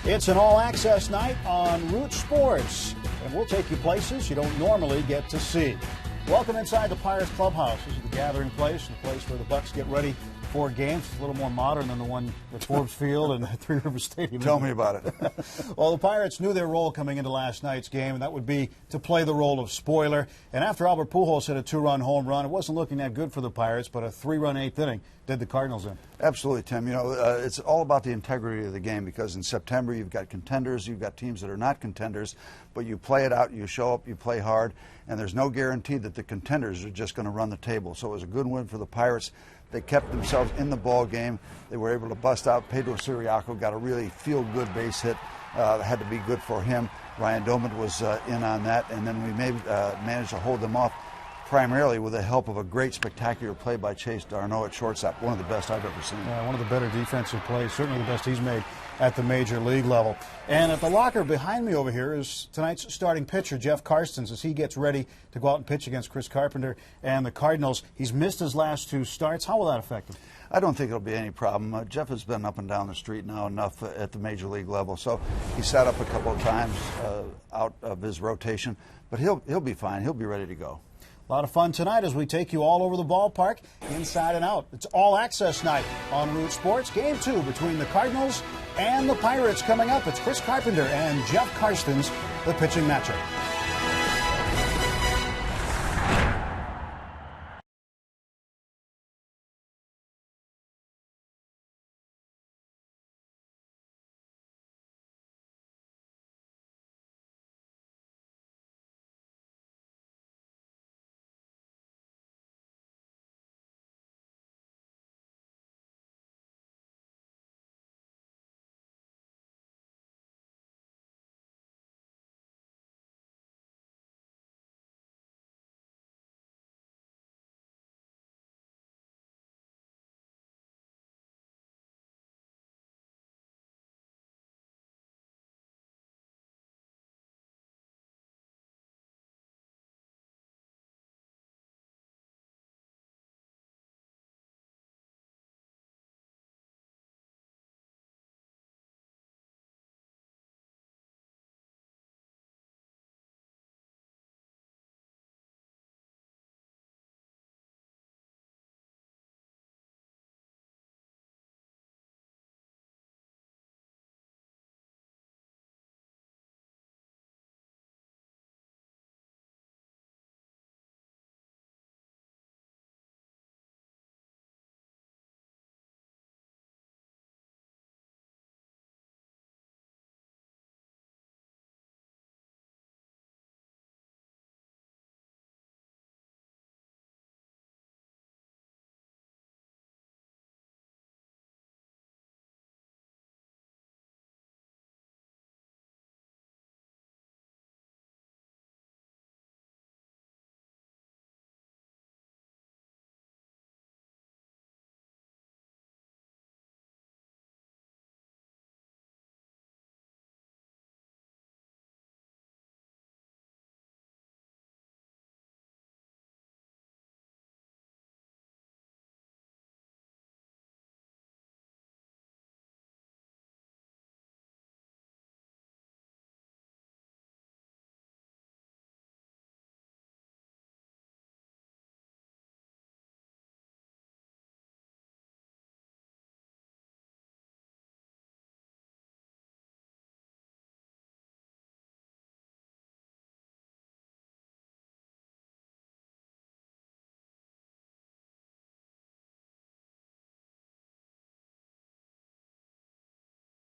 It's an all-access night on Root Sports, and we'll take you places you don't normally get to see. Welcome inside the Pirates clubhouse. This is the gathering place, the place where the Bucks get ready for games. It's a little more modern than the one at Forbes Field and at Three Rivers Stadium. Tell me about it. Well, the Pirates knew their role coming into last night's game, and that would be to play the role of spoiler. And after Albert Pujols hit a two-run home run, it wasn't looking that good for the Pirates, but a three-run eighth inning did the Cardinals in. Absolutely, Tim. You know, it's all about the integrity of the game, because in September you've got contenders, you've got teams that are not contenders, but you play it out, you show up, you play hard, and there's no guarantee that the contenders are just going to run the table. So it was a good win for the Pirates. They kept themselves in the ball game. They were able to bust out. Pedro Ciriaco got a really feel-good base hit. Had to be good for him. Ryan Doman was in on that, and then we managed to hold them off primarily with the help of a great, spectacular play by Chase Darno at shortstop, one of the best I've ever seen. One of the better defensive plays, certainly the best he's made at the major league level. And at the locker behind me over here is tonight's starting pitcher, Jeff Karstens, as he gets ready to go out and pitch against Chris Carpenter and the Cardinals. He's missed his last two starts. How will that affect him? I don't think it'll be any problem. Jeff has been up and down the street now enough at the major league level, so he sat up a couple of times out of his rotation, but he'll be fine. He'll be ready to go. A lot of fun tonight as we take you all over the ballpark, inside and out. It's all-access night on Root Sports. Game 2 between the Cardinals and the Pirates coming up. It's Chris Carpenter and Jeff Karstens, the pitching matchup.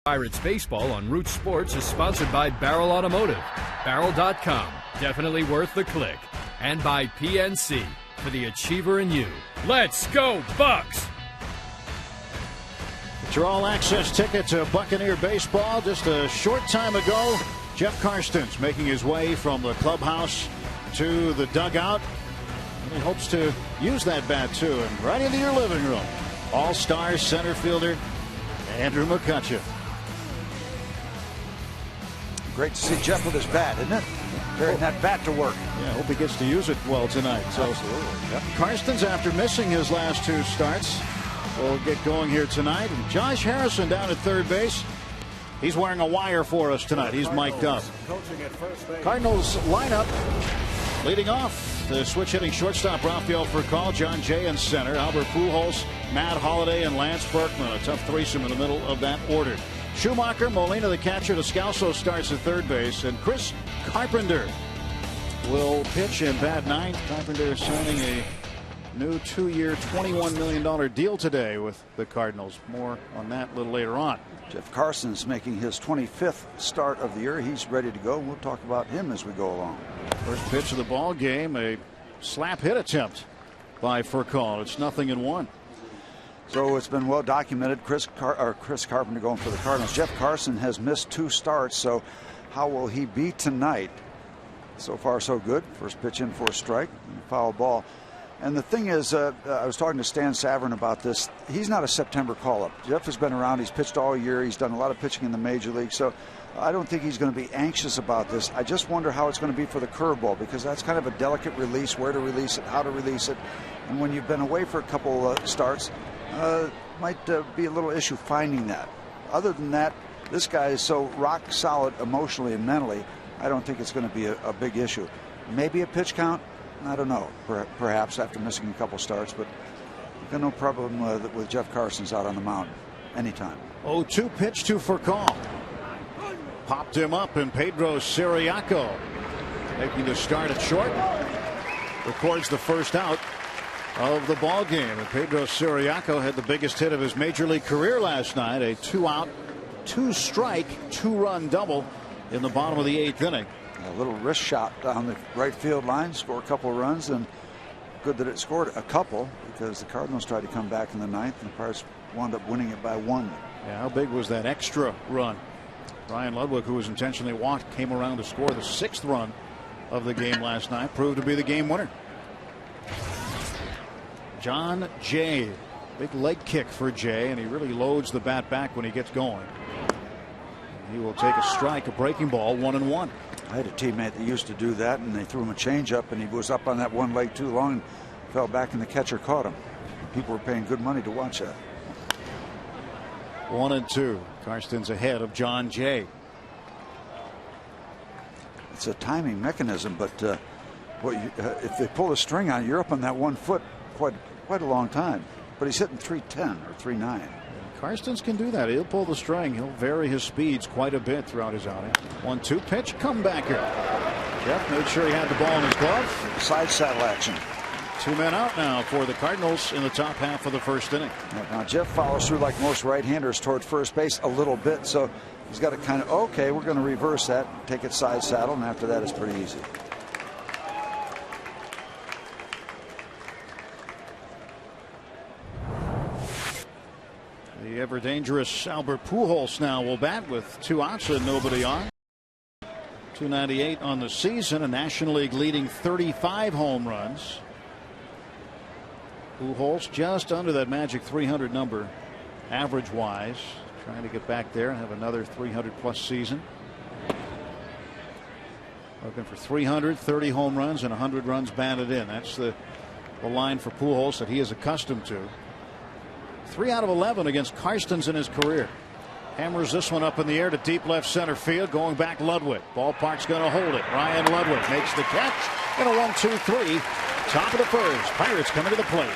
Pirates baseball on Root Sports is sponsored by Barrel Automotive, Barrel.com, definitely worth the click, and by PNC, for the achiever in you. Let's go, Bucks! It's your all-access ticket to Buccaneer baseball. Just a short time ago, Jeff Karstens making his way from the clubhouse to the dugout. And he hopes to use that bat, too, and right into your living room. All-star center fielder Andrew McCutcheon. Great to see Jeff with his bat, isn't it? Carrying that bat to work. Yeah, I hope he gets to use it well tonight. So, absolutely. Yep. Karstens, after missing his last two starts, will get going here tonight. And Josh Harrison down at third base. He's wearing a wire for us tonight. He's mic'd up. Cardinals lineup leading off. The switch hitting shortstop Rafael Furcal, John Jay in center, Albert Pujols, Matt Holliday, and Lance Berkman. A tough threesome in the middle of that order. Schumacher, Molina the catcher, Descalso starts at third base, and Chris Carpenter will pitch in bat ninth. Carpenter signing a new 2-year, $21 million deal today with the Cardinals. More on that a little later on. Jeff Carson's making his 25th start of the year. He's ready to go. We'll talk about him as we go along. First pitch of the ball game, a slap hit attempt by Furcal. It's 0-1. So it's been well documented. Chris Carpenter going for the Cardinals. Jeff Carson has missed 2 starts. So how will he be tonight? So far, so good. First pitch in for a strike, and a foul ball. And the thing is, I was talking to Stan Savran about this. He's not a September call-up. Jeff has been around. He's pitched all year. He's done a lot of pitching in the major league. So I don't think he's going to be anxious about this. I just wonder how it's going to be for the curveball, because that's kind of a delicate release, where to release it, how to release it. And when you've been away for a couple starts, might be a little issue finding that. Other than that, this guy is so rock solid emotionally and mentally, I don't think it's going to be a big issue. Maybe a pitch count. I don't know, perhaps after missing a couple starts, but I've got no problem with Jeff Carson's out on the mound anytime. 0-2 pitch to Furcal. Popped him up, and Pedro Siriaco making the start at short. Records the first out of the ball game. And Pedro Siriaco had the biggest hit of his major league career last night. A 2-out, 2-strike, 2-run double in the bottom of the 8th inning. A little wrist shot down the right field line, score a couple of runs, and good that it scored a couple, because the Cardinals tried to come back in the 9th, and the Pirates wound up winning it by 1. Yeah, how big was that extra run? Ryan Ludwig, who was intentionally walked, came around to score the 6th run of the game last night, proved to be the game winner. John Jay, big leg kick for Jay, and he really loads the bat back when he gets going. He will take a strike, a breaking ball, 1-1. I had a teammate that used to do that, and they threw him a changeup, and he was up on that one leg too long and fell back, and the catcher caught him. People were paying good money to watch that. 1-2. Karsten's ahead of John Jay. It's a timing mechanism, but if they pull a string on it, you're up on that 1 foot quite a long time. But he's hitting 310 or 3.9. Karstens can do that. He'll pull the string. He'll vary his speeds quite a bit throughout his outing. 1-2 pitch, comebacker. Jeff made sure he had the ball in his glove. Side saddle action. 2 men out now for the Cardinals in the top half of the 1st inning. Now Jeff follows through like most right-handers toward first base a little bit, so he's got to kind of, okay, we're going to reverse that, take it side saddle, and after that it's pretty easy. The ever dangerous Albert Pujols now will bat with 2 outs and nobody on. 298 on the season, a National League leading 35 home runs. Pujols just under that magic 300 number average wise, trying to get back there and have another 300+ season. Looking for 330 home runs and 100 runs batted in. That's the line for Pujols that he is accustomed to. 3 out of 11 against Karstens in his career. Hammers this one up in the air to deep left center field. Going back, Ludwig. Ballpark's going to hold it. Ryan Ludwig makes the catch in a 1-2-3. Top of the 1st. Pirates coming to the plate.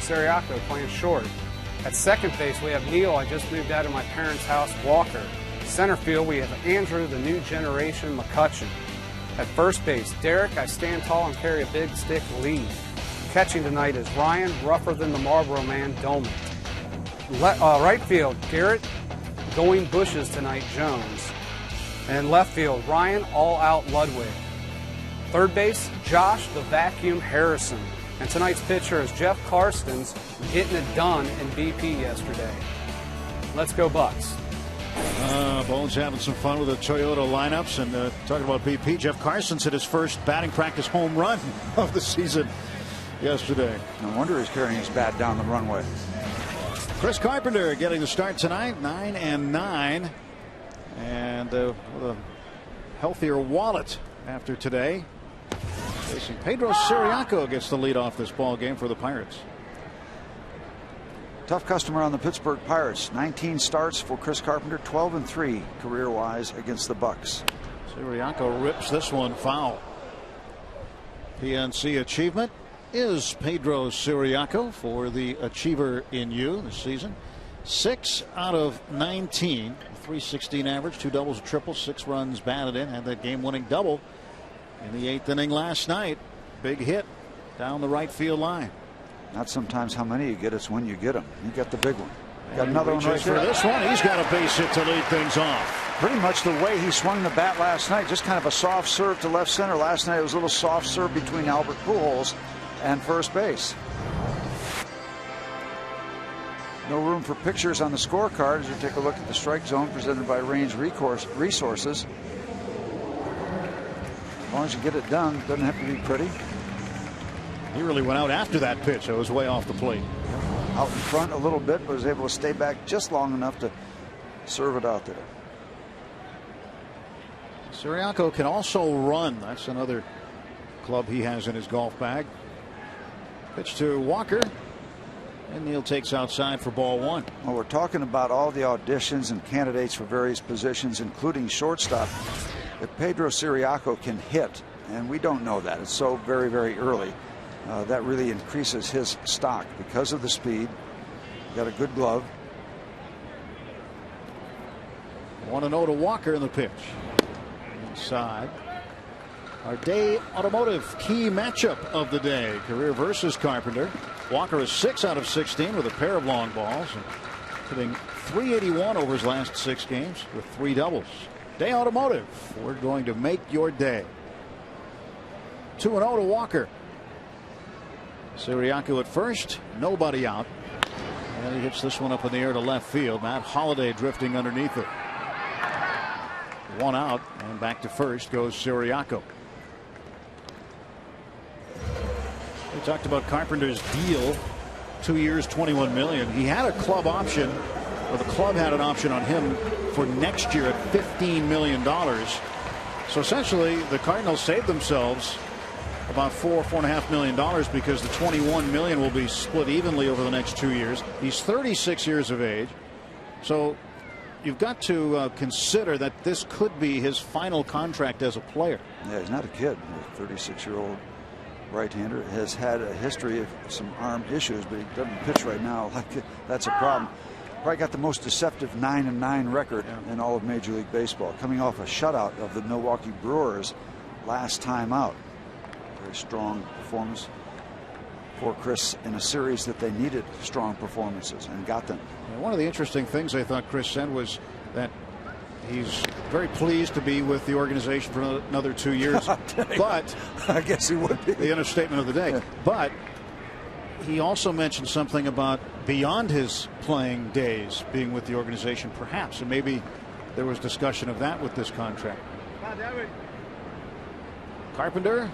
Siriaco playing short. At second base, we have Neil. I just moved out of my parents' house. Walker. Center field, we have Andrew, the new generation McCutcheon. At first base, Derek. I stand tall and carry a big stick. Lee. Catching tonight is Ryan, rougher than the Marlboro Man, Dolman. Right field, Garrett. Going bushes tonight, Jones. And left field, Ryan, all out Ludwig. Third base, Josh, the vacuum Harrison. And tonight's pitcher is Jeff Karstens, getting it done in BP yesterday. Let's go Bucks. Bones having some fun with the Toyota lineups. And talking about BP, Jeff Karstens hit his first batting practice home run of the season yesterday. No wonder he's carrying his bat down the runway. Chris Carpenter getting the start tonight, 9-9. And with a healthier wallet after today. Facing Pedro Siriaco gets the lead off this ball game for the Pirates. Tough customer on the Pittsburgh Pirates. 19 starts for Chris Carpenter, 12-3 career-wise against the Bucks. Siriaco rips this one foul. PNC achievement is Pedro Siriaco for the Achiever in You this season. 6 out of 19, 316 average, 2 doubles, a triple, 6 runs batted in, had that game-winning double in the 8th inning last night. Big hit down the right field line. Not sometimes how many you get, it's when you get them. You got the big one. Got another one right for there. This one, he's got a base hit to lead things off. Pretty much the way he swung the bat last night, just kind of a soft serve to left center. Last night it was a little soft serve between Albert Pujols and first base. No room for pictures on the scorecard as you take a look at the strike zone presented by Range Resources. As long as you get it done, it doesn't have to be pretty. He really went out after that pitch. It was way off the plate. Out in front a little bit, but was able to stay back just long enough to serve it out there. Siriaco can also run. That's another club he has in his golf bag. Pitch to Walker. And Neal takes outside for ball 1. Well, we're talking about all the auditions and candidates for various positions, including shortstop. If Pedro Siriaco can hit, and we don't know that, it's so very, very early, that really increases his stock because of the speed. Got a good glove. 1-0 to Walker in the pitch. Inside. Our day automotive key matchup of the day. Career versus Carpenter. Walker is 6 out of 16 with a pair of long balls. And hitting .381 over his last 6 games with 3 doubles. Day automotive. We're going to make your day. 2-0 to Walker. Siriaco at first. Nobody out. And he hits this one up in the air to left field. Matt Holliday drifting underneath it. 1 out, and back to first goes Siriaco. We talked about Carpenter's deal, 2 years, $21 million. He had a club option, or the club had an option on him for next year at $15 million. So essentially, the Cardinals saved themselves about $4.5 million because the $21 million will be split evenly over the next 2 years. He's 36 years of age, so you've got to consider that this could be his final contract as a player. Yeah, he's not a kid. A 36-year-old right-hander has had a history of some arm issues, but he doesn't pitch right now. That's a problem. Probably got the most deceptive 9-9 record in all of Major League Baseball, coming off a shutout of the Milwaukee Brewers last time out. Very strong performance for Chris in a series that they needed strong performances and got them. And one of the interesting things I thought Chris said was that he's very pleased to be with the organization for another 2 years. But I guess he would be. The understatement of the day. Yeah. But he also mentioned something about beyond his playing days being with the organization, perhaps, and maybe there was discussion of that with this contract. Carpenter,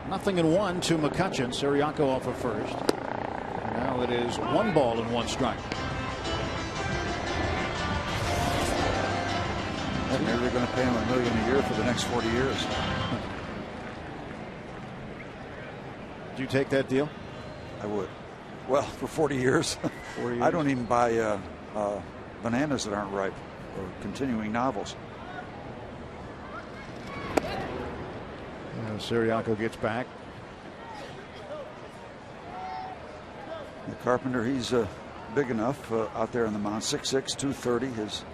nothing in 1 to McCutcheon. Siriaco off of first. And now it is 1 ball and 1 strike. And maybe they're going to pay him $1 million a year for the next 40 years. Do you take that deal? I would. Well, for 40 years. 40 years. I don't even buy bananas that aren't ripe or continuing novels. Siriaco gets back. Carpenter, he's big enough out there on the mound. 6'6", 230, his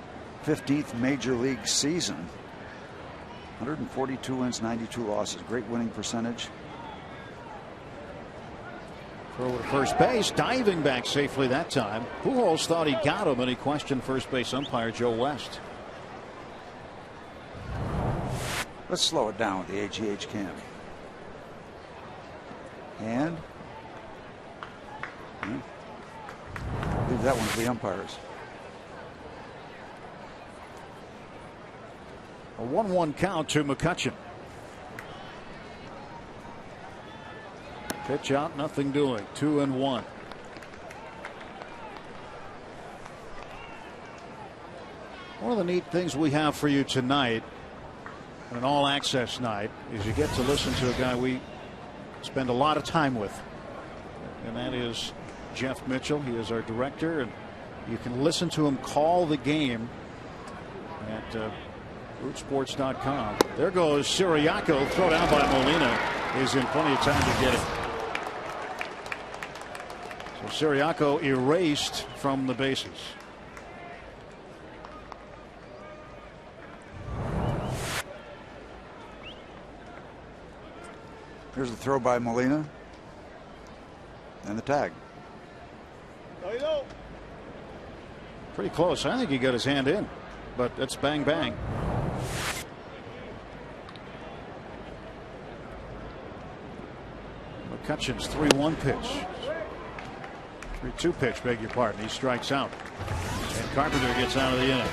15th major league season. 142 wins, 92 losses. Great winning percentage. Throw to first base, diving back safely that time. Pujols thought he got him, and he questioned first base umpire Joe West. Let's slow it down with the AGH cam. And leave that one to the umpires. A 1-1 count to McCutchen. Pitch out, nothing doing. 2-1. One of the neat things we have for you tonight, an all-access night, is you get to listen to a guy we spend a lot of time with, and that is Jeff Mitchell. He is our director, and you can listen to him call the game at rootsports.com. There goes Siriaco. Throw down by Molina. Is in plenty of time to get it. So Siriaco erased from the bases. Here's the throw by Molina. And the tag. Pretty close. I think he got his hand in, but it's bang bang. McCutchen's 3-1 pitch. 3-2 pitch, beg your pardon. He strikes out. And Carpenter gets out of the inning.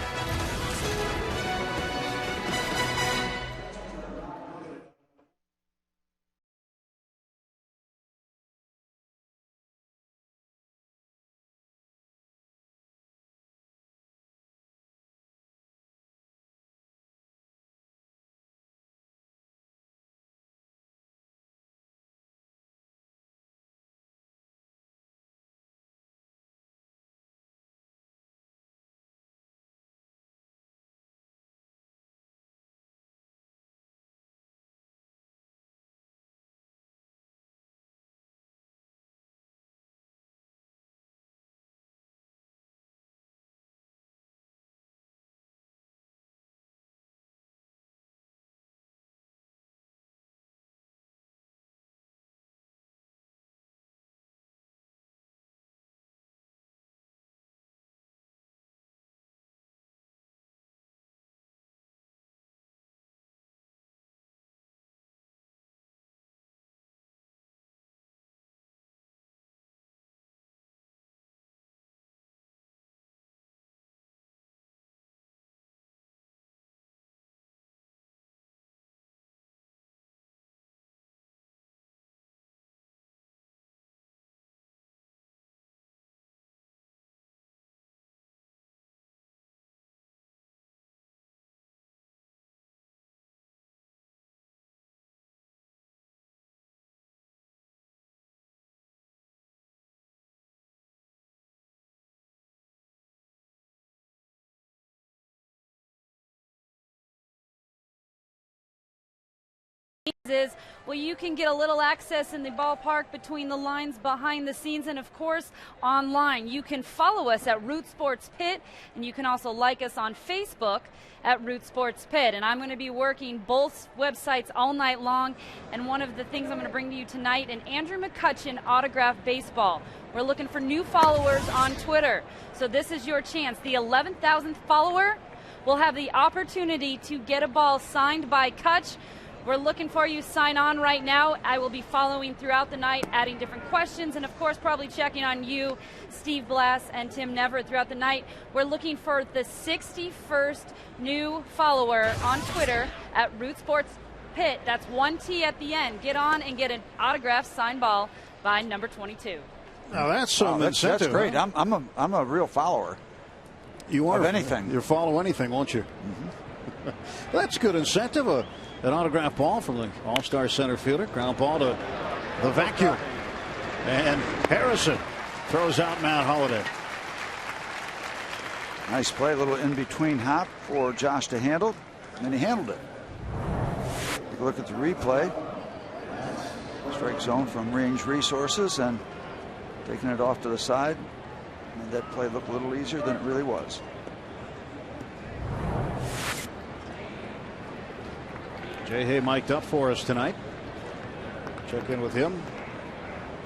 Is well, you can get a little access in the ballpark, between the lines, behind the scenes, and of course online. You can follow us at Root Sports Pit, and you can also like us on Facebook at Root Sports Pit. And I'm going to be working both websites all night long, and one of the things I'm going to bring to you tonight, an Andrew McCutchen autographed baseball. We're looking for new followers on Twitter, so this is your chance. The 11,000th follower will have the opportunity to get a ball signed by Kutch. We're looking for you. Sign on right now. I will be following throughout the night, adding different questions, and of course probably checking on you, Steve Blass and Tim Neverett, throughout the night. We're looking for the 61st new follower on Twitter at Root Sports Pit. That's 1 T at the end. Get on and get an autographed signed ball by number 22. Now that's some incentive. That's great. Huh? I'm a real follower. You are of anything. You follow anything, won't you? Mm-hmm. That's good incentive. An autographed ball from the all-star center fielder. Ground ball to the vacuum. And Harrison throws out Matt Holliday. Nice play, a little in-between hop for Josh to handle, and he handled it. Take a look at the replay. Strike zone from Range Resources, and taking it off to the side. Made that play look a little easier than it really was. Jay Hay mic'd up for us tonight. Check in with him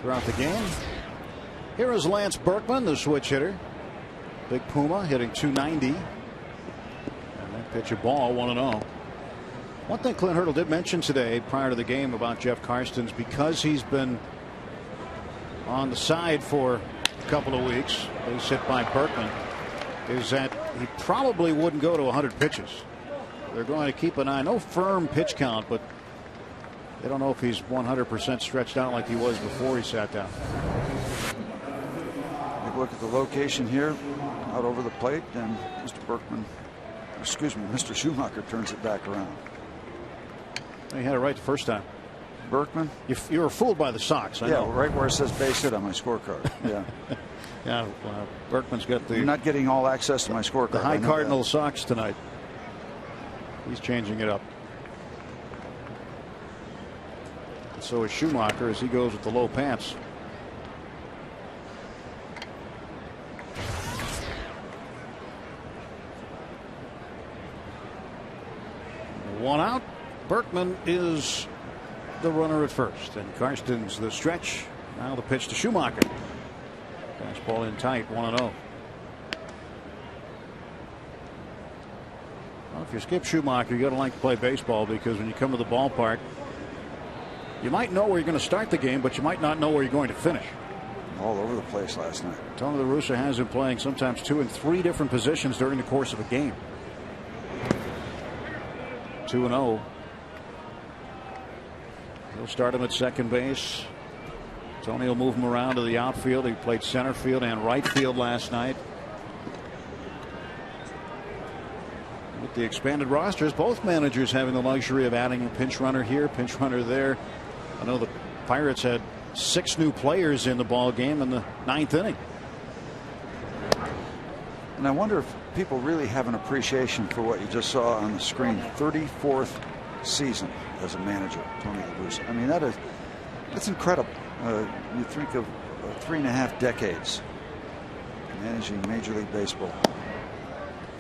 throughout the game. Here is Lance Berkman, the switch hitter. Big Puma hitting .290. And that pitch a ball, 1-0. One thing Clint Hurdle did mention today prior to the game about Jeff Karstens, because he's been on the side for a couple of weeks, he's hit by Berkman, is that he probably wouldn't go to 100 pitches. They're going to keep an eye, no firm pitch count, but they don't know if he's 100% stretched out like he was before he sat down. Take a look at the location here, out over the plate, and Mr. Schumacher turns it back around. He had it right the first time. Berkman? You were fooled by the Sox. I know. Right where it says base hit on my scorecard. Yeah. Yeah, Berkman's got the. You're not getting all access to my scorecard. The high Cardinal Sox tonight. He's changing it up. And so is Schumacher as he goes with the low pants. One out. Berkman is the runner at first, and Karstens the stretch. Now the pitch to Schumacher. Fastball in tight, 1-0. Well, if you skip Schumacher, you got to like to play baseball, because when you come to the ballpark, you might know where you're going to start the game, but you might not know where you're going to finish. All over the place last night. Tony La Russa has him playing sometimes 2 and 3 different positions during the course of a game. 2-0. He'll start him at second base. Tony will move him around to the outfield. He played center field and right field last night. With the expanded rosters, both managers having the luxury of adding a pinch runner here, pinch runner there. I know the Pirates had 6 new players in the ball game in the 9th inning. And I wonder if people really have an appreciation for what you just saw on the screen. 34th season as a manager, Tony La Russa. I mean, that's incredible. You think of 3.5 decades managing Major League Baseball.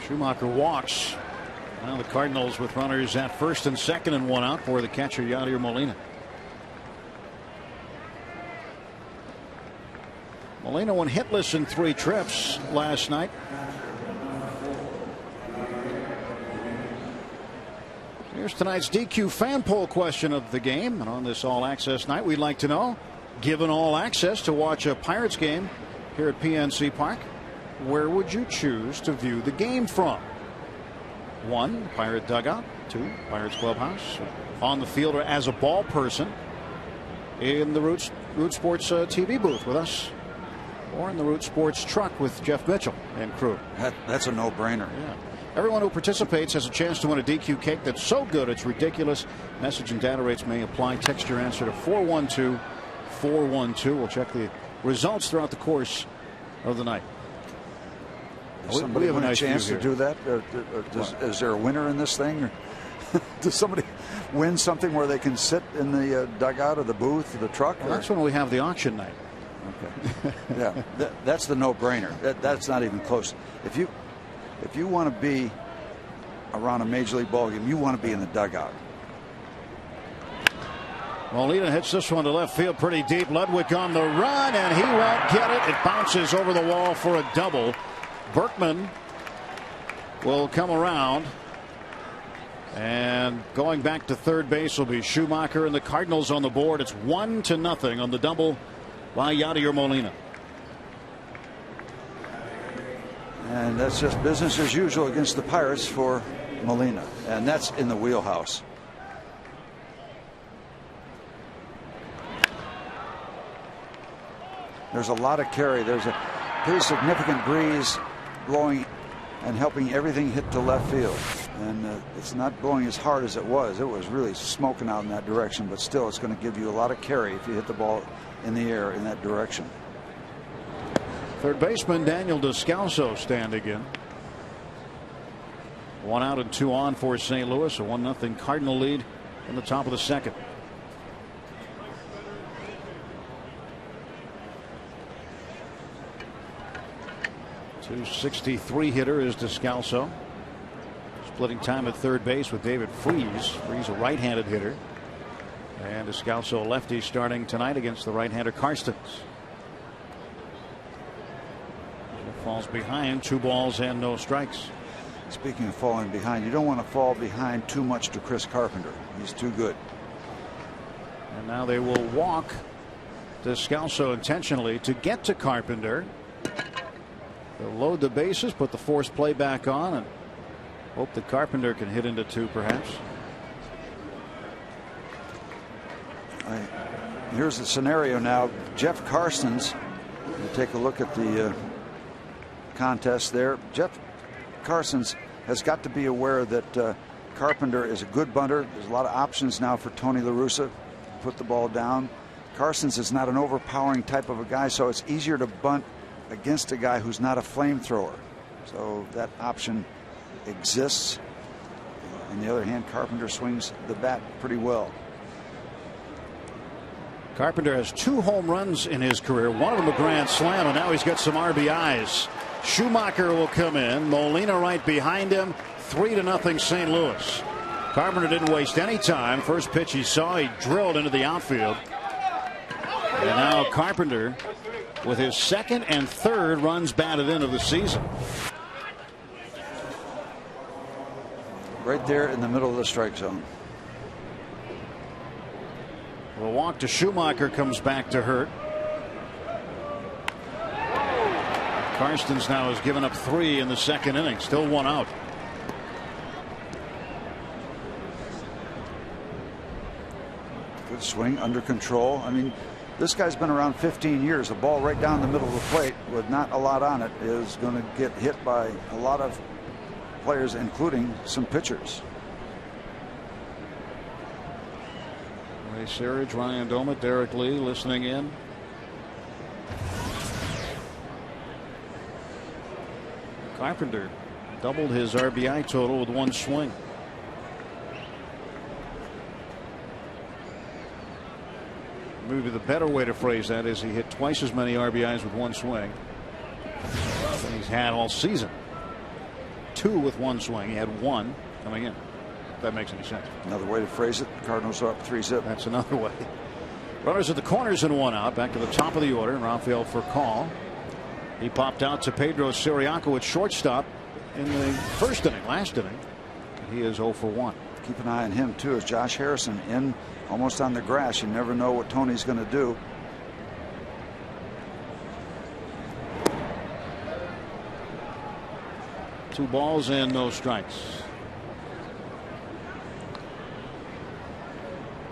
Schumacher walks. Now the Cardinals with runners at first and second and 1 out for the catcher Yadier Molina. Molina went hitless in 3 trips last night. Here's tonight's DQ fan poll question of the game. And on this All Access night, we'd like to know, given all access to watch a Pirates game here at PNC Park, where would you choose to view the game from? 1, Pirate dugout. 2, Pirates clubhouse. On the field or as a ball person in the Root Sports TV booth with us, or in the Root Sports truck with Jeff Mitchell and crew. That's a no-brainer. Yeah. Everyone who participates has a chance to win a DQ cake that's so good it's ridiculous. Message and data rates may apply. Text your answer to 412-412. We'll check the results throughout the course of the night. Somebody have a chance to do that? Is there a winner in this thing? Or does somebody win something where they can sit in the dugout or the booth or the truck? Well, that's when we have the auction night. Okay. Yeah, that's the no-brainer. That's not even close. If you want to be around a Major League ball game, you want to be in the dugout. Molina hits this one to left field pretty deep. Ludwig on the run, and he won't get it. It bounces over the wall for a double. Berkman will come around, and going back to third base will be Schumacher, and the Cardinals on the board. It's 1-0 on the double by Yadier Molina. And that's just business as usual against the Pirates for Molina, and that's in the wheelhouse. There's a lot of carry. There's a pretty significant breeze blowing and helping everything hit to left field, and it's not blowing as hard as it was. It was really smoking out in that direction, but still it's going to give you a lot of carry if you hit the ball in the air in that direction. Third baseman Daniel Descalso standing in. 1 out and 2 on for St. Louis. A 1-0 Cardinal lead in the top of the second. .263 hitter is Descalso. Splitting time at third base with David Freese. Freese, a right-handed hitter. And Descalso, lefty, starting tonight against the right-hander Karstens. Falls behind, 2 balls and no strikes. Speaking of falling behind, you don't want to fall behind too much to Chris Carpenter. He's too good. And now they will walk Descalso intentionally to get to Carpenter. They'll load the bases, put the force play back on, and hope that Carpenter can hit into 2 perhaps. Here's the scenario now. Jeff Karstens, you take a look at the contest there. Jeff Karstens has got to be aware that Carpenter is a good bunter. There's a lot of options now for Tony La Russa. Put the ball down. Karstens is not an overpowering type of a guy, so it's easier to bunt against a guy who's not a flamethrower. So that option exists. On the other hand, Carpenter swings the bat pretty well. Carpenter has 2 home runs in his career, one of them a grand slam, and now he's got some RBIs. Schumacher will come in, Molina right behind him, 3-0 St. Louis. Carpenter didn't waste any time. First pitch he saw, he drilled into the outfield. And now Carpenter with his 2nd and 3rd runs batted in of the season. Right there in the middle of the strike zone. The walk to Schumacher comes back to hurt. Karstens now has given up 3 in the 2nd inning. Still 1 out. Good swing, under control. I mean, this guy's been around 15 years. A ball right down the middle of the plate with not a lot on it is going to get hit by a lot of players, including some pitchers. Ray Searage, Ryan Domet, Derek Lee listening in. Carpenter doubled his RBI total with 1 swing. Maybe the better way to phrase that is he hit twice as many RBIs with 1 swing than he's had all season. 2 with 1 swing. He had 1 coming in. If that makes any sense. Another way to phrase it, Cardinals are up 3-0. That's another way. Runners at the corners and 1 out. Back to the top of the order. Rafael Furcal. He popped out to Pedro Siriaco at shortstop in the 1st inning, last inning. He is 0 for 1. Keep an eye on him too, as Josh Harrison in almost on the grass. You never know what Tony's going to do. Two balls and no strikes.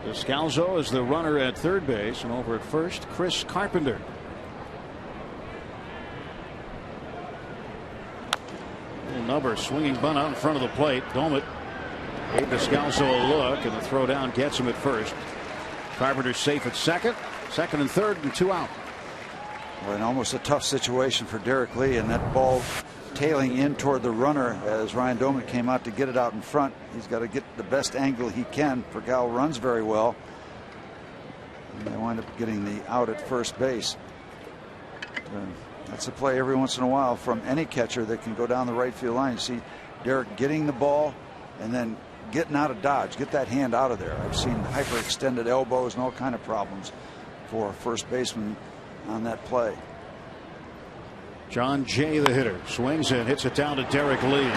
Descalso is the runner at third base, and over at first, Chris Carpenter. Number swinging bunt out in front of the plate. Domet gave Descalso a look, and the throw down gets him at first. Carpenter's safe at second and third, and 2 out. Well, and almost a tough situation for Derek Lee, and that ball tailing in toward the runner as Ryan Domet came out to get it out in front. He's got to get the best angle he can. Furcal runs very well, and they wind up getting the out at first base. That's a play every once in a while from any catcher that can go down the right field line. You see Derek getting the ball and then getting out of dodge, get that hand out of there. I've seen hyperextended elbows and all kind of problems for a first baseman on that play. John Jay, the hitter, swings and hits it down to Derek Lee.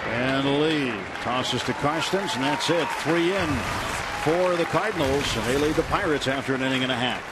And Lee tosses to Karstens, and that's it. 3 in for the Cardinals, and they lead the Pirates after an inning and a half.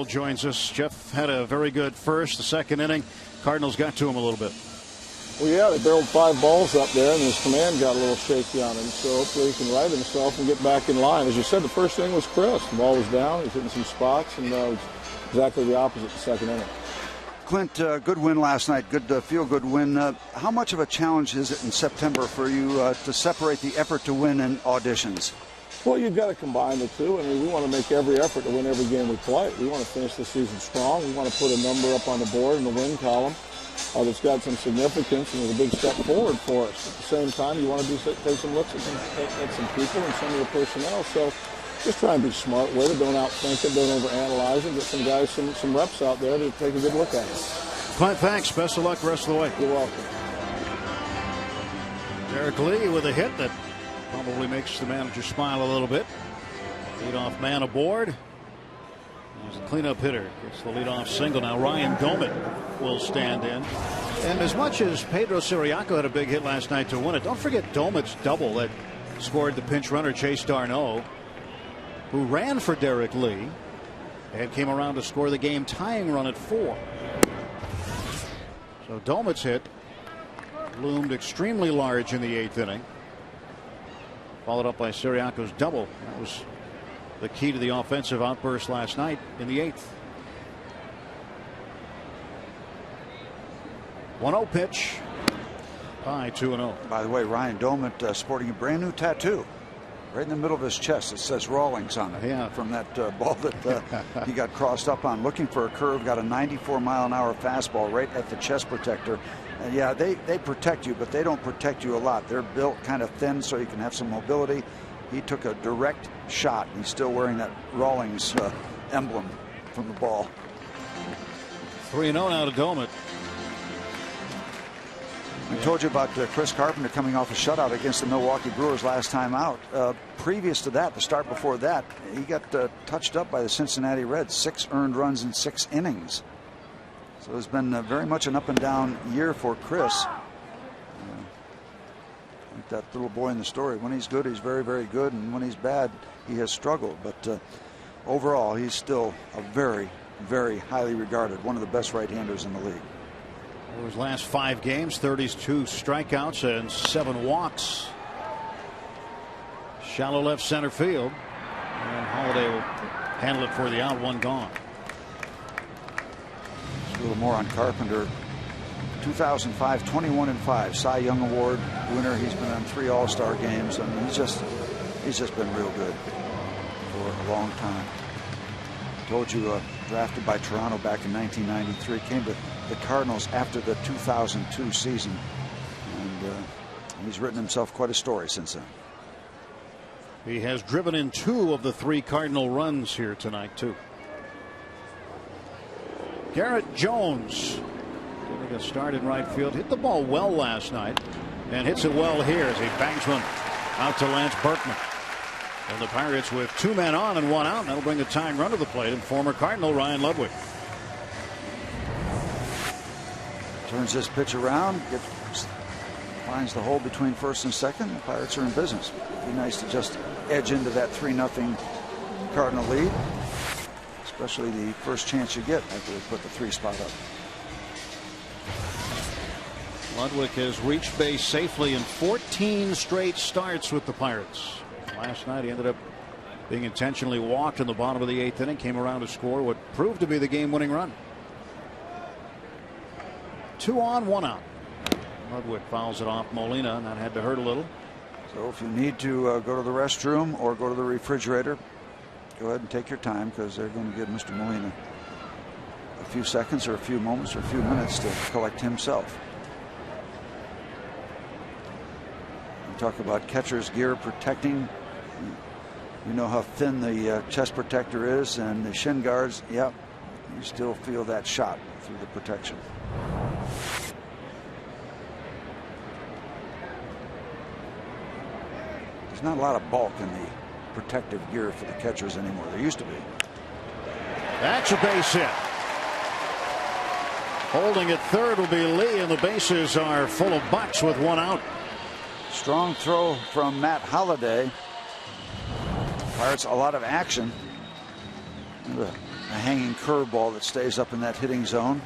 Joins us. Jeff had a very good first. The second inning, Cardinals got to him a little bit. Well, yeah, they barreled 5 balls up there, and his command got a little shaky on him. So hopefully he can right himself and get back in line. As you said, the first inning was crisp. The ball was down. He's hitting some spots, and it was exactly the opposite the second inning. Clint, good win last night. Good feel-good win. How much of a challenge is it in September for you to separate the effort to win and auditions? Well, you've got to combine the two. I mean, we want to make every effort to win every game we play. We want to finish the season strong. We want to put a number up on the board in the win column that's got some significance and is a big step forward for us. At the same time, you want to take some looks at some people and some of the personnel. So just try and be smart with it. Don't outthink it. Don't overanalyze it. Get some guys some reps out there to take a good look at it. Clint, thanks. Best of luck the rest of the way. You're welcome. Derek Lee with a hit that probably makes the manager smile a little bit. Leadoff man aboard. There's a cleanup hitter. Gets the leadoff single. Now Ryan Domet will stand in. And as much as Pedro Siriaco had a big hit last night to win it, don't forget Domet's double that scored the pinch runner Chase Darno, who ran for Derek Lee and came around to score the game tying run at 4. So Domet's hit loomed extremely large in the 8th inning, followed up by Siriaco's double. That was the key to the offensive outburst last night in the 8th. 1-0 pitch. High 2-0. By the way, Ryan Domet sporting a brand new tattoo right in the middle of his chest. It says Rawlings on it. Yeah. From that ball that he got crossed up on. Looking for a curve. Got a 94-mile-an-hour fastball right at the chest protector. And yeah, they protect you, but they don't protect you a lot. They're built kind of thin so you can have some mobility. He took a direct shot. He's still wearing that Rawlings emblem from the ball. 3-0 now to Domet. I told you about Chris Carpenter coming off a shutout against the Milwaukee Brewers last time out. Previous to that, the start before that, he got touched up by the Cincinnati Reds. 6 earned runs in 6 innings. So it's been very much an up and down year for Chris. Like that little boy in the story. When he's good, he's very, very good. And when he's bad, he has struggled. But overall, he's still a very, very highly regarded, one of the best right-handers in the league. Over his last 5 games, 32 strikeouts and 7 walks. Shallow left center field. And Holiday will handle it for the out. 1 gone. Just a little more on Carpenter. 2005, 21-5, Cy Young Award winner. He's been on 3 All-Star games. I mean, he's just been real good for a long time. Told you, drafted by Toronto back in 1993, came to the Cardinals after the 2002 season, and he's written himself quite a story since then. He has driven in 2 of the 3 Cardinal runs here tonight, too. Garrett Jones getting a start in right field. Hit the ball well last night and hits it well here as he bangs one out to Lance Berkman. And the Pirates with 2 men on and 1 out. That'll bring the tying run to the plate and former Cardinal Ryan Ludwig. Turns this pitch around, finds the hole between first and second. The Pirates are in business. It'd be nice to just edge into that 3-0 Cardinal lead, especially the first chance you get after they put the 3 spot up. Ludwig has reached base safely in 14 straight starts with the Pirates. Last night he ended up being intentionally walked in the bottom of the 8th inning, came around to score what proved to be the game-winning run. 2 on, 1 out. Ludwig fouls it off Molina, and that had to hurt a little. So if you need to go to the restroom or go to the refrigerator, go ahead and take your time, because they're going to give Mr. Molina a few seconds or a few moments or a few minutes to collect himself. We talk about catcher's gear protecting. You know how thin the chest protector is and the shin guards. Yep, you still feel that shot through the protection. There's not a lot of bulk in the protective gear for the catchers anymore. There used to be. That's a base hit. Holding at third will be Lee, and the bases are full of Bucks with 1 out. Strong throw from Matt Holliday. Pirates a lot of action. The a hanging curveball that stays up in that hitting zone.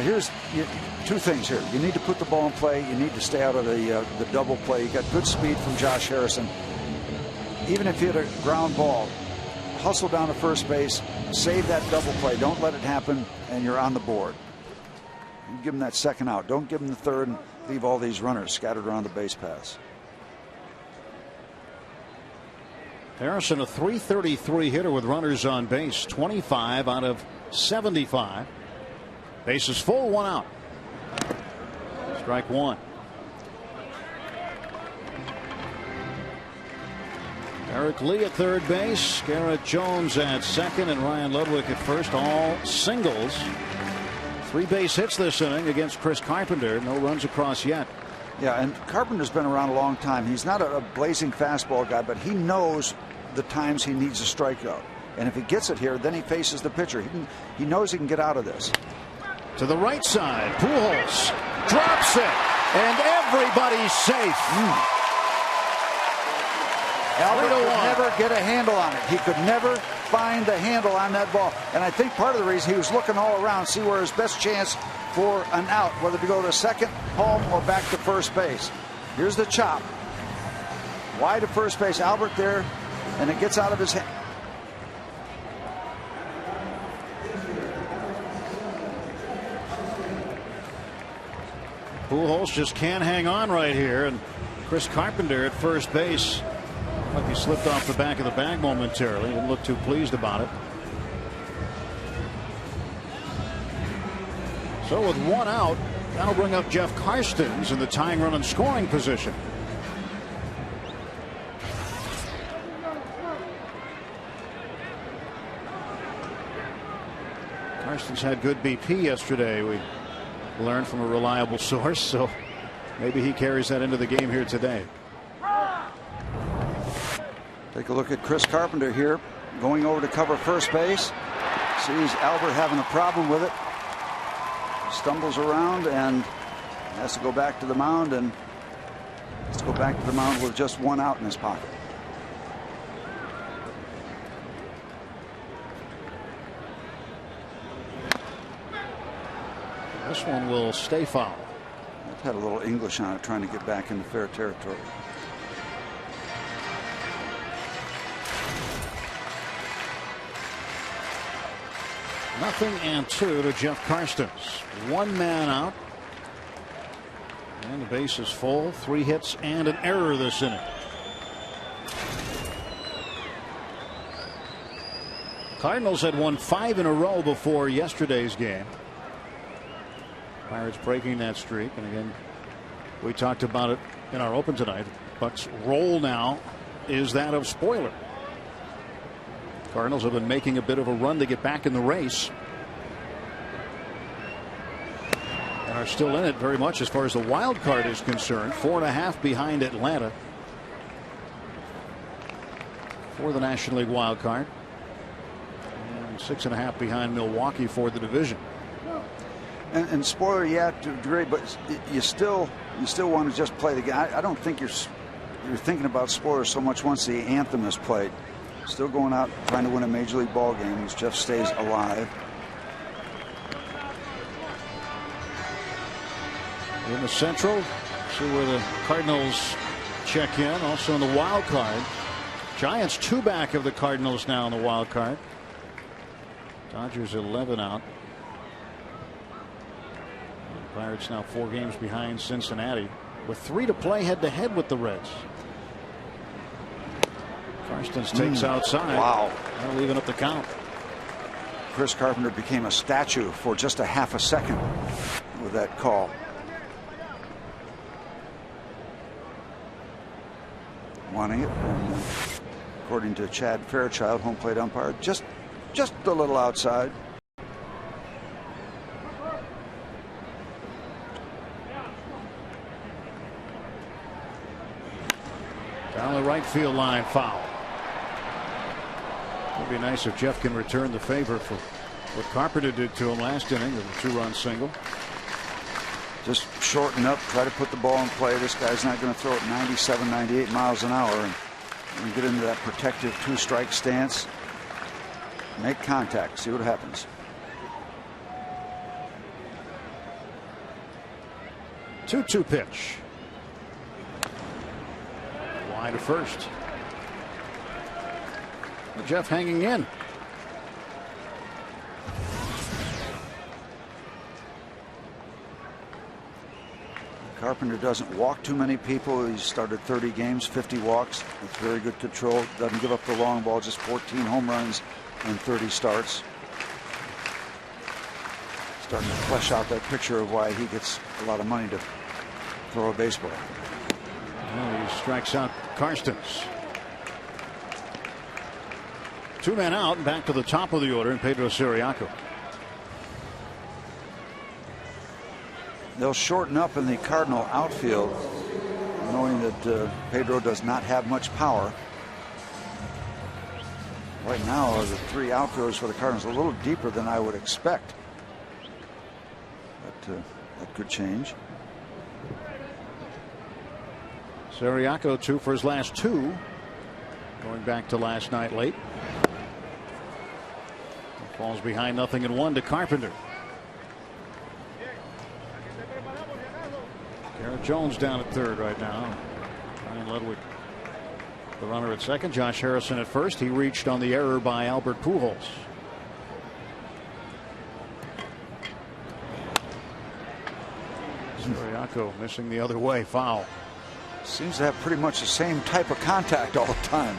Here's two things here. You need to put the ball in play. You need to stay out of the double play. You got good speed from Josh Harrison. Even if you hit a ground ball, hustle down to first base, save that double play. Don't let it happen, and you're on the board. You give him that second out. Don't give him the third and leave all these runners scattered around the base paths. Harrison, a .333 hitter with runners on base, 25 out of 75. Bases full, 1 out. Strike 1. Eric Lee at third base, Garrett Jones at second, and Ryan Ludwig at first. All singles. 3 base hits this inning against Chris Carpenter. No runs across yet. Yeah, and Carpenter's been around a long time. He's not a blazing fastball guy, but he knows the times he needs a strikeout. And if he gets it here, then he faces the pitcher. He knows he can get out of this. To the right side, Pujols drops it, and everybody's safe. Albert could never get a handle on it. He could never find the handle on that ball. And I think part of the reason he was looking all around, see where his best chance for an out, whether to go to second, home, or back to first base. Here's the chop. Wide to first base, Albert there, and it gets out of his hand. Pujols just can't hang on right here, and Chris Carpenter at first base. Like he slipped off the back of the bag momentarily. Didn't look too pleased about it. So with 1 out, that'll bring up Jeff Karstens in the tying run and scoring position. Karstens had good BP yesterday, we learned from a reliable source, so maybe he carries that into the game here today. Take a look at Chris Carpenter here, going over to cover first base. Sees Albert having a problem with it. Stumbles around and has to go back to the mound, and has to go back to the mound with just 1 out in his pocket. This one will stay foul. I've had a little English on it, trying to get back into fair territory. Nothing and 2 to Jeff Karstens. 1 man out. And the base is full. 3 hits and an error this inning. Cardinals had won 5 in a row before yesterday's game. Pirates breaking that streak. And again, we talked about it in our open tonight. Bucks' role now is that of spoiler. Cardinals have been making a bit of a run to get back in the race. And are still in it very much as far as the wild card is concerned. 4.5 behind Atlanta for the National League wild card. And 6.5 behind Milwaukee for the division. And spoiler, yeah, to a degree, but you still want to just play the game. I don't think you're thinking about spoiler so much once the anthem is played. Still going out trying to win a major league ball game as Jeff stays alive. In the Central, see where the Cardinals check in. Also in the wild card. Giants 2 back of the Cardinals now in the wild card. Dodgers 11 out. The Pirates now 4 games behind Cincinnati with 3 to play head to head with the Reds. Karstens takes outside. Wow. That'll even up the count. Chris Carpenter became a statue for just a half a second with that call. Wanting it. And, according to Chad Fairchild, home plate umpire, just a little outside. Down the right field line, foul. It would be nice if Jeff can return the favor for what Carpenter did to him last inning with a 2-run single. just shorten up, try to put the ball in play. This guy's not going to throw it 97, 98 miles an hour. And get into that protective 2-strike stance. Make contact, see what happens. 2-2 pitch. Wide to first. Jeff hanging in. Carpenter doesn't walk too many people. He's started 30 games, 50 walks with very good control. Doesn't give up the long ball, just 14 home runs and 30 starts. Starting to flesh out that picture of why he gets a lot of money to throw a baseball. Well, he strikes out Karstens. 2 men out, and back to the top of the order in Pedro Siriaco. They'll shorten up in the Cardinal outfield, knowing that Pedro does not have much power. Right now, the 3 outfielders for the Cardinals a little deeper than I would expect. But that could change. Siriaco 2 for his last 2. Going back to last night late. Falls behind 0-1 to Carpenter. Garrett Jones down at third right now. Ryan Ludwig, the runner at second. Josh Harrison at first. He reached on the error by Albert Pujols. Siriaco missing the other way. Foul. Seems to have pretty much the same type of contact all the time.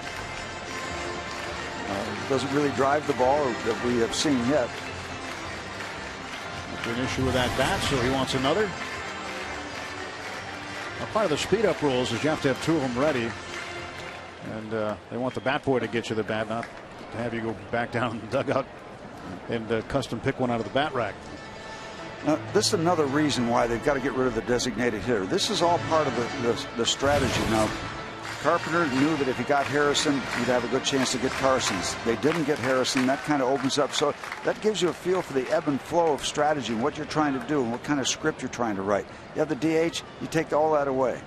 Doesn't really drive the ball that we have seen yet. An issue with that bat, so he wants another. Now, part of the speed up rules is you have to have 2 of them ready, and they want the bat boy to get you the bat, not to have you go back down in the dugout and custom pick one out of the bat rack. Now, this is another reason why they've got to get rid of the designated hitter. This is all part of the strategy. Now, Carpenter knew that if he got Harrison, he'd have a good chance to get Karstens. They didn't get Harrison. That kind of opens up. So that gives you a feel for the ebb and flow of strategy and what you're trying to do and what kind of script you're trying to write. You have the DH, you take all that away.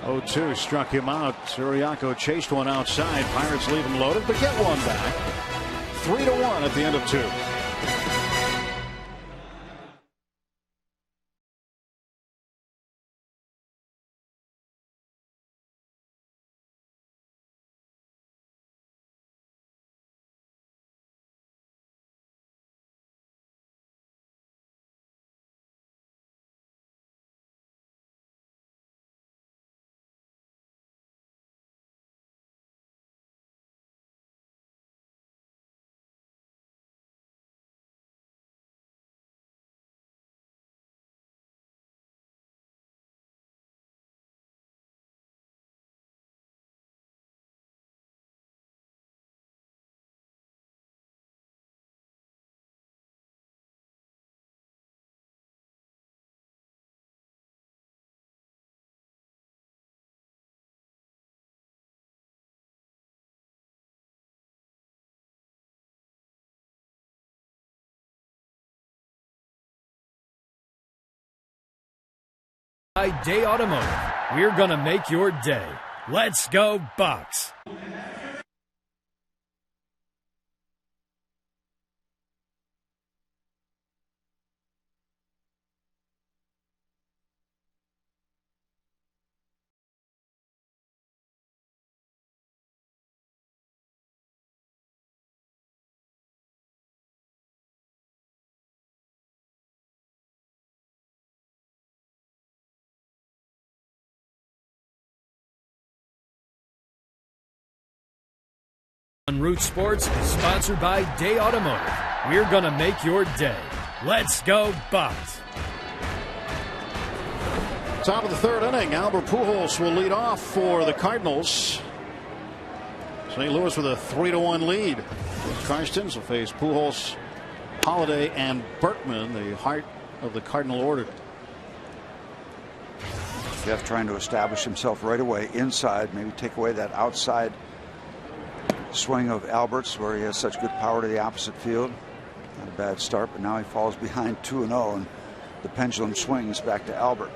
0-2 struck him out. Siriaco chased one outside. Pirates leave him loaded, but get one back. 3-1 at the end of 2. By Day Automotive, we're gonna make your day. Let's go Bucks! On Root Sports is sponsored by Day Automotive. We're gonna make your day. Let's go Bucks! Top of the 3rd inning, Albert Pujols will lead off for the Cardinals. St. Louis with a 3-1 lead. Karstens will face Pujols, Holiday, and Berkman, the heart of the Cardinal order. Jeff trying to establish himself right away inside, maybe take away that outside swing of Albert's where he has such good power to the opposite field. Not a bad start, but now he falls behind 2-0 and the pendulum swings back to Albert.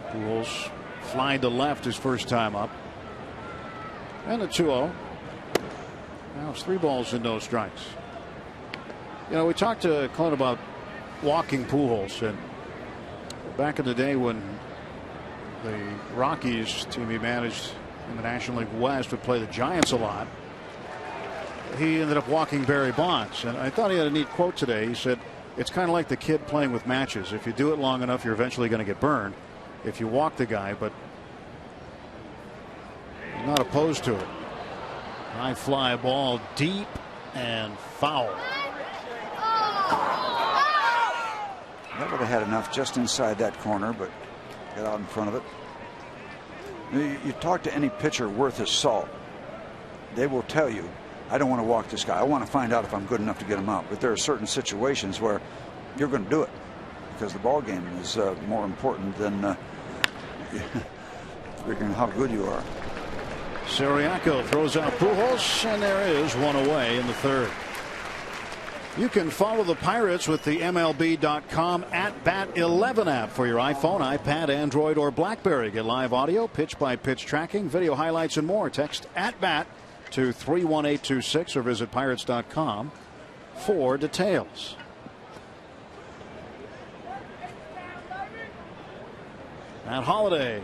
Pujols flying to left his first time up. And a 2-0. Now it's 3 balls and no strikes. You know, we talked to Clint about walking Pujols, and back in the day when the Rockies team he managed in the National League West would play the Giants a lot, he ended up walking Barry Bonds. And I thought he had a neat quote today. He said, it's kind of like the kid playing with matches. If you do it long enough, you're eventually going to get burned if you walk the guy, but he's not opposed to it. High fly ball deep and foul. That would have had enough just inside that corner, but got out in front of it. You talk to any pitcher worth his salt, they will tell you, I don't want to walk this guy. I want to find out if I'm good enough to get him out. But there are certain situations where you're going to do it because the ball game is more important than figuring how good you are. Siriaco throws out Pujols, and there is one away in the third. You can follow the Pirates with the MLB.com @BAT11 app for your iPhone, iPad, Android, or BlackBerry. Get live audio, pitch-by-pitch tracking, video highlights, and more. Text @BAT to 31826 or visit Pirates.com for details. Matt Holliday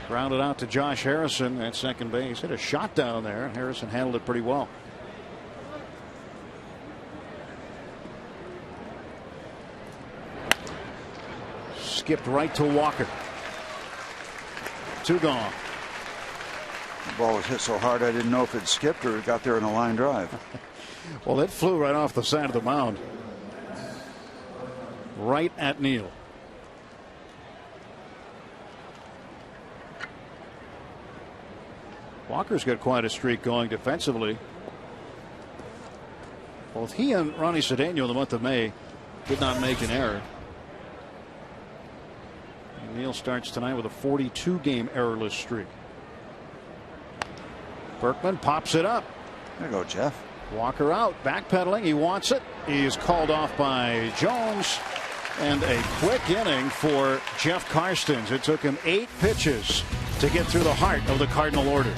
grounded out to Josh Harrison at second base. Hit a shot down there. Harrison handled it pretty well. Skipped right to Walker. 2 gone. The ball was hit so hard I didn't know if it skipped or it got there in a line drive. Well, it flew right off the side of the mound. Right at Neal. Walker's got quite a streak going defensively. Both he and Ronnie Cedeno in the month of May did not make an error. And Neal starts tonight with a 42-game errorless streak. Berkman pops it up. There you go, Jeff. Walker out, backpedaling. He wants it. He is called off by Jones. And a quick inning for Jeff Karstens. It took him 8 pitches to get through the heart of the Cardinal order.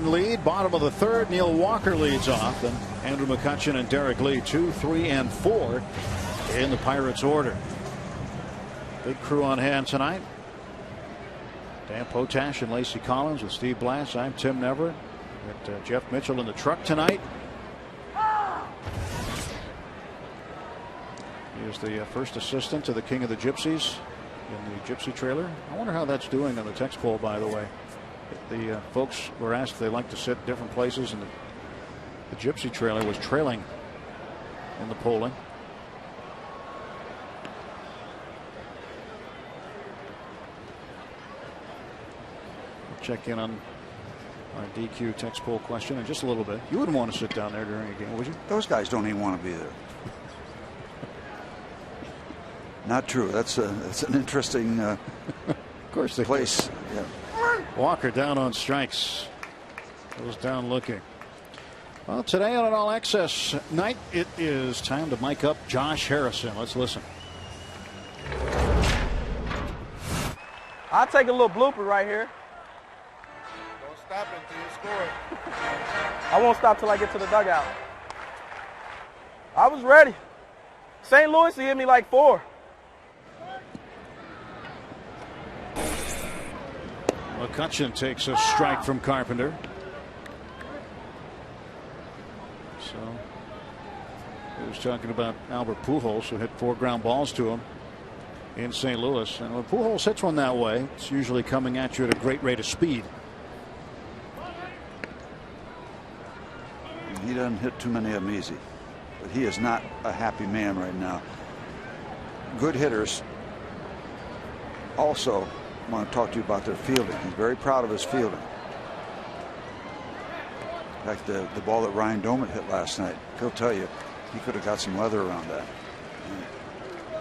Lead, bottom of the third. Neil Walker leads off, and Andrew McCutchen and Derek Lee 2, 3, and 4 in the Pirates order. Big crew on hand tonight. Dan Potash and Lacey Collins with Steve Blass. I'm Tim Neverett. Got Jeff Mitchell in the truck tonight. He is the first assistant to the King of the Gypsies in the Gypsy trailer. I wonder how that's doing on the text poll, by the way. The folks were asked if they like to sit different places, and the Gypsy trailer was trailing in the polling. We'll check in on our DQ text poll question in just a little bit. You wouldn't want to sit down there during a game, would you? Those guys don't even want to be there. Not true. That's an interesting of course they place. Yeah. Walker down on strikes. Goes down looking. Well, today on an All Access night, it is time to mic up Josh Harrison. Let's listen. I'll take a little blooper right here. Don't stop until you score. I won't stop till I get to the dugout. I was ready. St. Louis, he hit me like 4. McCutcheon takes a strike from Carpenter. So he was talking about Albert Pujols, who hit 4 ground balls to him in St. Louis. And when Pujols hits one that way, it's usually coming at you at a great rate of speed. He doesn't hit too many of them easy, but he is not a happy man right now. Good hitters also want to talk to you about their fielding. He's very proud of his fielding. In fact, the ball that Ryan Doman hit last night, he'll tell you he could have got some leather around that.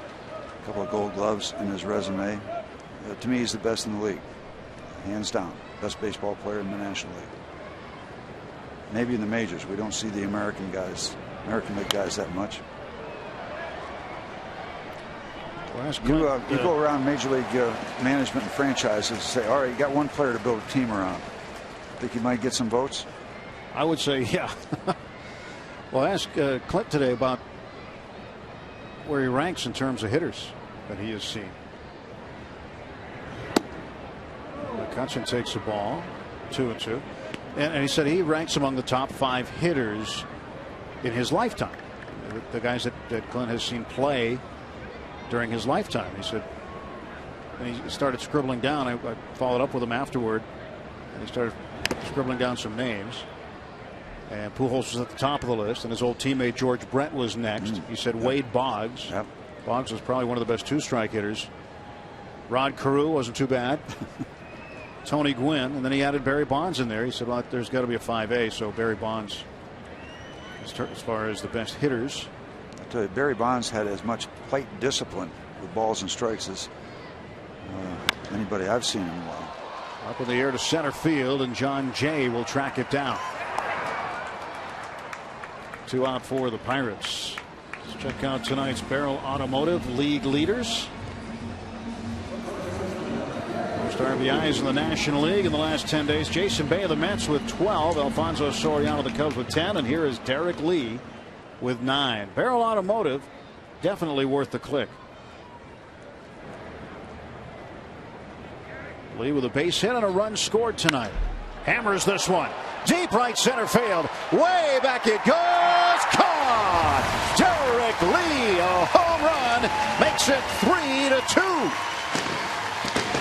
A couple of gold gloves in his resume. To me, he's the best in the league. Hands down. Best baseball player in the National League. Maybe in the majors. We don't see the American League guys that much. You go around Major League management and franchises and say, all right, you got one player to build a team around. Think you might get some votes? I would say, yeah. Well, ask Clint today about where he ranks in terms of hitters that he has seen. McCutcheon takes the ball, 2-2. And he said he ranks among the top 5 hitters in his lifetime. The guys that Clint has seen play during his lifetime. He said, and he started scribbling down. I followed up with him afterward, and he started scribbling down some names. And Pujols was at the top of the list, and his old teammate George Brett was next. He said Wade Boggs. Yep. Boggs was probably one of the best 2-strike hitters. Rod Carew wasn't too bad. Tony Gwynn, and then he added Barry Bonds in there. He said, well, there's got to be a 5A, so Barry Bonds, as far as the best hitters. I tell you, Barry Bonds had as much plate discipline with balls and strikes as anybody I've seen in a while. Up in the air to center field, and John Jay will track it down. 2 out for the Pirates. Let's check out tonight's Barrel Automotive League leaders. Most RBIs in the National League in the last 10 days. Jason Bay of the Mets with 12. Alfonso Soriano of the Cubs with 10. And here is Derek Lee with 9. Barrel Automotive, definitely worth the click. Lee with a base hit and a run scored tonight. Hammers this one. Deep right center field. Way back it goes. Caught. Derek Lee, a home run, makes it 3-2.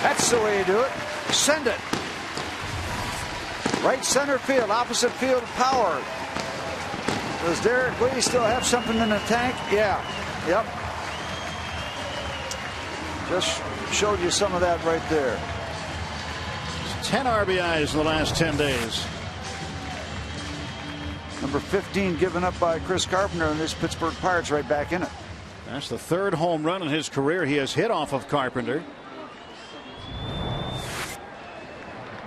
That's the way you do it. Send it. Right center field, opposite field power. Does Derek Lee still have something in the tank? Yeah. Yep. Just showed you some of that right there. 10 RBIs in the last 10 days. Number 15 given up by Chris Carpenter, and this Pittsburgh Pirates right back in it. That's the 3rd home run in his career he has hit off of Carpenter.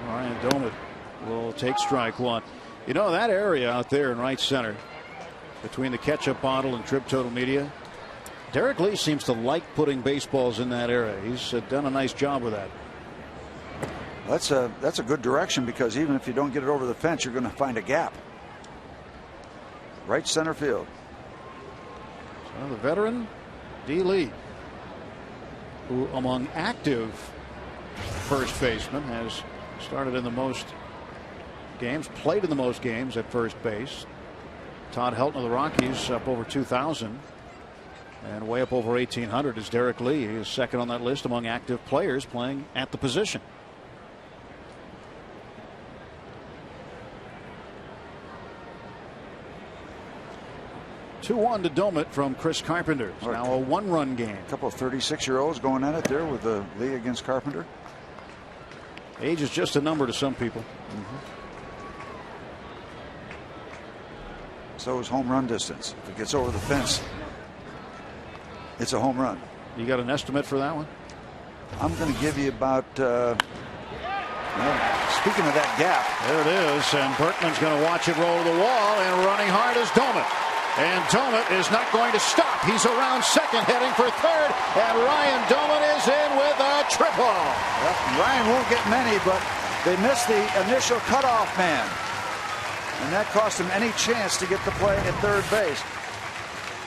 Ryan Doman will take strike 1. You know, that area out there in right center between the ketchup bottle and Trib Total Media, Derek Lee seems to like putting baseballs in that area. He's done a nice job with that. That's a good direction, because even if you don't get it over the fence, you're going to find a gap. Right center field. So the veteran D. Lee, who among active first basemen has started in the most games, played in the most games at first base. Todd Helton of the Rockies up over 2,000, and way up over 1,800 is Derek Lee. He is second on that list among active players playing at the position. 2-1 to Domit from Chris Carpenter. It's now a 1-run game. A couple of 36-year-olds going at it there with Lee against Carpenter. Age is just a number to some people. So is home run distance. If it gets over the fence, it's a home run. You got an estimate for that one? I'm going to give you about. Speaking of that gap, there it is, and Berkman's going to watch it roll to the wall, and running hard is Domit. And Domit is not going to stop. He's around second, heading for third, and Ryan Domit is in with a triple. Well, Ryan won't get many, but they missed the initial cutoff man, and that cost him any chance to get the play at third base.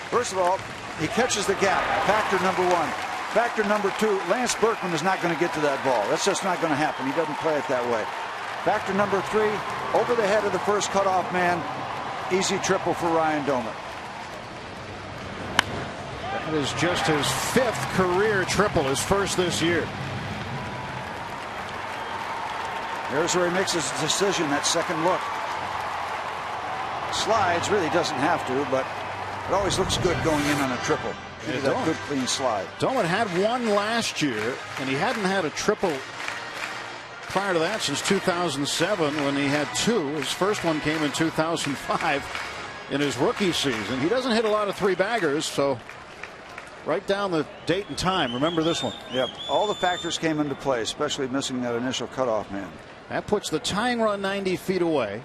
First of all, he catches the gap, factor number one. Factor number two, Lance Berkman is not going to get to that ball. That's just not going to happen. He doesn't play it that way. Factor number three, over the head of the first cutoff man, easy triple for Ryan Domit. That is just his 5th career triple, his first this year. There's where he makes his decision, that second look. Slides, really doesn't have to, but it always looks good going in on a triple. That good clean slide. Domit had one last year, and he hadn't had a triple prior to that since 2007 when he had 2. His first one came in 2005 in his rookie season. He doesn't hit a lot of 3-baggers, so write down the date and time. Remember this one. Yep. All the factors came into play, especially missing that initial cutoff man. That puts the tying run 90 feet away.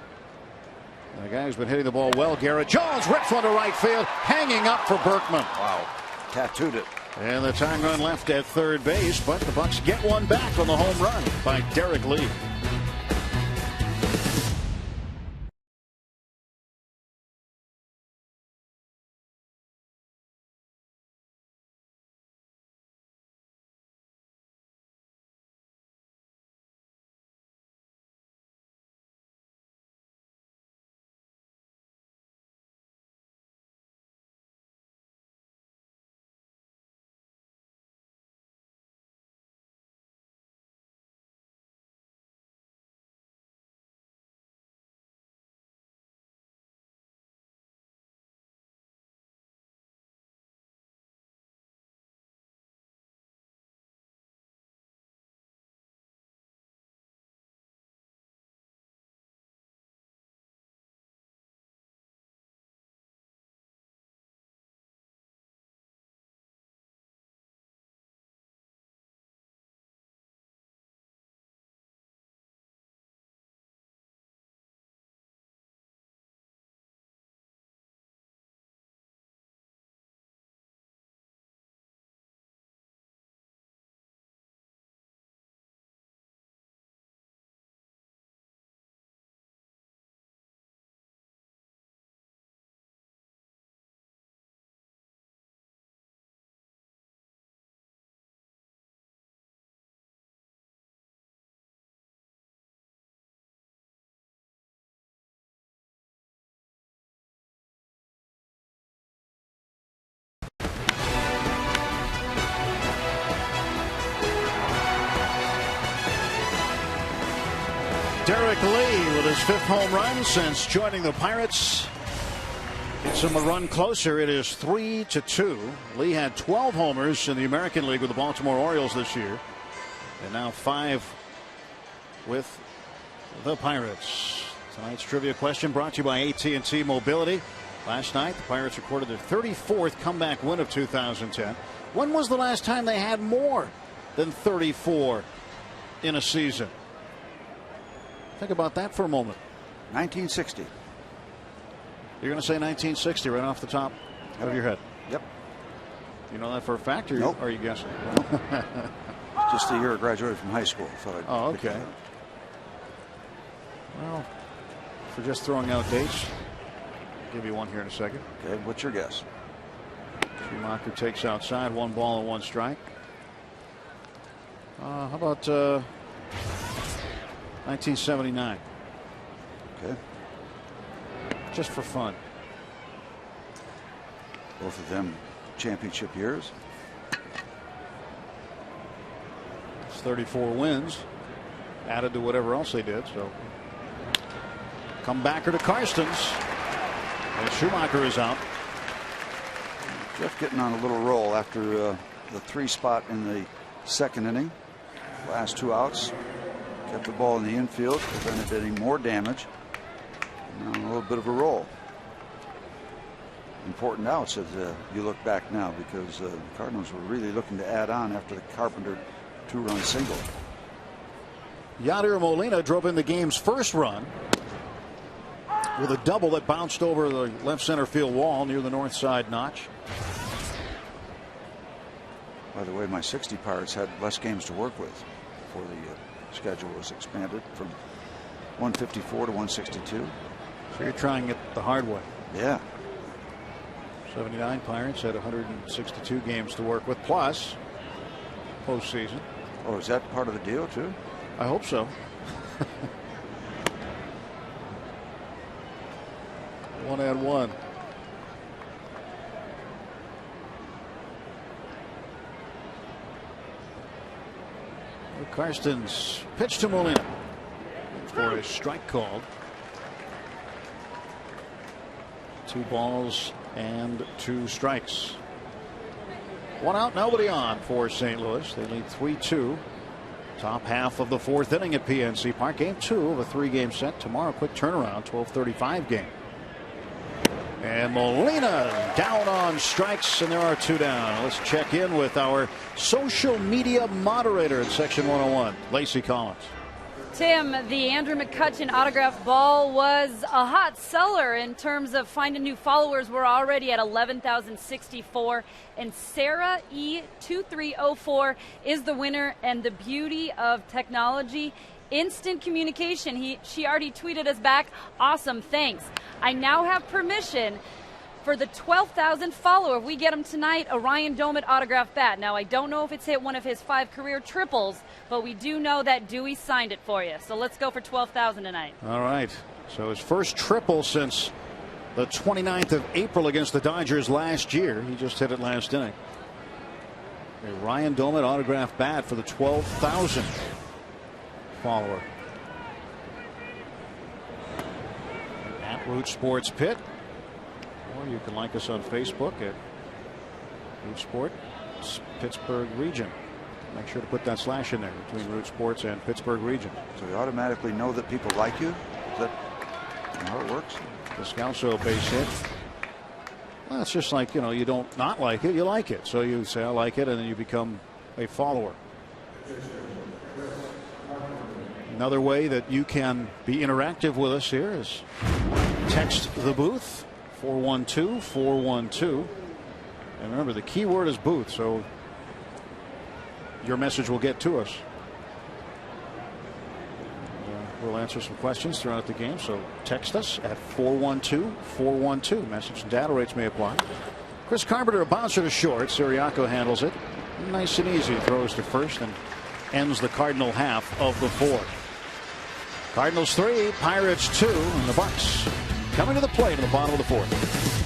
And the guy who's been hitting the ball well, Garrett Jones, rips one to right field, hanging up for Berkman. Wow. Tattooed it. And the tying run left at third base, but the Bucks get one back on the home run by Derek Lee. Derek Lee with his 5th home run since joining the Pirates. Gets him a run closer. It is 3-2. Lee had 12 homers in the American League with the Baltimore Orioles this year, and now 5 with the Pirates. Tonight's trivia question brought to you by AT&T Mobility. Last night, the Pirates recorded their 34th comeback win of 2010. When was the last time they had more than 34 in a season? Think about that for a moment. 1960. You're going to say 1960 right off the top of your head? Yep. You know that for a fact, or nope. Are you guessing? Just the year I graduated from high school. Oh, okay. Well, for just throwing out dates, I'll give you one here in a second. Okay, what's your guess? Schumacher takes outside, 1 ball and 1 strike. How about 1979? Okay. Just for fun. Both of them championship years. It's 34 wins added to whatever else they did. So comebacker to Karstens, and Schumacher is out. Jeff getting on a little roll after the 3 spot in the second inning. Last 2 outs. Kept the ball in the infield, prevented any more damage. Now a little bit of a roll. Important outs as you look back now, because the Cardinals were really looking to add on after the Carpenter 2-run single. Yadier Molina drove in the game's first run with a double that bounced over the left center field wall near the north side notch. By the way, my 60 Pirates had less games to work with before the schedule was expanded from 154 to 162. So you're trying it the hard way. Yeah. 79 Pirates had 162 games to work with, plus postseason. Oh, is that part of the deal too? I hope so. 1-1. Karstens pitch to Molina for a strike called. 2 balls and 2 strikes. 1 out, nobody on for St. Louis. They lead 3-2. Top half of the 4th inning at PNC Park. Game 2 of a 3-game set tomorrow. Quick turnaround, 12:35 game. And Molina down on strikes, and there are 2 down. Let's check in with our social media moderator at Section 101, Lacey Collins. Tim, the Andrew McCutchen autograph ball was a hot seller in terms of finding new followers. We're already at 11,064, and Sarah E2304 is the winner. And the beauty of technology, instant communication. She already tweeted us back, awesome, thanks. I now have permission for the 12,000th follower. If we get him tonight, a Ryan Domit autograph bat. Now, I don't know if it's hit one of his 5 career triples, but we do know that Dewey signed it for you. So let's go for 12,000 tonight. All right. So his first triple since the 29th of April against the Dodgers last year. He just hit it last inning. A Ryan Domit autograph bat for the 12,000th follower. At Root Sports Pit. Or you can like us on Facebook at Root Sports Pittsburgh Region. Make sure to put that slash in there between Root Sports and Pittsburgh Region. So you automatically know that people like you? Is that how it works? The Scalzo base hit. Well, it's just like, you don't not like it, you like it. So you say, I like it, and then you become a follower. Another way that you can be interactive with us here is text the booth. 412-412. And remember, the key word is booth, so your message will get to us. We'll answer some questions throughout the game, so text us at 412-412. Message and data rates may apply. Chris Carpenter, a bouncer to short. Siriaco handles it. Nice and easy. Throws to first and ends the Cardinal half of the 4th. Cardinals 3, Pirates 2, and the Bucks coming to the plate in the bottom of the 4th.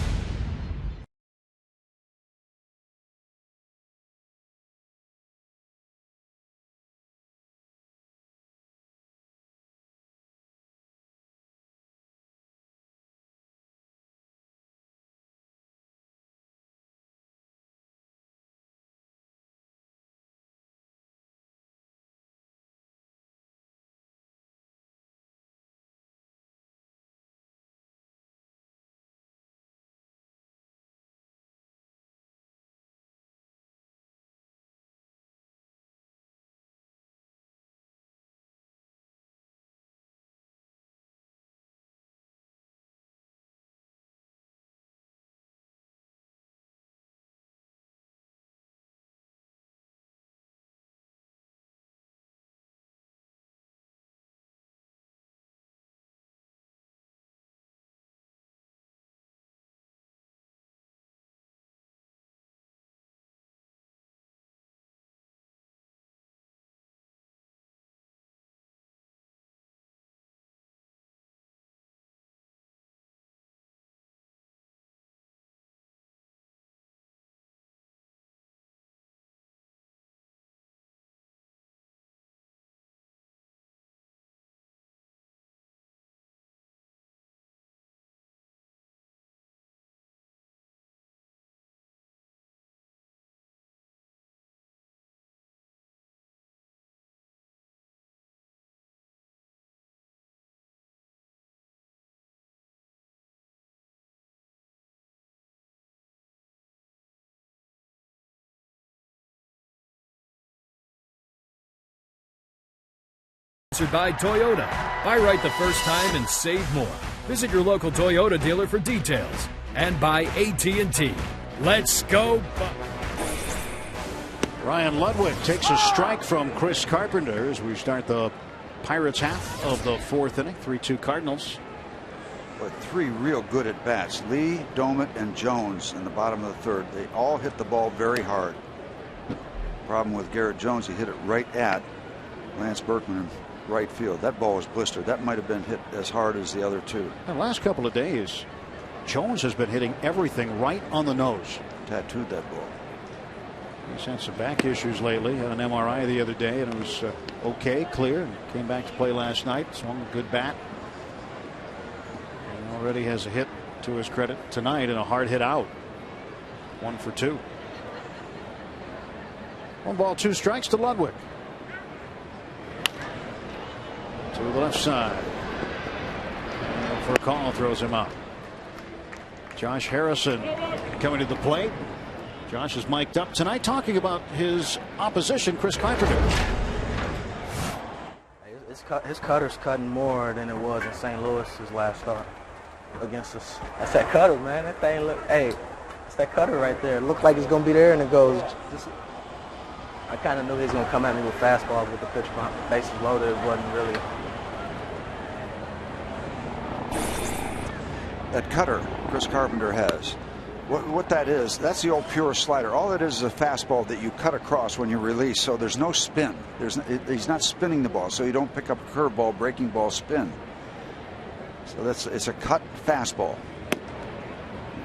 Sponsored by Toyota. Buy right the first time and save more. Visit your local Toyota dealer for details. And by AT&T. Let's go. Ryan Ludwig takes a strike from Chris Carpenter as we start the Pirates half of the fourth inning. 3-2 Cardinals. But three real good at bats. Lee, Domit, and Jones in the bottom of the third. They all hit the ball very hard. Problem with Garrett Jones, he hit it right at Lance Berkman in right field. That ball was blistered. That might have been hit as hard as the other two. The last couple of days, Jones has been hitting everything right on the nose. Tattooed that ball. He's had some back issues lately. Had an MRI the other day, and it was okay, clear. And came back to play last night. Swung a good bat. And already has a hit to his credit tonight and a hard hit out. 1 for 2. 1 ball, 2 strikes to Ludwig. To the left side. And for a call, throws him out. Josh Harrison coming to the plate. Josh is mic'd up tonight talking about his opposition, Chris Carpenter. His cutter's cutting more than it was in St. Louis his last start against us. That's that cutter, man. That thing look, hey, it's that cutter right there. It looked like it's going to be there, and it goes. I kind of knew he was going to come at me with fastballs with the pitch bases loaded. It wasn't really. That cutter Chris Carpenter has. What that is, that's the old pure slider. All it is a fastball that you cut across when you release, so there's no spin. He's not spinning the ball, so you don't pick up a curveball, breaking ball, spin. So it's a cut fastball.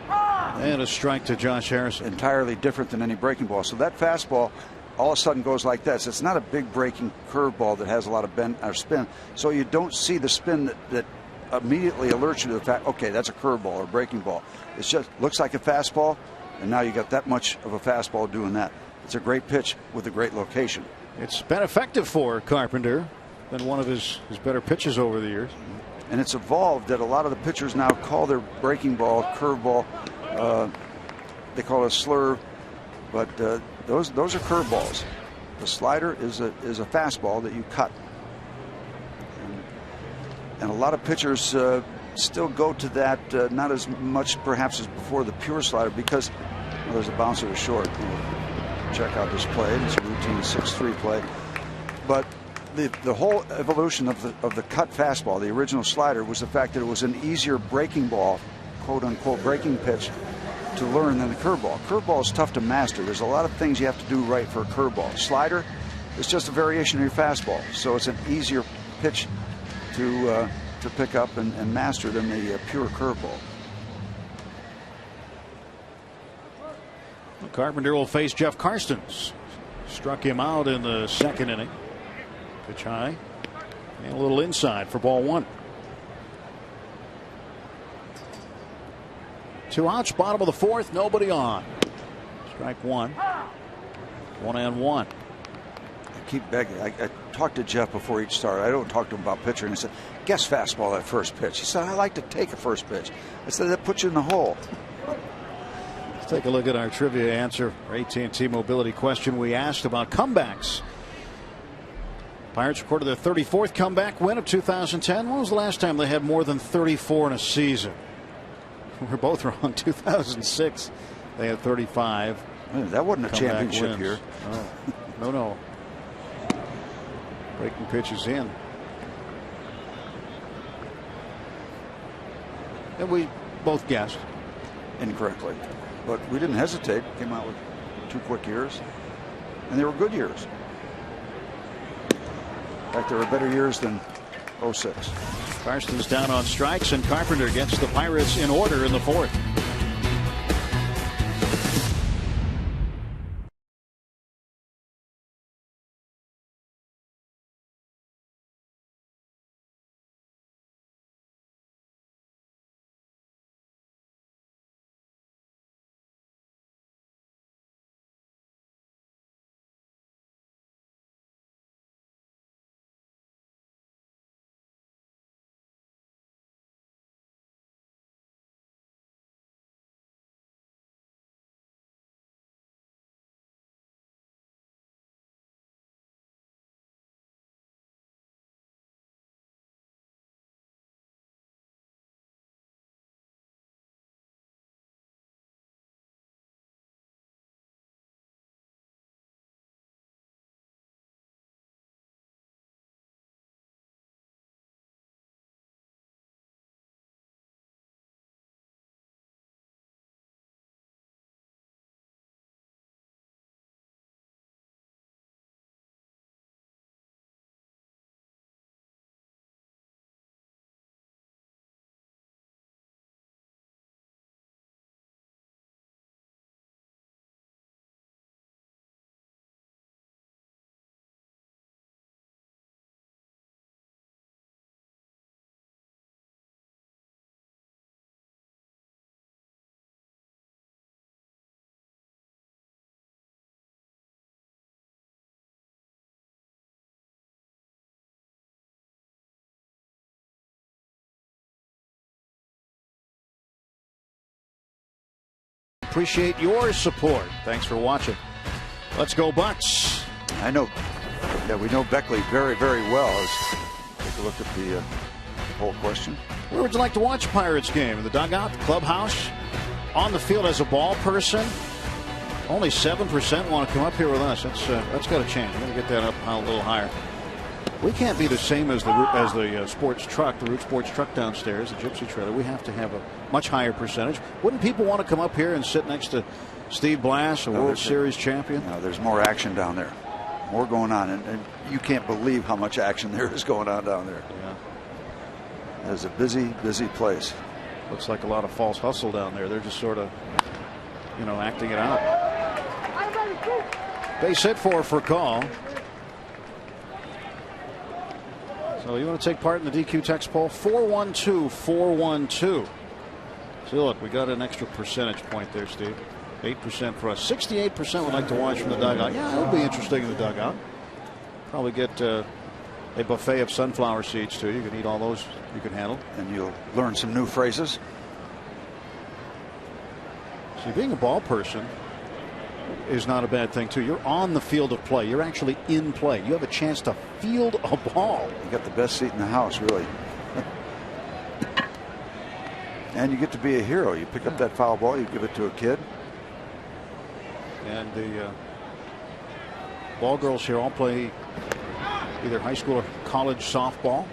And a strike to Josh Harrison. Entirely different than any breaking ball. So that fastball all of a sudden goes like this. It's not a big breaking curveball that has a lot of bend or spin, so you don't see the spin that immediately alerts you to the fact, okay, that's a curveball or breaking ball. It just looks like a fastball, and now you got that much of a fastball doing that. It's a great pitch with a great location. It's been effective for Carpenter. Been one of his better pitches over the years. And it's evolved that a lot of the pitchers now call their breaking ball curveball. They call it a slur, but those are curveballs. The slider is a fastball that you cut. And a lot of pitchers still go to that, not as much perhaps as before the pure slider, because there's a bouncer to short. Check out this play. It's a routine 6-3 play. But the whole evolution of the cut fastball, the original slider, was the fact that it was an easier breaking ball, quote unquote breaking pitch, to learn than the curveball. Curveball is tough to master. There's a lot of things you have to do right for a curveball. Slider is just a variation of your fastball, so it's an easier pitch to pick up and master than the pure curveball. Carpenter will face Jeff Karstens. Struck him out in the second inning. Pitch high and a little inside for ball 1. 2 outs, bottom of the fourth, nobody on. Strike 1. 1-1. Keep begging. I talked to Jeff before each start. I don't talk to him about pitching. I said, guess fastball that first pitch. He said, I like to take a first pitch. I said, that puts you in the hole. Let's take a look at our trivia answer. Our AT&T mobility question we asked about comebacks. Pirates recorded their 34th comeback win of 2010. When was the last time they had more than 34 in a season? We're both wrong. 2006, they had 35. That wasn't a championship wins. year. No. Breaking pitches in. And we both guessed incorrectly. But we didn't hesitate. Came out with 2 quick years. And they were good years. In fact, they were better years than 06. Karstens down on strikes, and Carpenter gets the Pirates in order in the fourth. appreciate your support. Thanks for watching. Let's go Bucks. I know. Yeah, we know Beckley very, very well. Let's take a look at the whole question. Where would you like to watch a Pirates game? In the dugout, the clubhouse, on the field as a ball person? Only 7% want to come up here with us. That's got to change. We're going to get that up a little higher. We can't be the same as the sports truck, the Root Sports truck downstairs, the Gypsy trailer. We have to have a much higher percentage. Wouldn't people want to come up here and sit next to Steve Blass, a World Series champion? No, there's more action down there. More going on. And you can't believe how much action there is going on down there. Yeah. It's a busy, busy place. Looks like a lot of false hustle down there. They're just sort of, acting it out. Base hit for call. So you want to take part in the DQ text poll? 412-412. See, look, we got an extra percentage point there, Steve. 8% for us. 68% would like to watch from the dugout. Yeah, it would be interesting in the dugout. Probably get a buffet of sunflower seeds, too. You can eat all those you can handle. And you'll learn some new phrases. See, being a ball person is not a bad thing, too. You're on the field of play. You're actually in play. You have a chance to field a ball. You got the best seat in the house, really. And you get to be a hero. You pick up that foul ball, you give it to a kid. And the ball girls here all play either high school or college softball.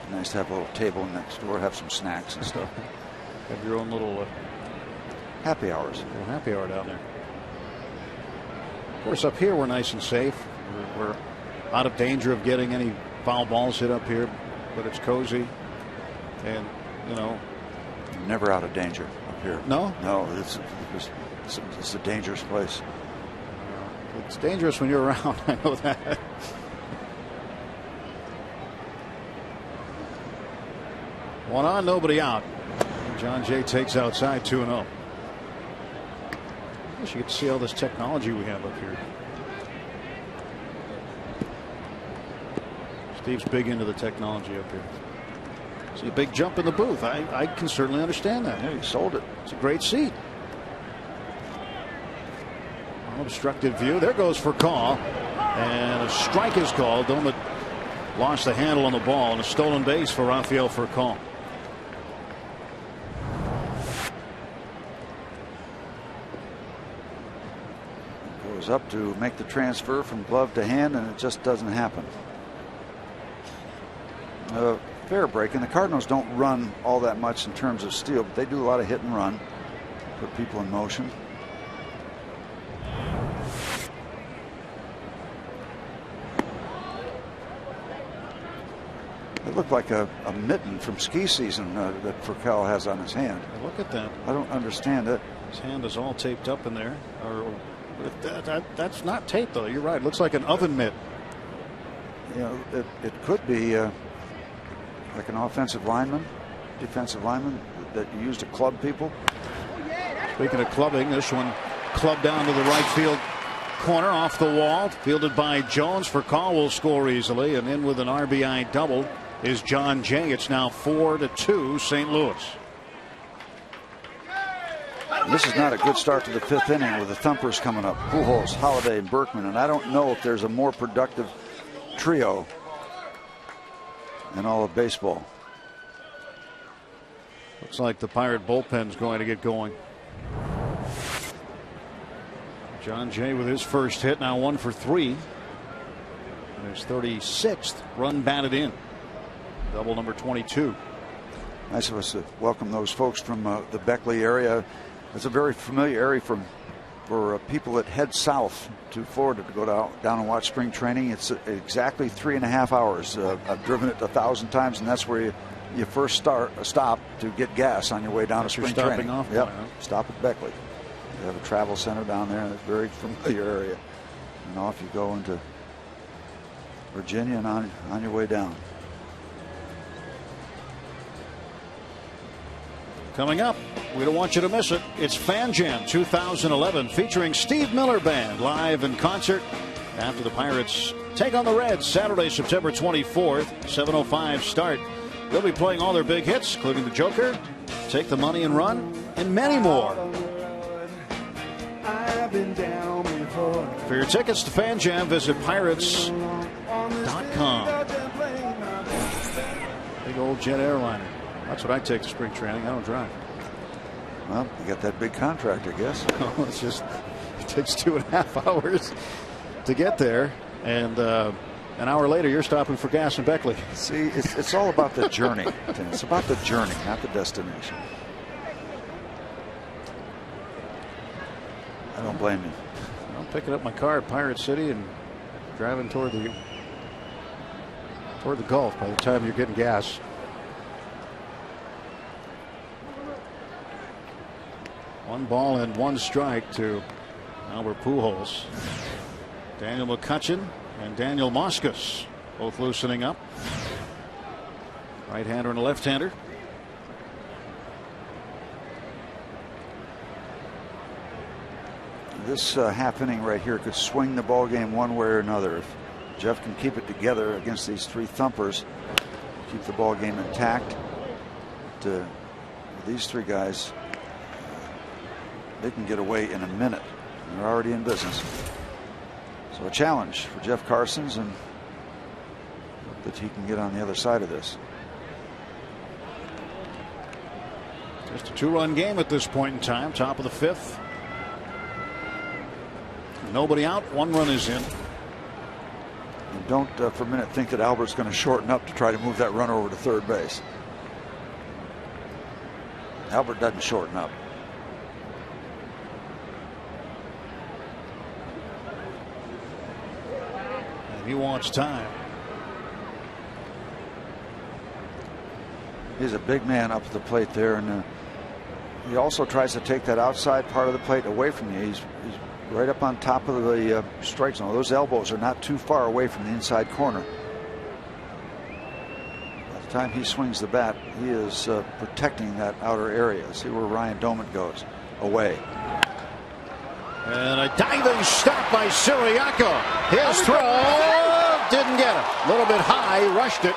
Nice to have a little table next door, have some snacks and stuff. Have your own little happy hours. Little happy hour down there. Of course, up here we're nice and safe. We're out of danger of getting any foul balls hit up here, but it's cozy, and never out of danger up here. No, it's a dangerous place. It's dangerous when you're around. I know that. One on, nobody out. John Jay takes outside 2-0. I guess you get to see all this technology we have up here. Steve's big into the technology up here. See a big jump in the booth. I can certainly understand that. Yeah, he sold it. It's a great seat. Unobstructed view. There goes for call. And a strike is called. Domit lost the handle on the ball, and a stolen base for Rafael Furcal. Goes up to make the transfer from glove to hand, and it just doesn't happen. Fair break, and the Cardinals don't run all that much in terms of steal, but they do a lot of hit and run, put people in motion. It looked like a mitten from ski season that Furcal has on his hand. Look at that. I don't understand it. His hand is all taped up in there. That's not taped, though. You're right. It looks like an oven mitt. It could be like an offensive lineman, defensive lineman that you use to club people. Speaking of clubbing, this one clubbed down to the right field corner off the wall, fielded by Jones. Furcal will score easily, and in with an RBI double is John Jay. It's now 4-2 St. Louis. This is not a good start to the fifth inning with the thumpers coming up. Pujols, Holiday, and Berkman, and I don't know if there's a more productive trio in all of baseball. Looks like the Pirate bullpen's going to get going. John Jay with his first hit, now 1 for 3. And his 36th run batted in. Double number 22. Nice of us to welcome those folks from the Beckley area. It's a very familiar area for people that head south to Florida to go down and watch spring training. It's exactly 3.5 hours. I've driven it 1,000 times, and that's where you first stop to get gas on your way down to spring training. Off yep. point, huh? Stop at Beckley. They have a travel center down there, and it's a very familiar area. And off you go into Virginia and on your way down. Coming up, we don't want you to miss it. It's Fan Jam 2011 featuring Steve Miller Band live in concert after the Pirates take on the Reds Saturday, September 24th, 7:05 start They'll be playing all their big hits, including the Joker, Take the Money and Run, and many more. For your tickets to Fan Jam, visit Pirates.com. Big old jet airliner. That's what I take to spring training. I don't drive. Well, you got that big contract, I guess. It takes 2.5 hours to get there, and an hour later you're stopping for gas in Beckley. See, it's all about the journey. It's about the journey, not the destination. I don't blame you. I'm picking up my car at Pirate City and driving toward the Gulf by the time you're getting gas. One ball and one strike to Albert Pujols. Daniel McCutchen and Daniel Moscas both loosening up. Right-hander and a left-hander. This half inning right here could swing the ball game one way or another. If Jeff can keep it together against these three thumpers, keep the ball game intact. These three guys, they can get away in a minute. They're already in business. So a challenge for Jeff Carson's, and hope that he can get on the other side of this. Just a 2-run game at this point in time. Top of the 5th. Nobody out. 1 run is in. And don't for a minute think that Albert's going to shorten up to try to move that runner over to third base. Albert doesn't shorten up. And he wants time. He's a big man up at the plate there, and he also tries to take that outside part of the plate away from you. He's right up on top of the strike zone. Those elbows are not too far away from the inside corner. By the time he swings the bat, he is protecting that outer area. See where Ryan Doman goes. Away. And a diving stop by Siriaco. His throw didn't get it. A little bit high, rushed it.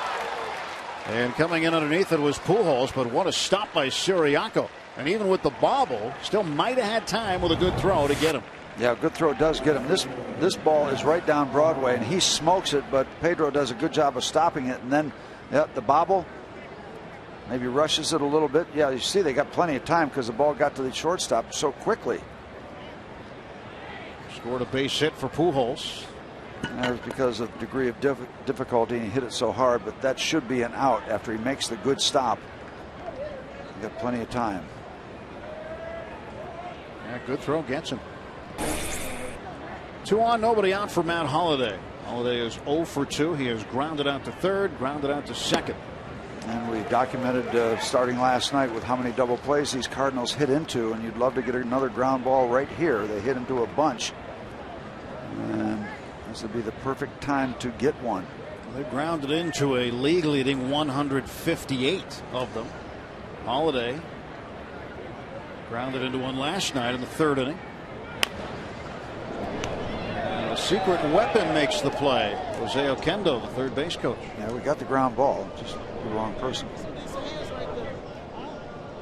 And coming in underneath it was Pujols, but what a stop by Siriaco. And even with the bobble, still might have had time with a good throw to get him. Yeah, a good throw does get him. This ball is right down Broadway, and he smokes it, but Pedro does a good job of stopping it. And then the bobble maybe rushes it a little bit. Yeah, you see they got plenty of time because the ball got to the shortstop so quickly. Scored a base hit for Pujols. And that was because of the degree of difficulty, and he hit it so hard, but that should be an out after he makes the good stop. He got plenty of time. Yeah, good throw gets him. 2 on, nobody out for Matt Holliday. Holliday is 0 for 2. He has grounded out to third, grounded out to second. And we documented starting last night with how many double plays these Cardinals hit into, and you'd love to get another ground ball right here. They hit into a bunch, and this would be the perfect time to get one. They grounded into a league-leading 158 of them. Holliday grounded into one last night in the 3rd inning. And a secret weapon makes the play. Jose Oquendo, the third base coach. Yeah, we got the ground ball, just the wrong person.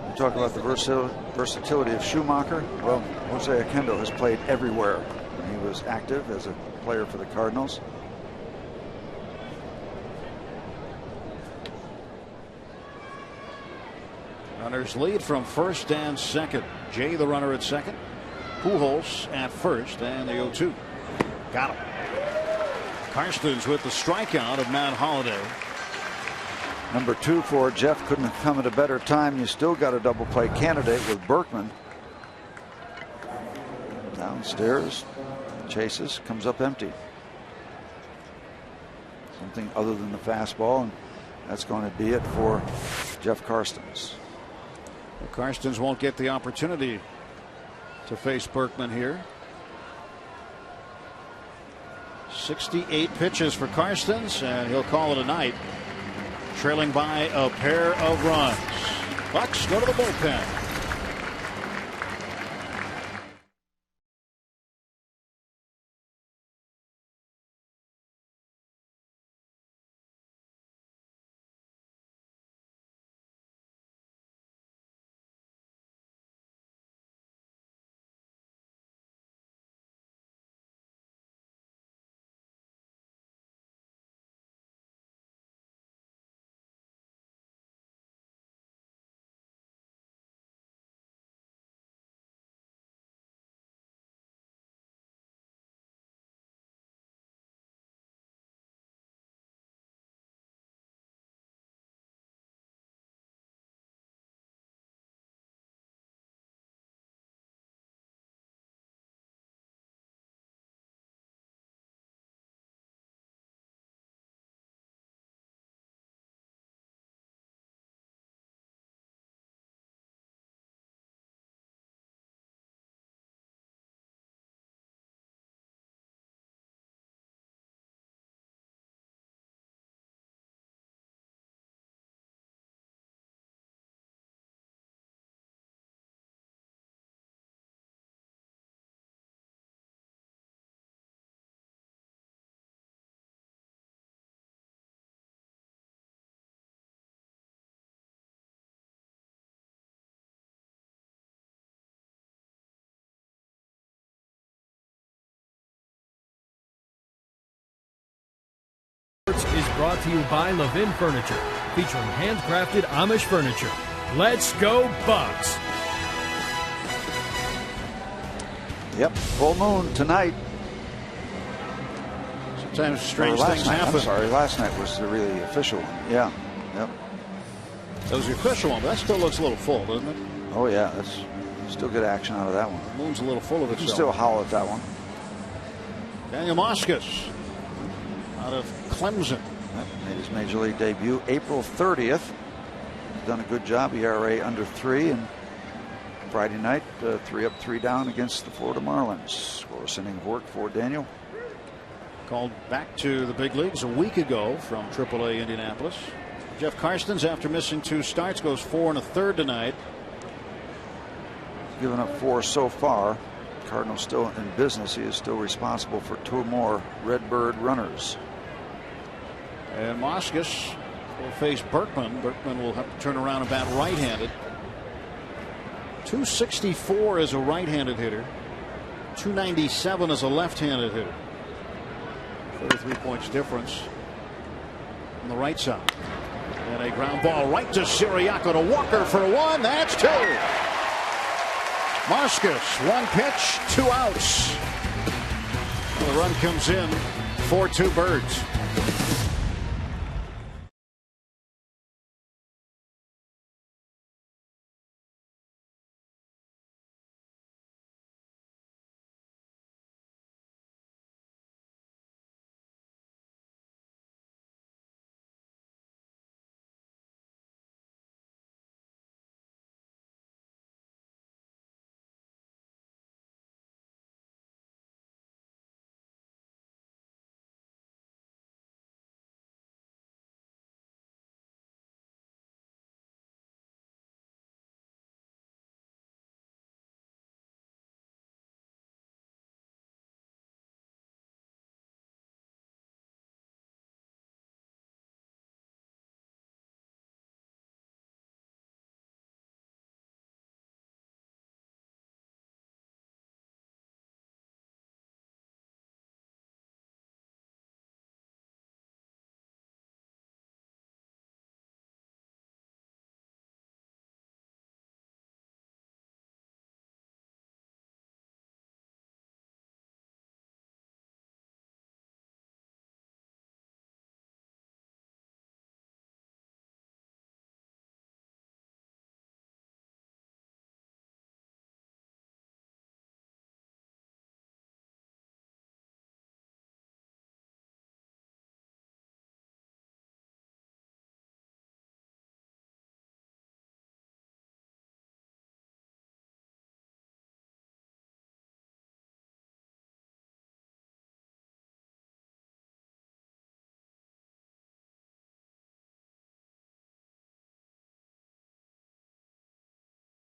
You talk about the versatility of Schumacher. Well, Jose Oquendo has played everywhere. He was active as a player for the Cardinals. Runners lead from first and second. Jay the runner at second. Pujols at first, and the 0-2. Got him. Karstens with the strikeout of Matt Holliday. Number 2 for Jeff couldn't have come at a better time. You still got a double play candidate with Berkman. Downstairs, chases, comes up empty. Something other than the fastball, and that's going to be it for Jeff Karstens. Karstens won't get the opportunity to face Berkman here. 68 pitches for Karstens, and he'll call it a night, trailing by a pair of runs. Bucks go to the bullpen. brought to you by Levin Furniture, featuring handcrafted Amish furniture. Let's go Bucks! Yep, full moon tonight. Sometimes strange things happen. I'm sorry, last night was the really official one. Yeah, yep. That was the official one, but that still looks a little full, doesn't it? Oh yeah, that's still good action out of that one. The moon's a little full of itself. You can still howl at that one. Daniel Moscas out of Clemson. Yep, made his major league debut April 30th. He's done a good job. ERA under 3, and Friday night 3 up 3 down against the Florida Marlins. Scoreless inning of work for Daniel. Called back to the big leagues a week ago from AAA Indianapolis. Jeff Karstens, after missing 2 starts, goes 4 1/3 tonight. Given up 4 so far. Cardinals still in business. He is still responsible for 2 more Redbird runners. And Moscas will face Berkman. Berkman will have to turn around and bat right-handed. 264 as a right-handed hitter. 297 as a left-handed hitter. 33 points difference on the right side. And a ground ball right to Siriaco to Walker for 1. That's 2. Moscas, 1 pitch, 2 outs. And the run comes in for 2 birds.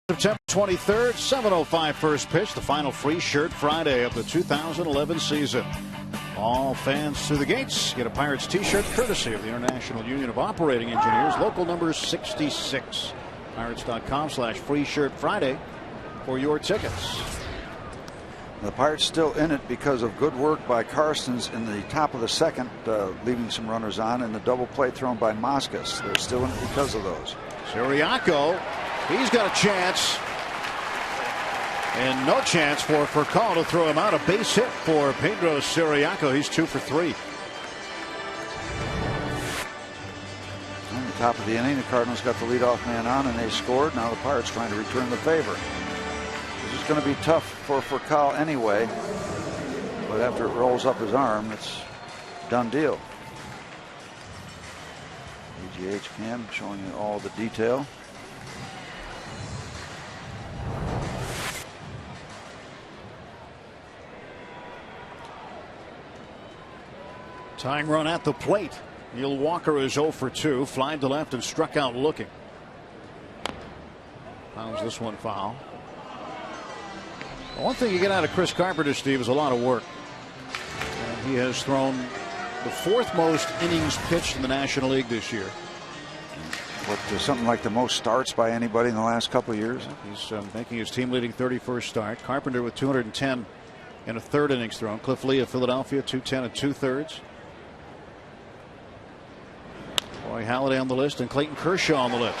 September 23rd, 7:05 first pitch, the final Free Shirt Friday of the 2011 season. All fans to the gates get a Pirates t-shirt courtesy of the International Union of Operating Engineers, local number 66. Pirates.com/Free Shirt Friday for your tickets. The Pirates still in it because of good work by Karstens in the top of the second, leaving some runners on, and the double play thrown by Moscas. They're still in it because of those. Siriaco, he's got a chance. And no chance for Furcal to throw him out. A base hit for Pedro Siriaco. He's 2 for 3. On the top of the inning, the Cardinals got the leadoff man on, and they scored. Now the Pirates trying to return the favor. This is going to be tough for Furcal anyway. But after it rolls up his arm, it's done deal. AGH cam showing you all the detail. Tying run at the plate. Neil Walker is 0 for 2. Flied to left and struck out looking. Pounds this one foul. One thing you get out of Chris Carpenter, Steve, is a lot of work. And he has thrown the 4th most innings pitched in the National League this year. What, something like the most starts by anybody in the last couple of years? He's making his team leading 31st start. Carpenter with 210 in a 3rd innings thrown. Cliff Lee of Philadelphia, 210 and 2/3. Roy Halladay on the list and Clayton Kershaw on the list.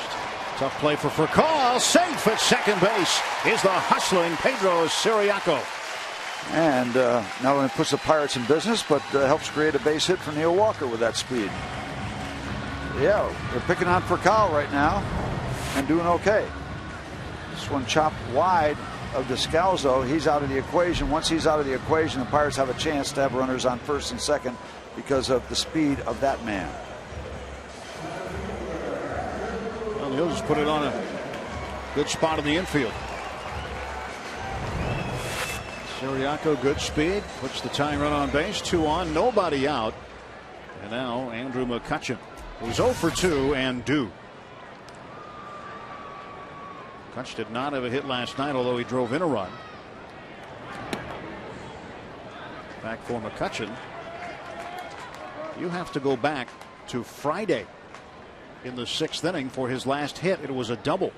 Tough play for Furcal. Safe at second base is the hustling Pedro Siriaco. And not only puts the Pirates in business, but helps create a base hit for Neil Walker with that speed. Yeah, they're picking on Furcal right now and doing okay. This one chopped wide of Descalzo. He's out of the equation. Once he's out of the equation, the Pirates have a chance to have runners on first and second because of the speed of that man. Well, he'll just put it on a good spot in the infield. Siriaco, good speed, puts the tying run on base. 2 on, nobody out. And now Andrew McCutchen, who's 0 for 2 and due. Kutch did not have a hit last night, although he drove in a run. Back for McCutchen. You have to go back to Friday in the 6th inning for his last hit. It was a double.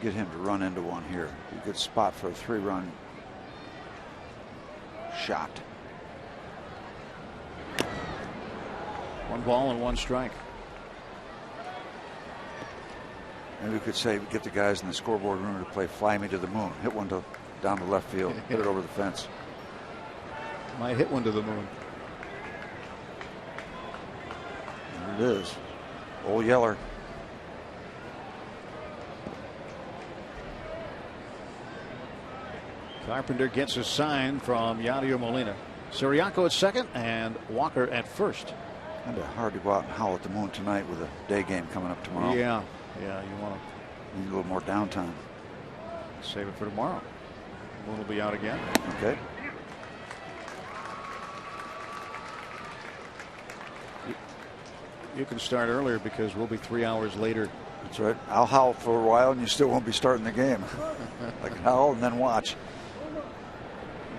Get him to run into one here. A good spot for a 3-run shot. 1 ball and 1 strike. Maybe we could say, get the guys in the scoreboard room to play Fly Me to the Moon. Hit one down to left field, hit it over the fence. Might hit one to the moon. There it is. Old Yeller. Carpenter gets a sign from Yadier Molina. Siriaco at second and Walker at first. Kind of hard to go out and howl at the moon tonight with a day game coming up tomorrow. Yeah, you want to need a little more downtime. Save it for tomorrow. The moon will be out again. Okay. You can start earlier because we'll be 3 hours later. That's right. I'll howl for a while and you still won't be starting the game. I can howl and then watch.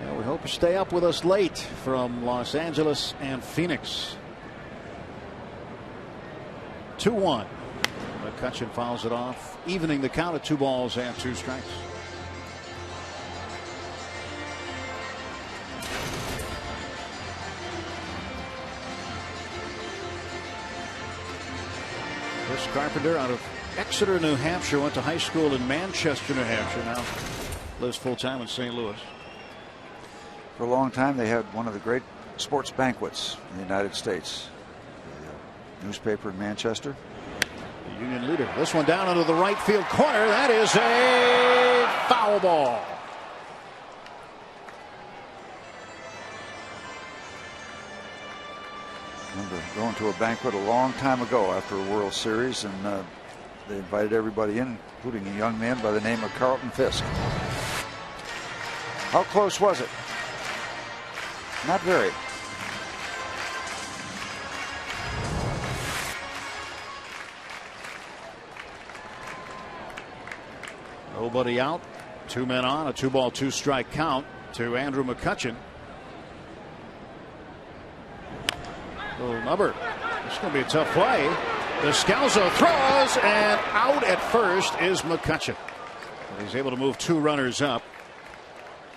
Yeah, we hope you stay up with us late from Los Angeles and Phoenix. 2-1. McCutchen fouls it off, evening the count at 2 balls and 2 strikes. Chris Carpenter out of Exeter, New Hampshire, went to high school in Manchester, New Hampshire. Now lives full-time in St. Louis. For a long time, they had one of the great sports banquets in the United States. The newspaper in Manchester. The Union leader. This one down into the right field corner. That is a foul ball. Remember going to a banquet a long time ago after a World Series, and they invited everybody in, including a young man by the name of Carlton Fisk. How close was it? Not very. Nobody out. 2 men on. A 2-ball, 2-strike count to Andrew McCutchen. Little number. It's going to be a tough play. Descalzo throws, and out at first is McCutchen. He's able to move 2 runners up.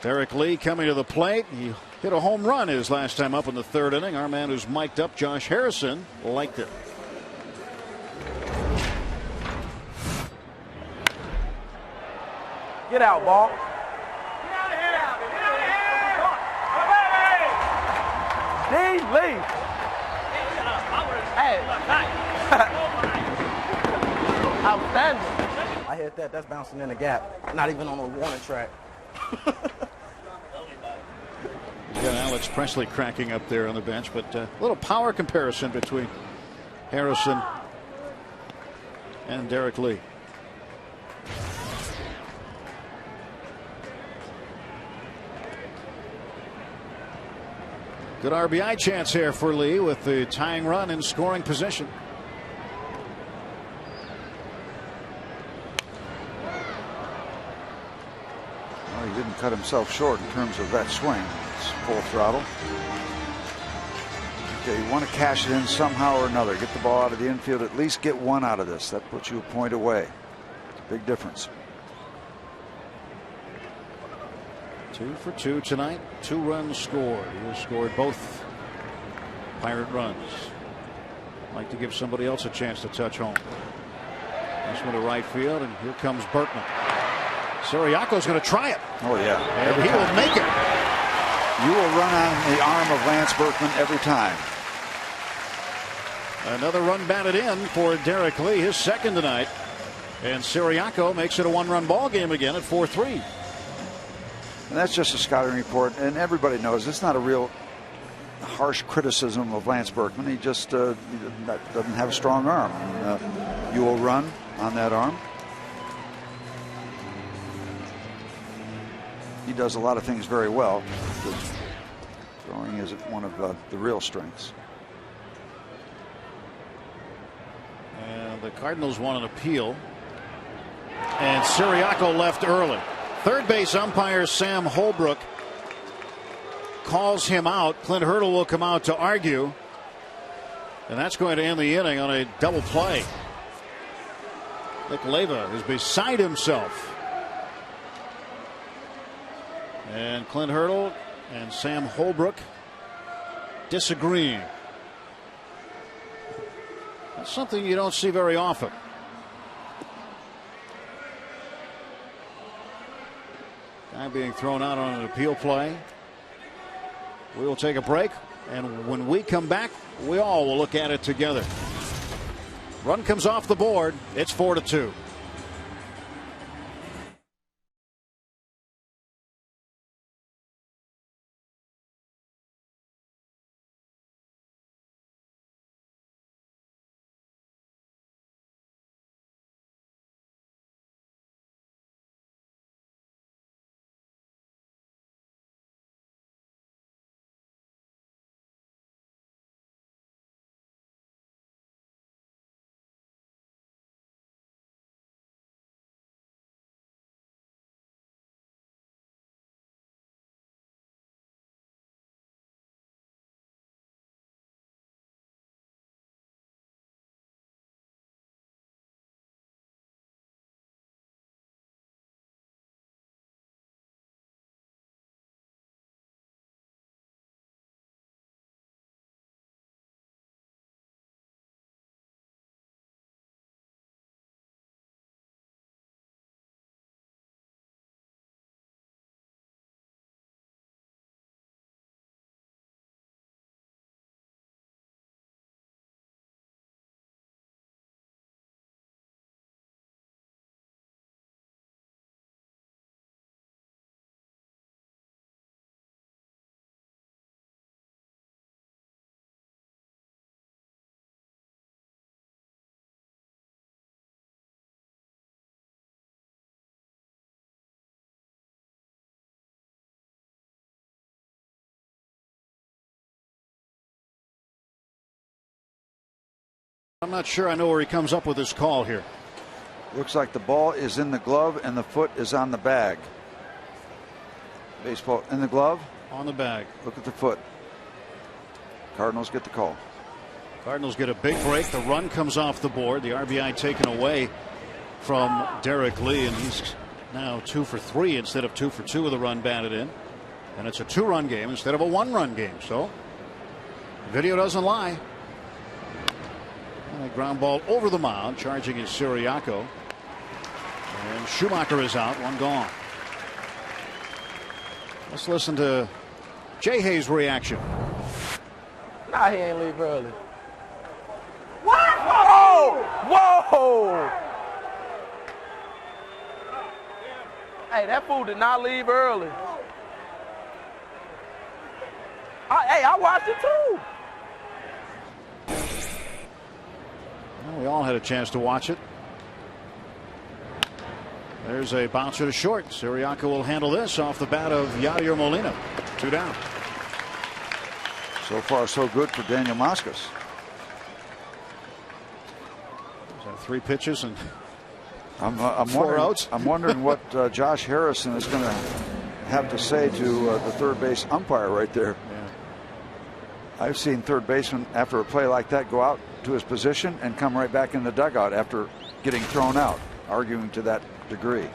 Derek Lee coming to the plate. He hit a home run his last time up in the 3rd inning. Our man who's mic'd up, Josh Harrison, liked it. Get out, ball. Steve Lee. Hey. Outstanding. I hit that. That's bouncing in the gap. Not even on a warning track. You got Alex Presley cracking up there on the bench, but a little power comparison between Harrison and Derek Lee. Good RBI chance here for Lee with the tying run in scoring position. Well, he didn't cut himself short in terms of that swing. It's full throttle. Okay, you want to cash it in somehow or another. Get the ball out of the infield. At least get 1 out of this. That puts you a point away. It's a big difference. 2 for 2 tonight. 2 runs scored. He has scored both Pirate runs. Like to give somebody else a chance to touch home. This one to right field, and here comes Berkman. Siriaco's going to try it. Oh, yeah. And he will make it. You will run on the arm of Lance Berkman every time. Another run batted in for Derek Lee, his second tonight. And Siriaco makes it a one-run ball game again at 4-3. And that's just a scouting report, and everybody knows it's not a real harsh criticism of Lance Berkman. He just doesn't have a strong arm. You will run on that arm. He does a lot of things very well. Throwing is one of the real strengths. And the Cardinals want an appeal. And Siriaco left early. Third base umpire Sam Holbrook calls him out. Clint Hurdle will come out to argue. And that's going to end the inning on a double play. Nick Leyva is beside himself. And Clint Hurdle and Sam Holbrook disagreeing. That's something you don't see very often. Guy being thrown out on an appeal play. We will take a break, and when we come back, we all will look at it together. Run comes off the board. It's 4-2. I'm not sure I know where he comes up with his call here. Looks like the ball is in the glove and the foot is on the bag. Baseball in the glove. On the bag. Look at the foot. Cardinals get the call. Cardinals get a big break. The run comes off the board. The RBI taken away from Derek Lee, and he's now 2 for 3 instead of 2 for 2 with a run batted in. And it's a 2-run game instead of a 1-run game. So video doesn't lie. And a ground ball over the mound. Charging is Siriaco. And Schumacher is out. 1 gone. Let's listen to Jay Hayes' reaction. Nah, he ain't leave early. What? Whoa! Whoa! Hey, that fool did not leave early. Hey, I watched it too. Well, we all had a chance to watch it. There's a bouncer to short. Siriaco will handle this off the bat of Yadier Molina. 2 down. So far, so good for Daniel Moscas. 3 pitches and I'm 4 outs. I'm wondering what Josh Harrison is going to have to say to the third base umpire right there. Yeah. I've seen third baseman after a play like that go out to his position and come right back in the dugout after getting thrown out, arguing to that degree.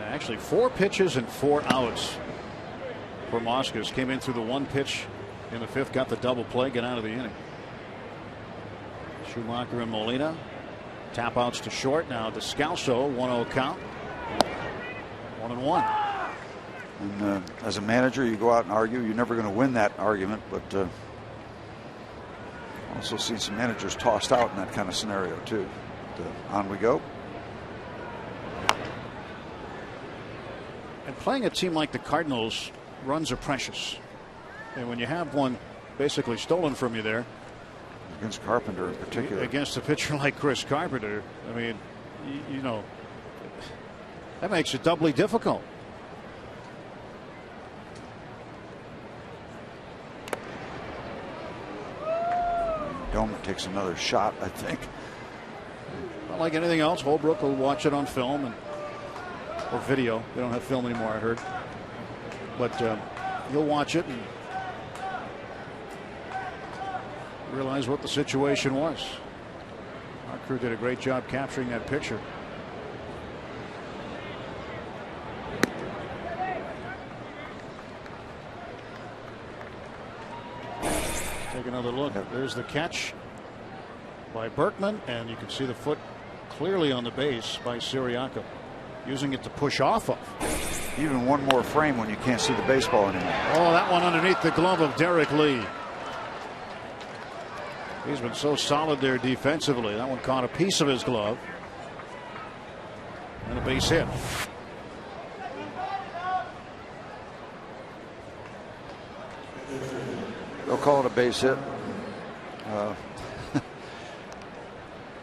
Actually, 4 pitches and 4 outs for Moscas. Came in through the 1 pitch in the 5th, got the double play, get out of the inning. Schumacher and Molina. Tap outs to short. Now Descalso, 1-0 count. 1-1. And as a manager, you go out and argue. You're never going to win that argument, but also seen some managers tossed out in that kind of scenario too. But, on we go. And playing a team like the Cardinals, runs are precious. And when you have one basically stolen from you there, against Carpenter in particular, against a pitcher like Chris Carpenter, I mean, you know, that makes it doubly difficult. Doman takes another shot, I think. Not like anything else, Holbrook will watch it on film or video. They don't have film anymore, I heard. But he'll watch it and realize what the situation was. Our crew did a great job capturing that picture. Take another look. There's the catch by Berkman, and you can see the foot clearly on the base by Siriaco, using it to push off of. Even one more frame when you can't see the baseball anymore. Oh, that one underneath the glove of Derek Lee. He's been so solid there defensively. That one caught a piece of his glove. And a base hit. They'll call it a base hit.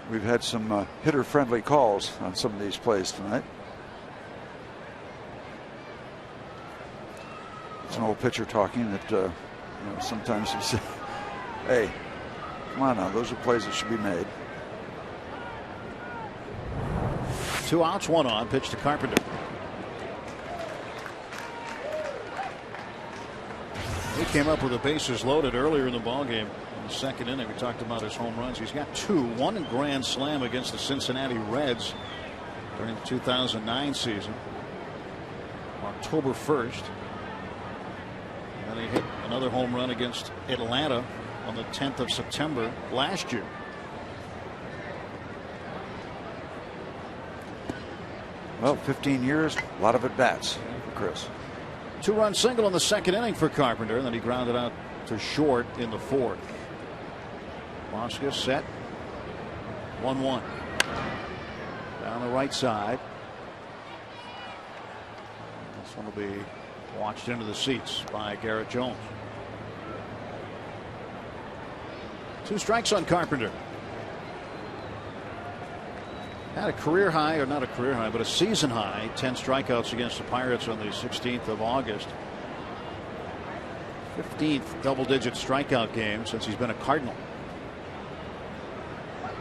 We've had some hitter-friendly calls on some of these plays tonight. It's an old pitcher talking that you know, sometimes you say, "Hey, come on now, those are plays that should be made." 2 outs, 1 on. Pitch to Carpenter. He came up with the bases loaded earlier in the ballgame. In the second inning, we talked about his home runs. He's got 2, 1 in grand slam against the Cincinnati Reds during the 2009 season, October 1st. And then he hit another home run against Atlanta on the 10th of September last year. Well, 15 years, a lot of at-bats for Chris. 2-run single in the second inning for Carpenter, and then he grounded out to short in the 4th. Mosca set. 1-1. Down the right side. This one will be watched into the seats by Garrett Jones. 2 strikes on Carpenter. Had a career high, or not a career high, but a season high, 10 strikeouts against the Pirates on the 16th of August. 15th double-digit strikeout game since he's been a Cardinal. That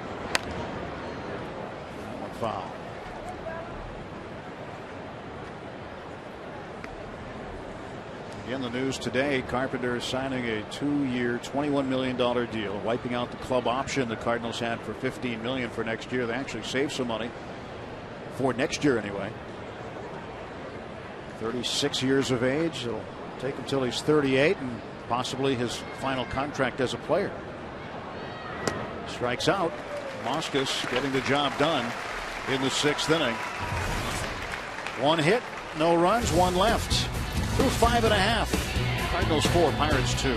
one foul. Again, the news today, Carpenter is signing a 2-year, $21 million deal, wiping out the club option the Cardinals had for $15 million for next year. They actually saved some money for next year anyway. 36 years of age. It'll take him till he's 38 and possibly his final contract as a player. Strikes out. Moscas getting the job done in the 6th inning. 1 hit, no runs, 1 left. Through 5.5. Cardinals 4, Pirates 2.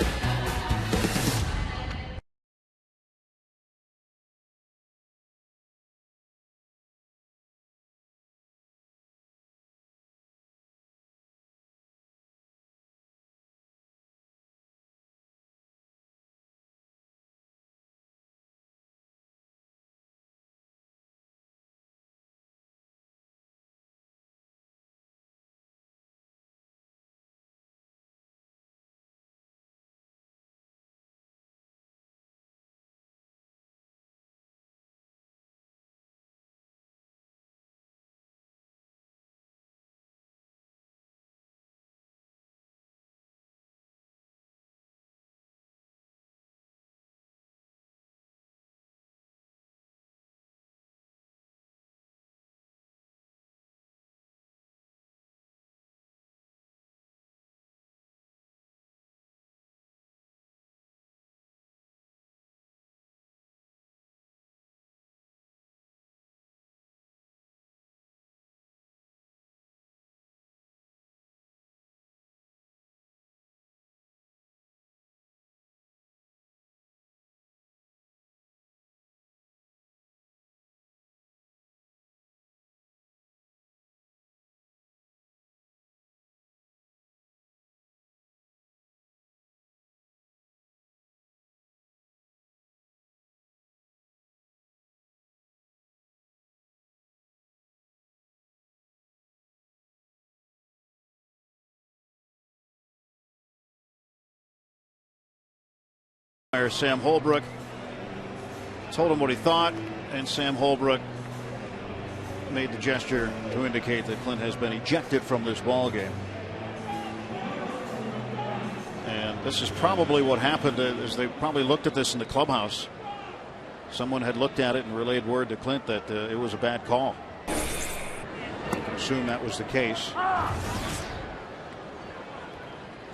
Sam Holbrook told him what he thought, and Sam Holbrook made the gesture to indicate that Clint has been ejected from this ball game. And this is probably what happened, as they probably looked at this in the clubhouse. Someone had looked at it and relayed word to Clint that it was a bad call. You can assume that was the case.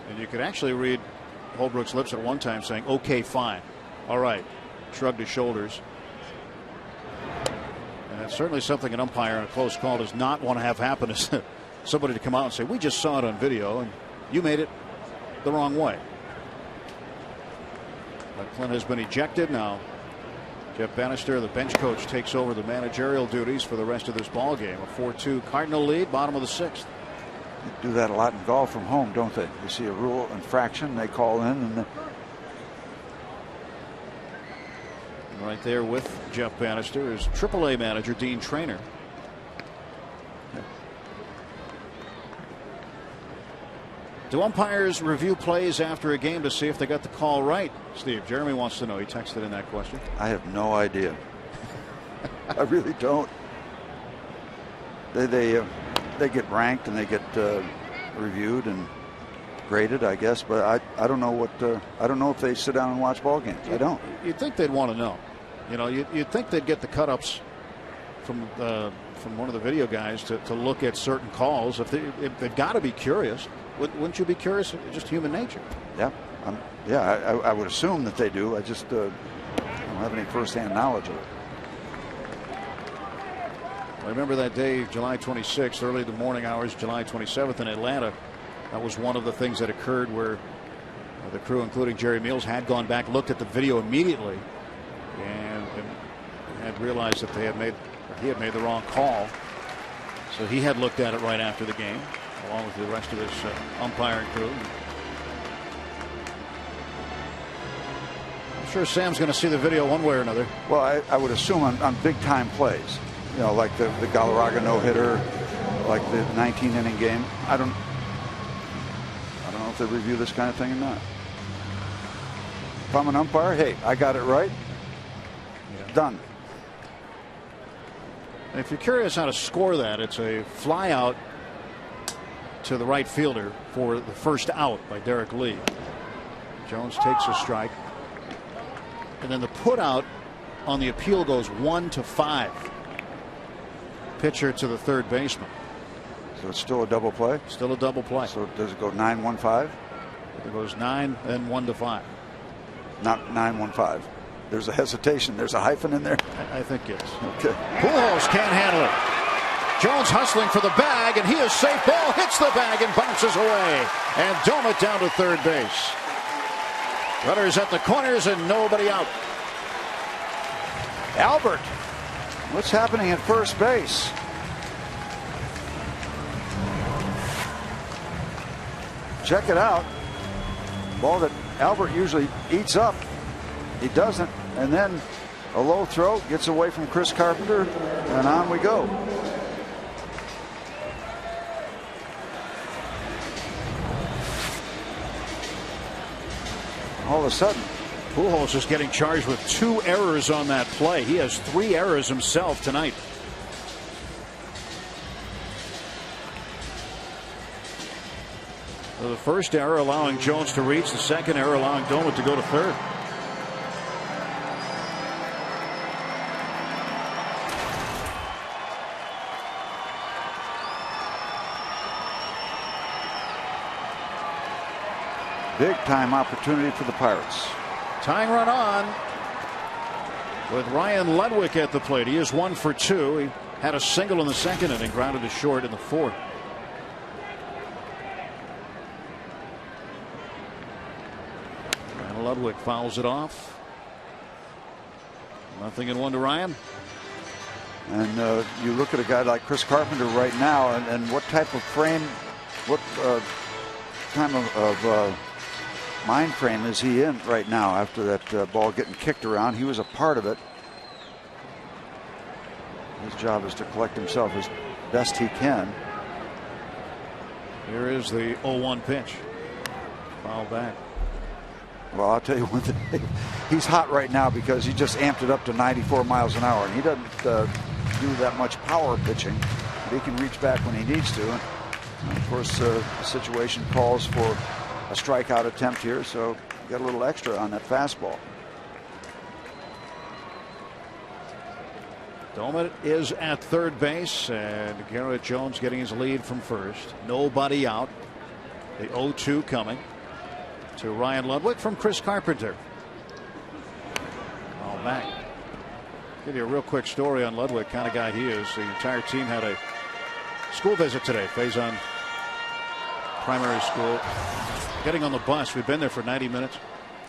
And you could actually read Holbrook's lips at one time saying, "Okay, fine. All right." Shrugged his shoulders. And that's certainly something an umpire in a close call does not want to have happen, is somebody to come out and say, "We just saw it on video and you made it the wrong way." But Clint has been ejected now. Jeff Bannister, the bench coach, takes over the managerial duties for the rest of this ball game. A 4-2 Cardinal lead, bottom of the 6th. They do that a lot in golf from home, don't they? You see a rule infraction, they call in, and right there with Jeff Bannister is AAA manager Dean Traynor. Do umpires review plays after a game to see if they got the call right? Steve, Jeremy wants to know. He texted in that question. I have no idea. I really don't. They get ranked and they get reviewed and graded, I guess, but I don't know what I don't know if they sit down and watch ball games. I don't. You'd think they'd want to know. You know, you'd think they'd get the cut-ups from one of the video guys to look at certain calls. If they've got to be curious, wouldn't you be curious? Just human nature. Yeah, I would assume that they do. I just don't have any firsthand knowledge of it. I remember that day, July 26th, early in the morning hours, July 27th in Atlanta. That was one of the things that occurred where the crew, including Jerry Meals, had gone back, looked at the video immediately, and had realized that he had made the wrong call. So he had looked at it right after the game, along with the rest of his umpiring crew. I'm sure Sam's going to see the video one way or another. Well, I would assume on big time plays. You know, like the Galarraga no-hitter, like the 19-inning game. I don't know if they review this kind of thing or not. If I'm an umpire, hey, I got it right. Yeah. Done. And if you're curious how to score that, it's a fly out to the right fielder for the first out by Derek Lee. Jones takes a strike. And then the put out on the appeal goes 1-5. Pitcher to the third baseman. So it's still a double play? Still a double play. So does it go 9-1-5? It goes 9 and 1-5. Not 9-1-5. There's a hesitation. There's a hyphen in there. I think yes. Okay. Pujols can't handle it. Jones hustling for the bag, and he is safe. Ball hits the bag and bounces away. And Domit down to third base. Runners at the corners and nobody out. Albert. What's happening at first base? Check it out. Ball that Albert usually eats up. He doesn't. And then a low throw gets away from Chris Carpenter, and on we go. All of a sudden, Pujols is getting charged with 2 errors on that play. He has 3 errors himself tonight. So the first error allowing Jones to reach, the second error allowing Domit to go to third. big time opportunity for the Pirates. Tying run on with Ryan Ludwig at the plate. He is 1 for 2. He had a single in the second inning, grounded to short in the fourth. And Ludwig fouls it off. 0-1 to Ryan. And you look at a guy like Chris Carpenter right now, and what type of frame, what time of mind frame is he in right now after that ball getting kicked around? He was a part of it. His job is to collect himself as best he can. Here is the 0-1 pitch. Foul back. Well, I'll tell you one thing. He's hot right now because he just amped it up to 94 miles an hour. And he doesn't do that much power pitching. But he can reach back when he needs to. And of course, the situation calls for a strikeout attempt here, so you got a little extra on that fastball. Domet is at third base, and Garrett Jones getting his lead from first. Nobody out. The 0-2 coming to Ryan Ludwig from Chris Carpenter. All back. Give you a real quick story on Ludwig, kind of guy he is. The entire team had a school visit today. Faison Primary School. Getting on the bus. We've been there for 90 minutes.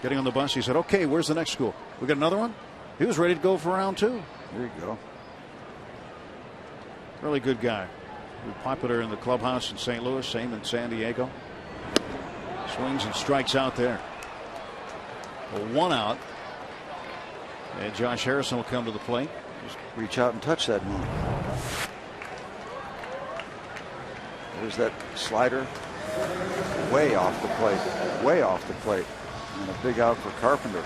Getting on the bus, he said, "Okay, where's the next school? We got another one?" He was ready to go for round 2. There you go. Really good guy. Popular in the clubhouse in St. Louis, same in San Diego. Swings and strikes out there. Well, 1 out. And Josh Harrison will come to the plate. Just reach out and touch that moon. There's that slider. Way off the plate. Way off the plate. And a big out for Carpenter.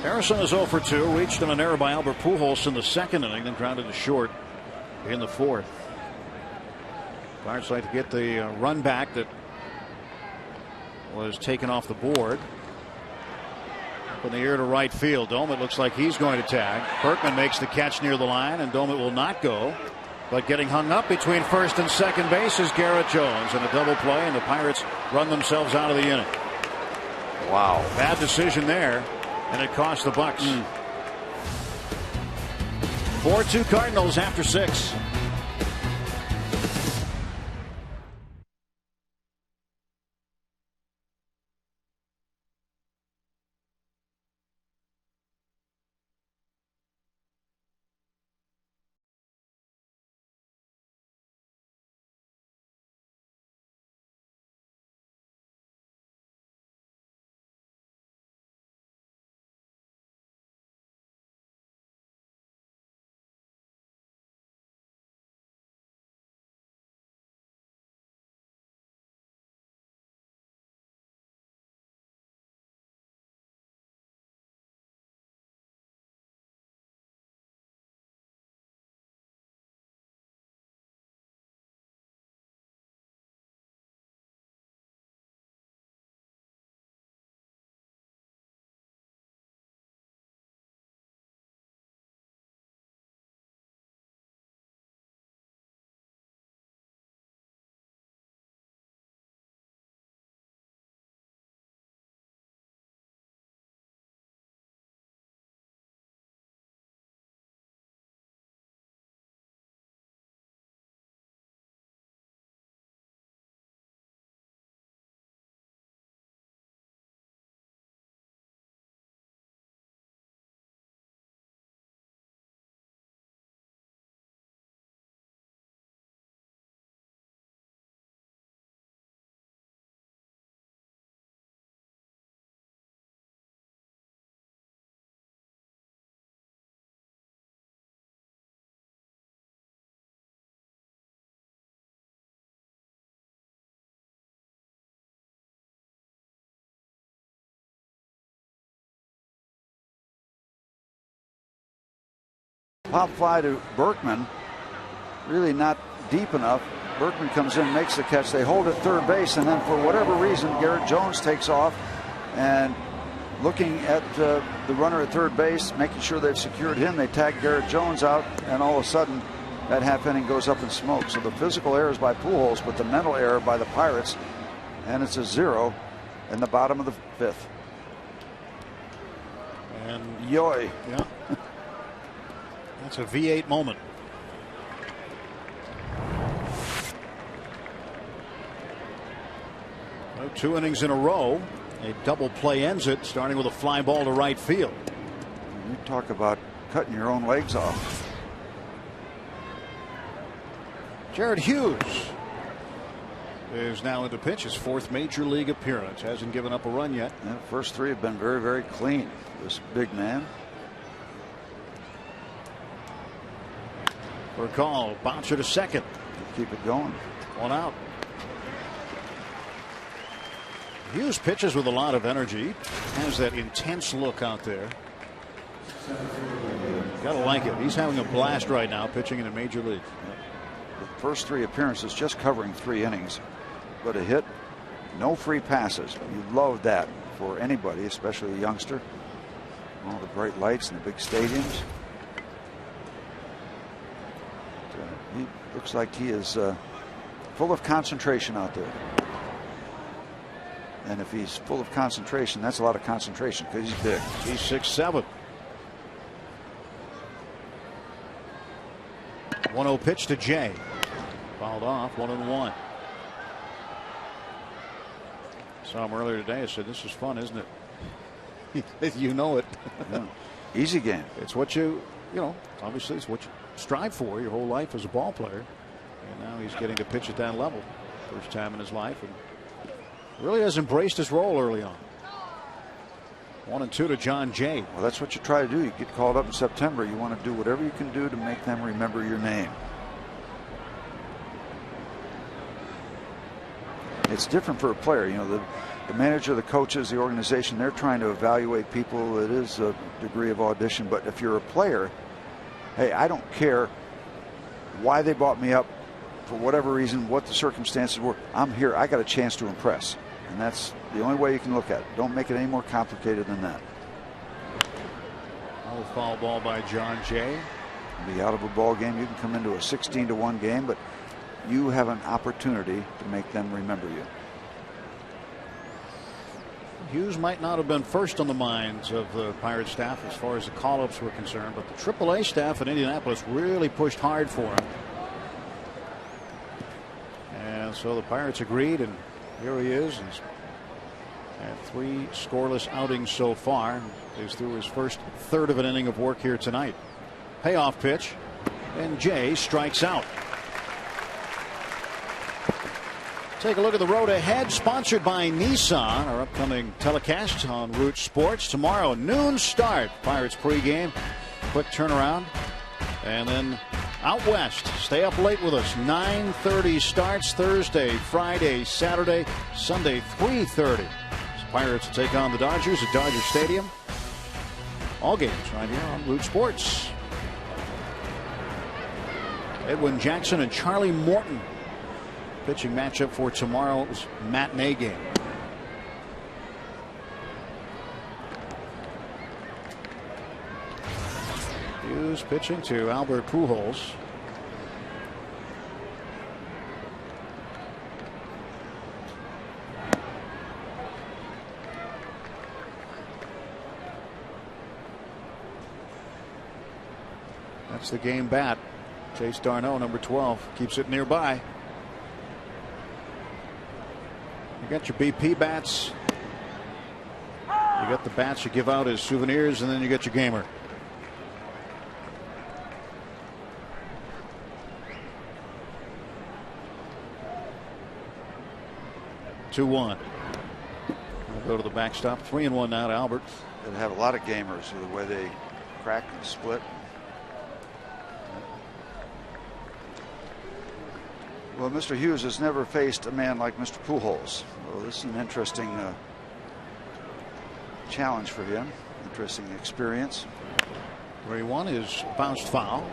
Harrison is 0 for 2. Reached on an error by Albert Pujols in the second inning, then grounded to short in the fourth. Pirates like to get the run back that was taken off the board. Up in the air to right field. Domet looks like he's going to tag. Berkman makes the catch near the line, and Domet will not go. But getting hung up between first and second base is Garrett Jones, and a double play, and the Pirates run themselves out of the inning. Wow. Bad decision there. And it cost the Bucks. 4-2 Cardinals after 6. Pop fly to Berkman. Really not deep enough. Berkman comes in, makes the catch. They hold at third base, and then for whatever reason, Garrett Jones takes off. And looking at the runner at third base, making sure they've secured him, they tag Garrett Jones out, and all of a sudden, that half inning goes up in smoke. So the physical error is by Pujols, but the mental error by the Pirates, and it's a 0 in the bottom of the 5th. And yoy. Yeah. That's a V8 moment. Well, 2 innings in a row. A double play ends it, starting with a fly ball to right field. You talk about cutting your own legs off. Jared Hughes is now into pitch, his 4th major league appearance. Hasn't given up a run yet. Yeah, first 3 have been very, very clean. This big man. For a call, bouncer to second. keep it going. 1 out. Hughes pitches with a lot of energy. Has that intense look out there. Gotta like it. He's having a blast right now pitching in the major league. The first 3 appearances just covering 3 innings. But a hit, no free passes. You love that for anybody, especially a youngster. All the bright lights and the big stadiums. He looks like he is full of concentration out there. And if he's full of concentration, that's a lot of concentration because he's big. He's 6'7". 1-0 pitch to Jay. Fouled off, 1-1. Saw him earlier today. I said, "This is fun, isn't it?" You know it. Yeah. Easy game. It's what you know, obviously it's what you strive for your whole life as a ball player. And now he's getting to pitch at that level. First time in his life. And really has embraced his role early on. 1-2 to John Jay. Well, that's what you try to do. You get called up in September. You want to do whatever you can do to make them remember your name. It's different for a player. You know, the manager, the coaches, the organization, they're trying to evaluate people. It is a degree of audition. But if you're a player, hey, I don't care why they brought me up, for whatever reason, what the circumstances were. I'm here. I got a chance to impress. And that's the only way you can look at it. Don't make it any more complicated than that. Oh, foul ball by John Jay. Be out of a ball game. You can come into a 16-1 game, but you have an opportunity to make them remember you. Hughes might not have been first on the minds of the Pirate staff as far as the call-ups were concerned, but the AAA staff in Indianapolis really pushed hard for him. And so the Pirates agreed, and here he is. He's had 3 scoreless outings so far. He's through his first third of an inning of work here tonight. Payoff pitch, and Jay strikes out. Take a look at the road ahead, sponsored by Nissan. Our upcoming telecast on Root Sports tomorrow, noon start. Pirates pregame, quick turnaround, and then out west. Stay up late with us. 9:30 starts Thursday, Friday, Saturday, Sunday 3:30. Pirates will take on the Dodgers at Dodger Stadium. All games right here on Root Sports. Edwin Jackson and Charlie Morton. Pitching matchup for tomorrow's matinee game. Hughes pitching to Albert Pujols. That's the game bat. Chase Darno, number 12, keeps it nearby. You got your BP bats. You got the bats you give out as souvenirs, and then you got your gamer. Two-one. We'll go to the backstop. 3-1 now to Albert. They have a lot of gamers the way they crack and split. Well, Mr. Hughes has never faced a man like Mr. Pujols. Well, this is an interesting challenge for him. Interesting experience. 3-1 is bounced foul.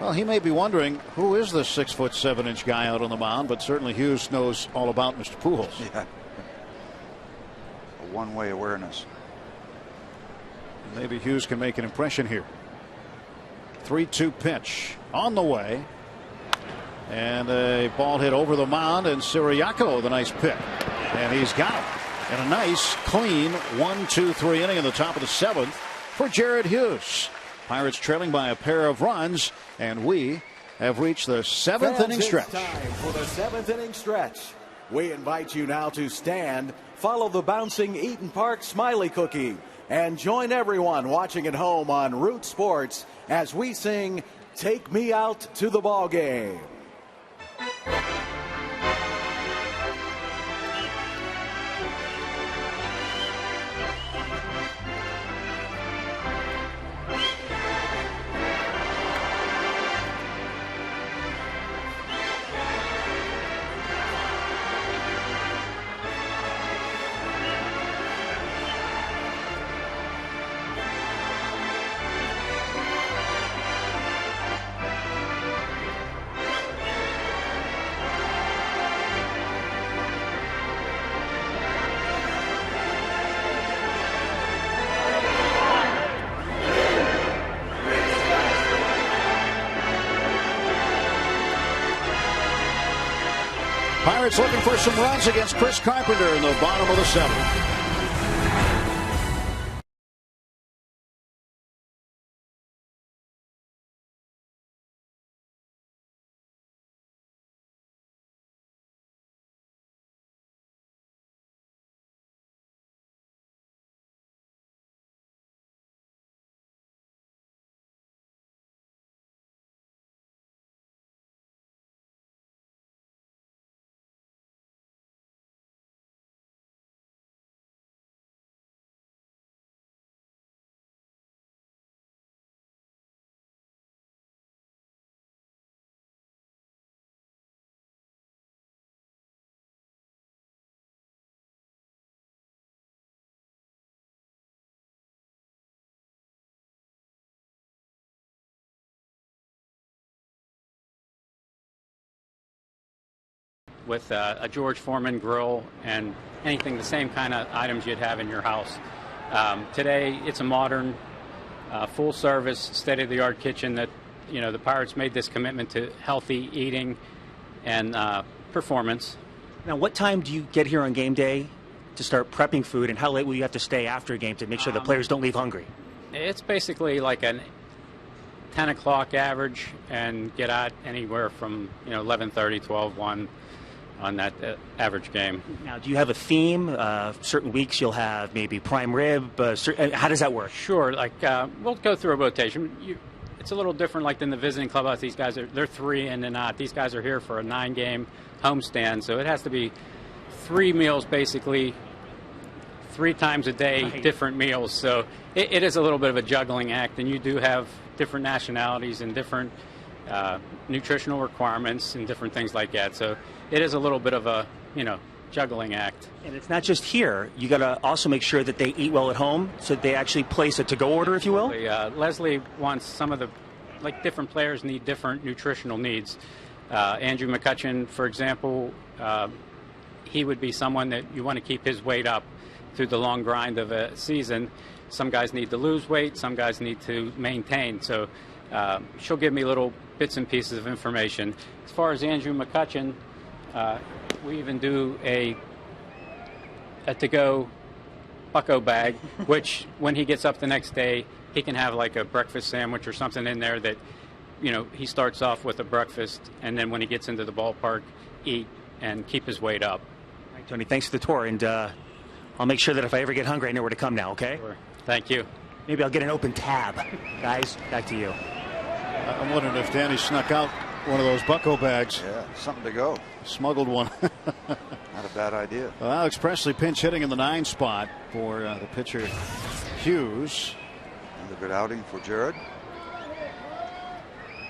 Well, he may be wondering who is this 6'7" guy out on the mound, but certainly Hughes knows all about Mr. Pujols. Yeah. A one-way awareness. Maybe Hughes can make an impression here. 3-2 pitch on the way. And a ball hit over the mound, and Siriaco with a nice pick. And he's got it. And a nice, clean 1-2-3 inning in the top of the 7th for Jared Hughes. Pirates trailing by a pair of runs, and we have reached the 7th inning stretch. It's time for the 7th inning stretch. We invite you now to stand, follow the bouncing Eaton Park smiley cookie, and join everyone watching at home on Root Sports as we sing "Take Me Out to the Ball Game." Pirates looking for some runs against Chris Carpenter in the bottom of the 7th. With a George Foreman grill and anything, the same kind of items you'd have in your house. Today, it's a modern, full-service, state-of-the-art kitchen that, the Pirates made this commitment to healthy eating and performance. Now, what time do you get here on game day to start prepping food, and how late will you have to stay after a game to make sure the players don't leave hungry? It's basically like an 10 o'clock average and get out anywhere from 11:30, 12, 1 on that average game. Now, do you have a theme? Certain weeks you'll have maybe prime rib. How does that work? Sure. Like we'll go through a rotation. It's a little different like than the visiting clubhouse. These guys they're 3 in and out. These guys are here for a 9-game homestand, so it has to be 3 meals basically, 3 times a day, right. Different meals. So it is a little bit of a juggling act, and you do have different nationalities and different nutritional requirements and different things like that. So it is a little bit of a, juggling act. And it's not just here. You got to also make sure that they eat well at home, so they actually place a to-go order, if you will. Leslie wants some of the, different players need different nutritional needs. Andrew McCutchen, for example, he would be someone that you want to keep his weight up through the long grind of a season. Some guys need to lose weight, some guys need to maintain. So she'll give me little bits and pieces of information. As far as Andrew McCutchen, we even do a to-go bucko bag, which when he gets up the next day, he can have like a breakfast sandwich or something in there that, he starts off with a breakfast, and then when he gets into the ballpark, eat and keep his weight up. All right, Tony, thanks for the tour, and I'll make sure that if I ever get hungry, I know where to come now, okay? Sure. Thank you. Maybe I'll get an open tab. Guys, back to you. I'm wondering if Danny snuck out one of those bucko bags. Yeah, something to go. Smuggled one. Not a bad idea. Well, Alex Presley pinch hitting in the 9 spot for the pitcher Hughes. And a good outing for Jared.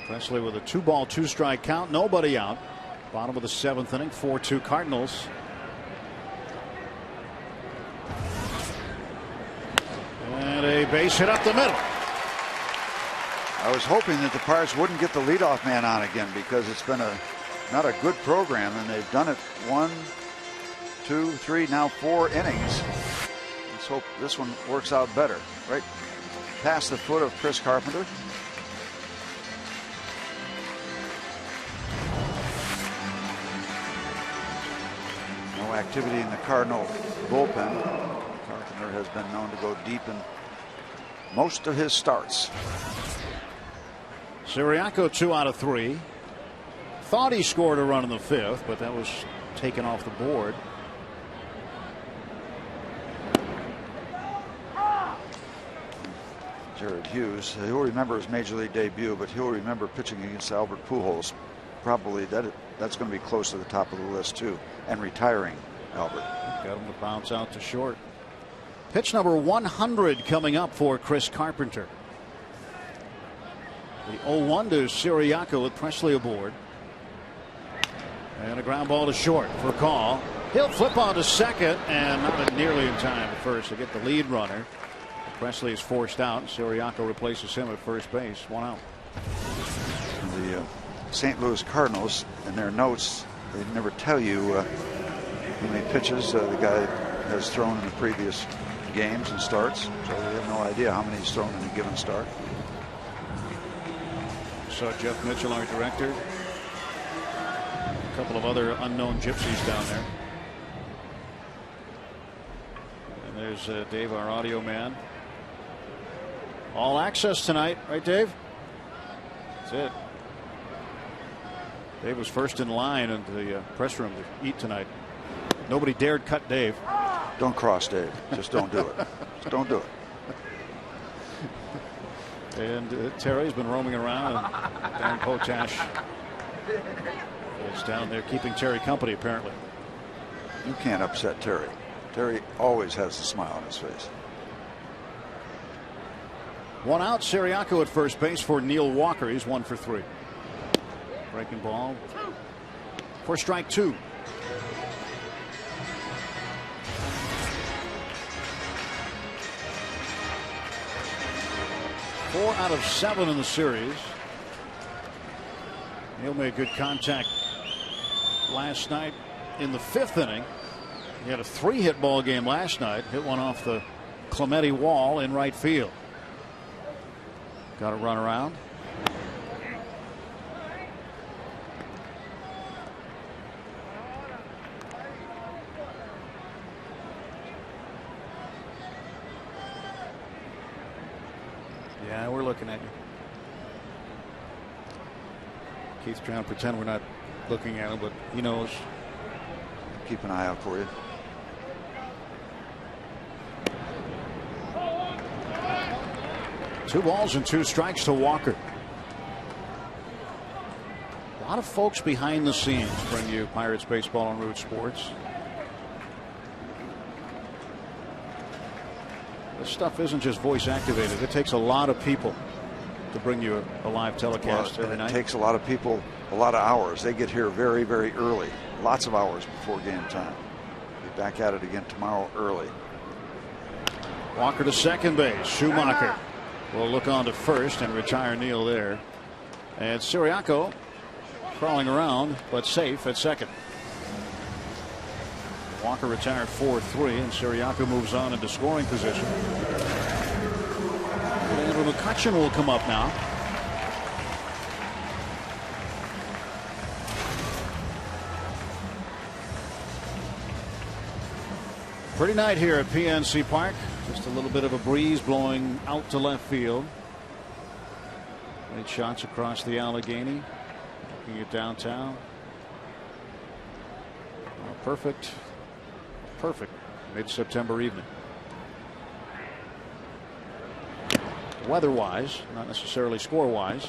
Presley with a 2-ball, 2-strike count. Nobody out. Bottom of the 7th inning. 4-2 Cardinals. And a base hit up the middle. I was hoping that the Pirates wouldn't get the leadoff man on again, because it's been not a good program, and they've done it 1, 2, 3, now 4 innings. Let's hope this one works out better. Right past the foot of Chris Carpenter. No activity in the Cardinal bullpen. Carpenter has been known to go deep in most of his starts. Siriaco 2 out of 3. Thought he scored a run in the 5th, but that was taken off the board. Jared Hughes, he'll remember his major league debut, but he'll remember pitching against Albert Pujols. Probably that's going to be close to the top of the list too, and retiring Albert. Got him to bounce out to short. Pitch number 100 coming up for Chris Carpenter. The 0-1 to Siriaco with Presley aboard. And a ground ball to short for a call. He'll flip on to second, and not nearly in time at first to get the lead runner. Presley is forced out. Siriaco replaces him at first base. 1 out. The St. Louis Cardinals, in their notes, they never tell you how many pitches the guy has thrown in the previous games and starts, so we have no idea how many he's thrown in a given start. So Jeff Mitchell, our director, A couple of other unknown gypsies down there. And there's Dave, our audio man. All access tonight, right, Dave? That's it. Dave was first in line into the press room to eat tonight. Nobody dared cut Dave. Don't cross Dave. Just don't do it. Just don't do it. And Terry's been roaming around, and Dan Potash is down there keeping Terry company, apparently. You can't upset Terry. Terry always has a smile on his face. One out, Siriaco at first base for Neil Walker. He's 1 for 3. Breaking ball for strike 2. Four out of 7 in the series. Neil made good contact last night in the 5th inning. He had a 3-hit ball game last night. Hit one off the Clemente wall in right field. Got a run around. Yeah, we're looking at you. Keith's trying to pretend we're not looking at him, but he knows. Keep an eye out for you. Two balls and 2 strikes to Walker. A lot of folks behind the scenes bring you Pirates baseball on Root Sports. This stuff isn't just voice activated. It takes a lot of people to bring you a live telecast every night. It takes a lot of people a lot of hours. They get here very, very early. Lots of hours before game time. Be back at it again tomorrow early. Walker to second base. Schumacher will look on to first and retire Neil there. And Siriaco crawling around but safe at second. Walker retired 4-3, and Siriaco moves on into scoring position. Andrew McCutchen will come up now. Pretty night here at PNC Park. Just a little bit of a breeze blowing out to left field. Great shots across the Allegheny. Looking at downtown. Perfect mid-September evening. Weather-wise, not necessarily score-wise.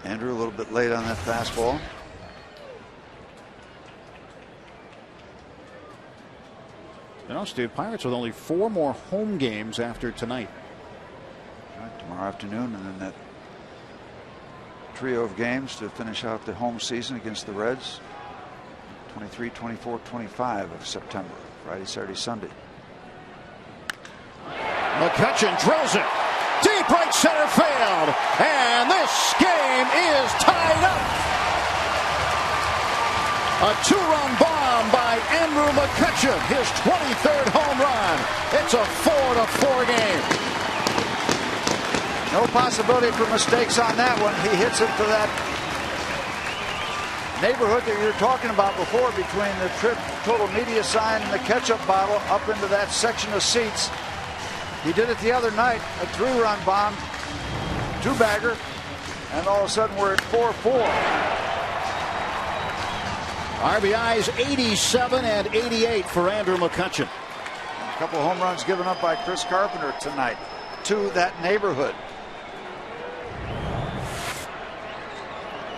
Andrew a little bit late on that fastball. You know, Steve, Pirates with only 4 more home games after tonight. Right, tomorrow afternoon, and then that trio of games to finish out the home season against the Reds. 23, 24, 25 of September. Friday, Saturday, Sunday. McCutchen drills it deep right center field, and this game is tied up. A 2-run bomb by Andrew McCutchen, his 23rd home run. It's a 4-4 game. No possibility for mistakes on that one. He hits it to that neighborhood that you were talking about before, between the Trip Total Media sign and the ketchup bottle, up into that section of seats. He did it the other night, a 3-run bomb, 2-bagger, and all of a sudden we're at 4-4. RBIs 87 and 88 for Andrew McCutchen. A couple of home runs given up by Chris Carpenter tonight to that neighborhood.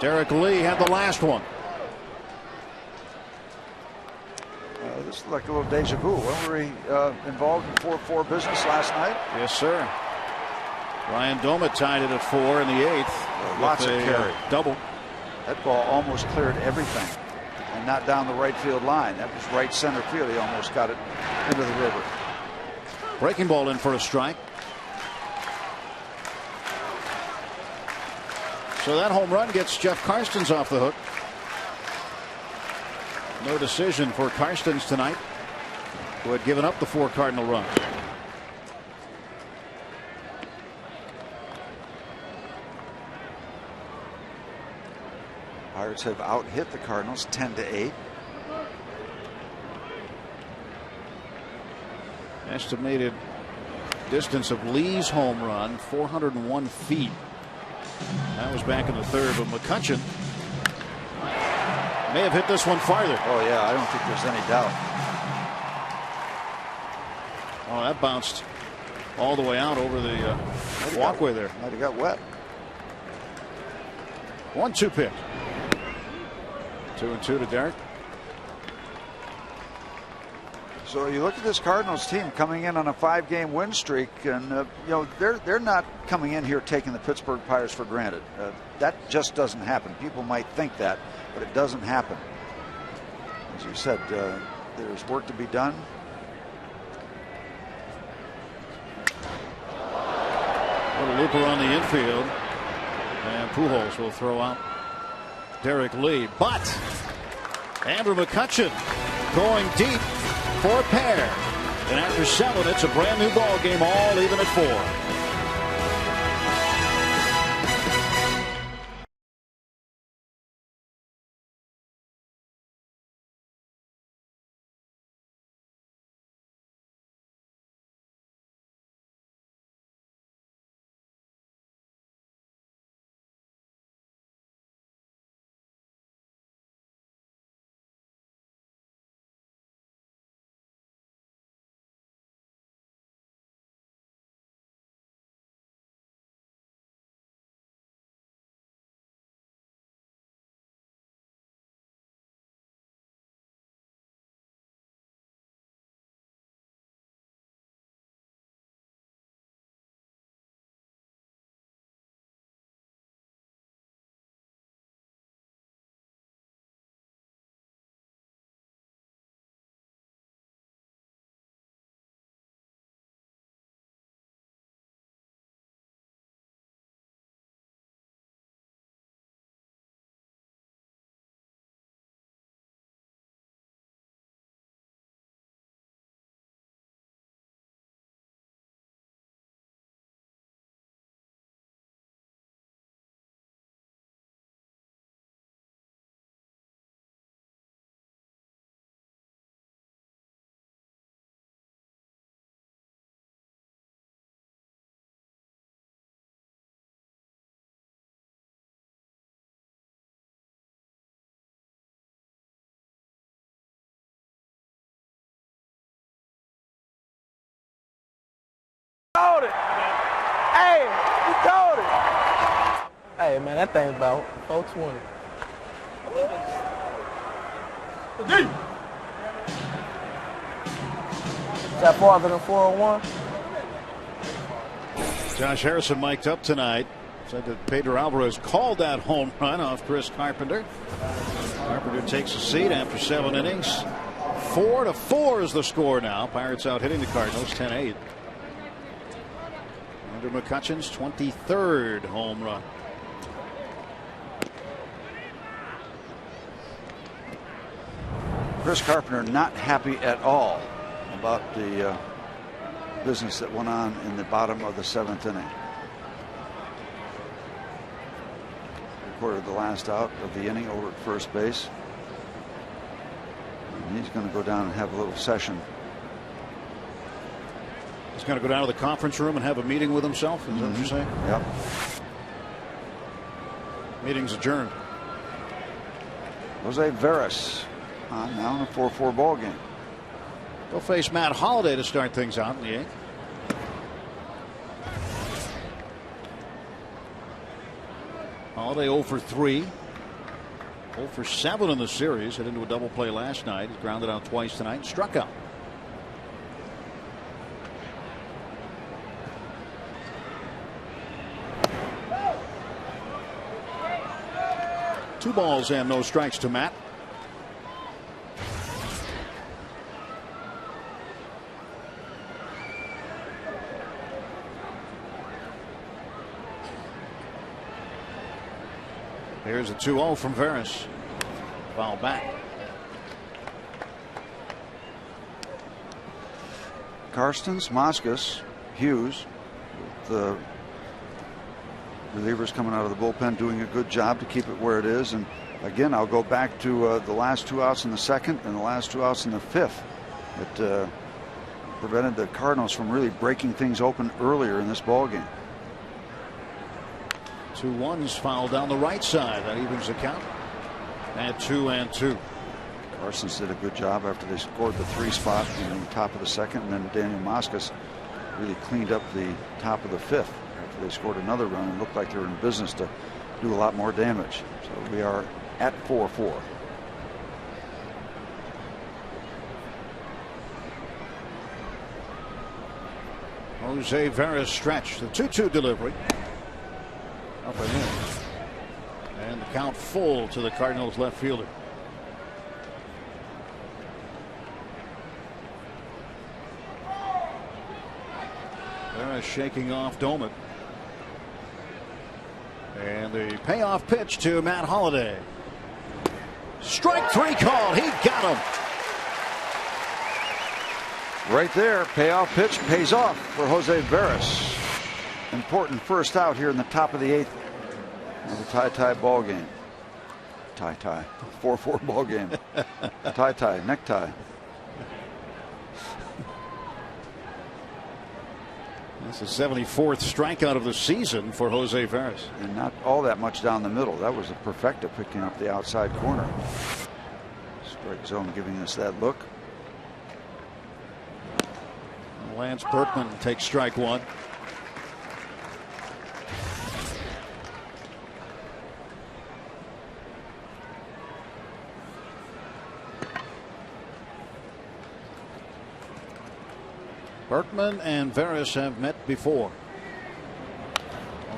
Derek Lee had the last one. This is like a little deja vu. Weren't we involved in 4-4 business last night? Yes, sir. Ryan Domet tied it at 4 in the 8th. Lots of carry. Double. That ball almost cleared everything and not down the right field line. That was right center field. He almost got it into the river. Breaking ball in for a strike. So that home run gets Jeff Karstens off the hook. No decision for Karstens tonight, who had given up the 4 Cardinal runs. Pirates have out-hit the Cardinals 10-8. Estimated distance of Lee's home run, 401 feet. That was back in the third, but McCutchen may have hit this one farther. Oh, yeah, I don't think there's any doubt. Oh, that bounced all the way out over the walkway there. Might have got wet. 1-2 pitch. 2-2 to Derek. So you look at this Cardinals team coming in on a 5-game win streak, and you know, they're not coming in here taking the Pittsburgh Pirates for granted. That just doesn't happen. People might think that, but it doesn't happen. As you said, there's work to be done. Little looper on the infield, and Pujols will throw out Derek Lee. But Andrew McCutchen going deep for a pair. And after 7, it's a brand new ball game, all even at 4. Told it. Hey, you told it. Hey, man, that thing's about 420. Is that farther than 401? Josh Harrison mic'd up tonight. Said that Pedro Alvarez called that home run off Chris Carpenter. Carpenter takes a seat after 7 innings. 4-4 is the score now. Pirates out hitting the Cardinals 10-8. Andrew McCutchen's 23rd home run. Chris Carpenter not happy at all about the business that went on in the bottom of the 7th inning. Recorded the last out of the inning over at first base. And he's going to go down and have a little session. He's going to go down to the conference room and have a meeting with himself. Is that what you're saying? Yep. Meeting's adjourned. Jose Veras on now in a 4-4 ball game. They'll face Matt Holliday to start things out in the 8th. Holliday 0 for 3. 0 for 7 in the series. Hit into a double play last night. He's grounded out twice tonight. Struck out. Two balls and no strikes to Matt. Here's a 2-0 from Veras. Foul back. Karstens, Moscas, Hughes with Relievers coming out of the bullpen doing a good job to keep it where it is. And again, I'll go back to the last 2 outs in the second and the last 2 outs in the fifth. It prevented the Cardinals from really breaking things open earlier in this ball game. 2-1's fouled down the right side. That evens the count at 2-2. Parsons did a good job after they scored the 3 spot in the top of the second, and then Daniel Moscas really cleaned up the top of the fifth after they scored another run and looked like they were in business to do a lot more damage. So we are at 4-4. Jose Veras stretch. The 2-2 delivery. Up and in. And the count full to the Cardinals left fielder. Veras shaking off Doman. And the payoff pitch to Matt Holliday. Strike 3 called. He got him. Right there, payoff pitch pays off for Jose Veras. Important first out here in the top of the 8th of the tie ball game. Tie 4-4 ball game. tie necktie. That's the 74th strikeout of the season for Jose Veras. And not all that much down the middle. That was a perfecta picking up the outside corner. Strike zone giving us that look. Lance Berkman takes strike 1. Berkman and Veras have met before.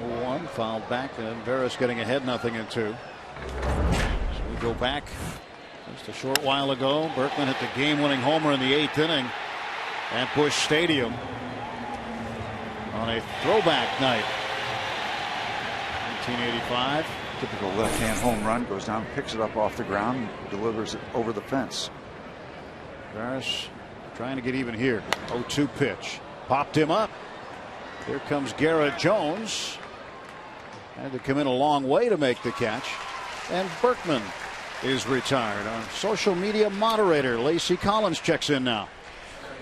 0-1 fouled back, and Veras getting ahead 0-2. So we go back just a short while ago. Berkman hit the game-winning homer in the 8th inning at Busch Stadium on a throwback night. 1985. Typical left-hand home run, goes down, picks it up off the ground, delivers it over the fence. Veras trying to get even here. 0-2 pitch. Popped him up. Here comes Garrett Jones. Had to come in a long way to make the catch. And Berkman is retired. Our social media moderator, Lacey Collins, checks in now.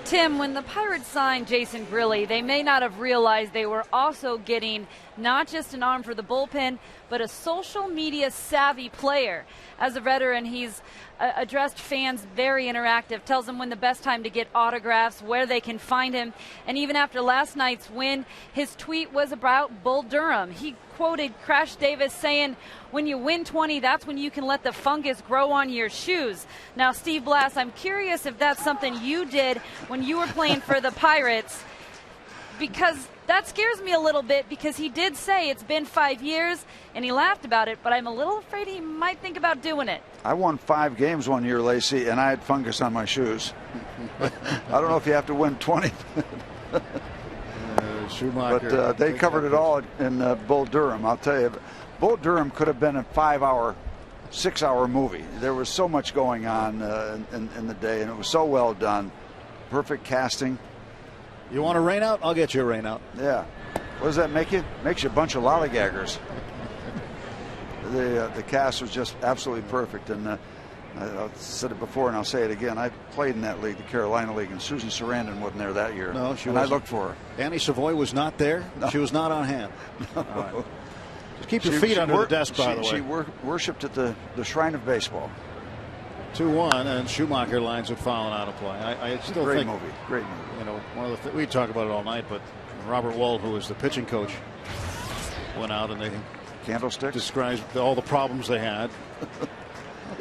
Tim, when the Pirates signed Jason Grilli, they may not have realized they were also getting not just an arm for the bullpen, but a social media savvy player. As a veteran, he's addressed fans very interactive, tells them when the best time to get autographs, where they can find him. And even after last night's win, his tweet was about Bull Durham. He quoted Crash Davis saying, "When you win 20, that's when you can let the fungus grow on your shoes." Now, Steve Blass, I'm curious if that's something you did when you were playing for the Pirates, because that scares me a little bit, because he did say it's been 5 years and he laughed about it, but I'm a little afraid he might think about doing it. I won 5 games one year, Lacey, and I had fungus on my shoes. I don't know if you have to win 20. Schumacher. But they covered it all in Bull Durham. I'll tell you, Bull Durham could have been a 5-hour, 6-hour movie. There was so much going on in the day, and it was so well done. Perfect casting. You want a rain out? I'll get you a rain out. Yeah. What does that make you? Makes you a bunch of lollygaggers. The cast was just absolutely perfect, and I've said it before and I'll say it again. I played in that league, the Carolina League, and Susan Sarandon wasn't there that year. No, she wasn't. I looked for her. Annie Savoy was not there. No. She was not on hand. No. All right. Just keep your feet under the desk, by the way. She worshipped at the shrine of baseball. 2-1, and Schumacher lines it fouling out of play. I still great think, movie. Great movie. You know, one of the we talk about it all night, but Robert Wald, who was the pitching coach, went out and they candlesticks described all the problems they had. Well,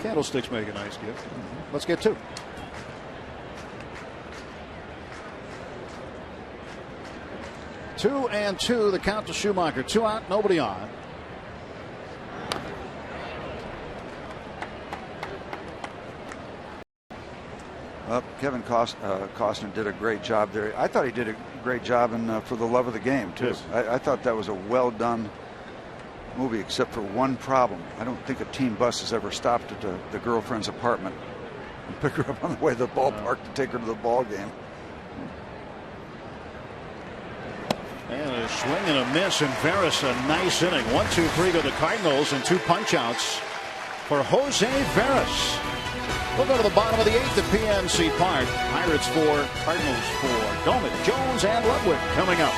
candlesticks make a nice gift. Mm-hmm. Let's get 2. Two and 2, the count to Schumacher. 2 out, nobody on. Kevin Costner did a great job there. I thought he did a great job in For the Love of the Game, too. Yes. I thought that was a well-done movie, except for one problem. I don't think a team bus has ever stopped at the girlfriend's apartment and picked her up on the way to the ballpark to take her to the ball game. And a swing and a miss, and Veras a nice inning. 1-2-3 to the Cardinals, and 2 punch-outs for Jose Veras. We'll go to the bottom of the 8th at PNC Park. Pirates 4, Cardinals 4. Domit, Jones, and Ludwig coming up.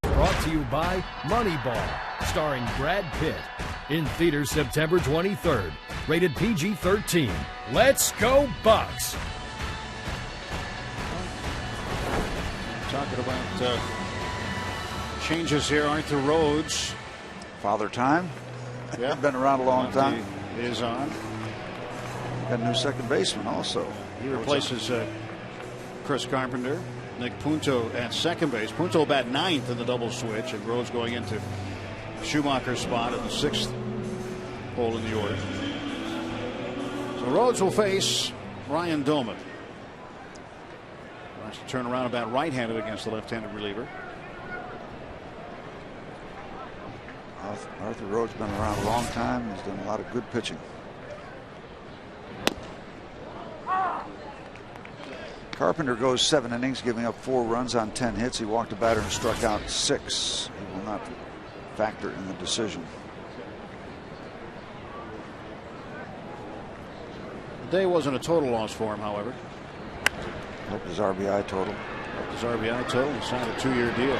Brought to you by Moneyball, starring Brad Pitt. In theaters September 23rd. Rated PG-13. Let's go Bucks! Talking about changes here. Arthur Rhodes. Father time. Yeah. Been around a long time. Is on. Got a new second baseman also. He replaces Chris Carpenter. Nick Punto at second base. Punto bat 9th in the double switch, and Rhodes going into Schumacher's spot at the 6th hole in the order. So Rhodes will face Ryan Domit. Tries to turn around about right-handed against the left-handed reliever. Arthur Rhodes been around a long time. He's done a lot of good pitching. Carpenter goes 7 innings, giving up 4 runs on 10 hits. He walked a batter and struck out 6. He will not factor in the decision. The day wasn't a total loss for him, however. Helped his RBI total. His RBI total. He signed a 2-year deal.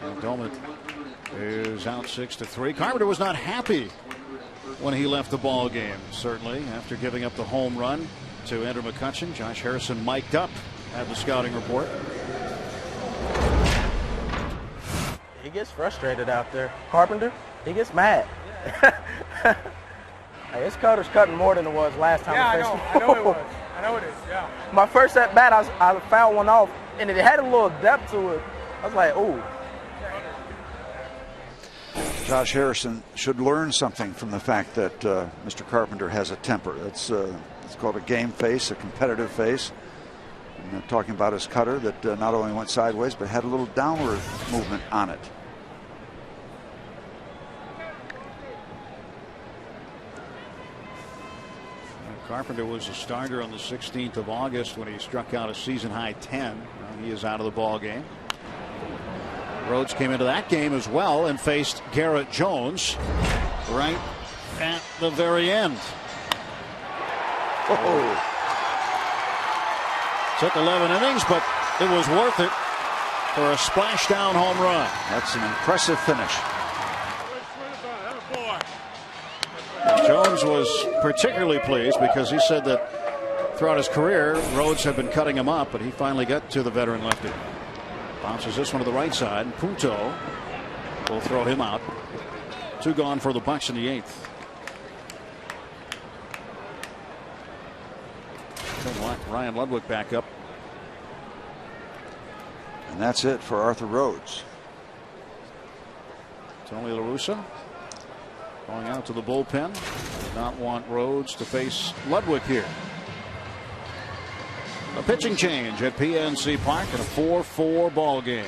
And Domit is out 6-3. Carpenter was not happy when he left the ball game, certainly, after giving up the home run to Andrew McCutchen. Josh Harrison mic'd up at the scouting report. He gets frustrated out there. Carpenter, he gets mad. Hey, his cutter's cutting more than it was last time. Yeah, I know it was. I know it is, yeah. My first at bat, I found one off, and it had a little depth to it. I was like, ooh. Josh Harrison should learn something from the fact that Mr. Carpenter has a temper. It's called a game face, a competitive face. And talking about his cutter that not only went sideways but had a little downward movement on it. Carpenter was a starter on the 16th of August when he struck out a season-high 10. He is out of the ball game. Rhodes came into that game as well and faced Garrett Jones right at the very end. Oh. Took 11 innings, but it was worth it for a splashdown home run. That's an impressive finish. Jones was particularly pleased because he said that throughout his career, Rhodes had been cutting him up, but he finally got to the veteran lefty. Bounces this one to the right side. Punto will throw him out. 2 gone for the Bucks in the 8th. Ryan Ludwig back up. And that's it for Arthur Rhodes. Tony La Russa going out to the bullpen. Does not want Rhodes to face Ludwig here. A pitching change at PNC Park in a 4-4 ball game.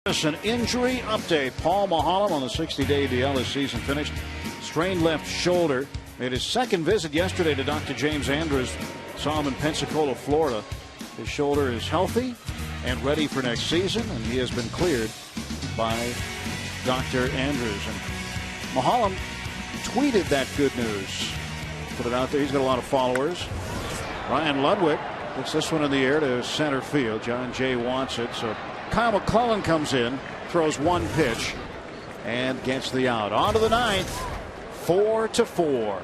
An injury update. Paul Maholm on the 60-day DL. His season finished. Strained left shoulder. Made his second visit yesterday to Dr. James Andrews. Saw him in Pensacola, Florida. His shoulder is healthy and ready for next season, and he has been cleared by Dr. Andrews. And Maholm tweeted that good news. Put it out there. He's got a lot of followers. Ryan Ludwig puts this one in the air to center field. John Jay wants it, so Kyle McClellan comes in, throws one pitch, and gets the out. On to the ninth, 4-4.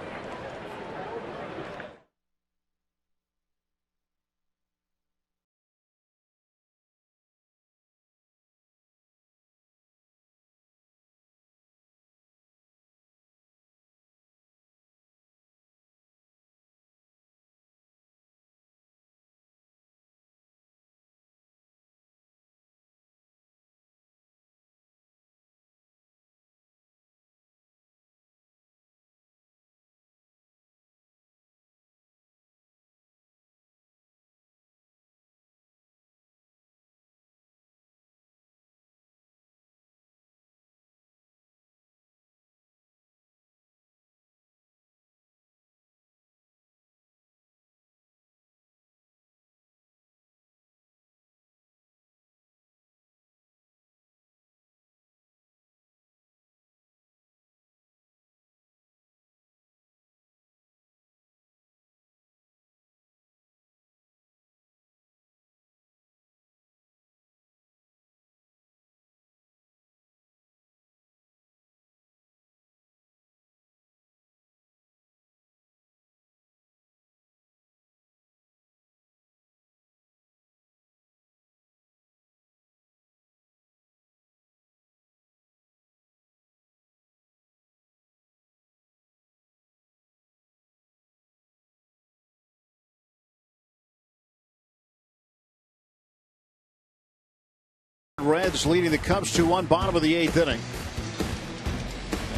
Reds leading the Cubs 2-1, bottom of the eighth inning.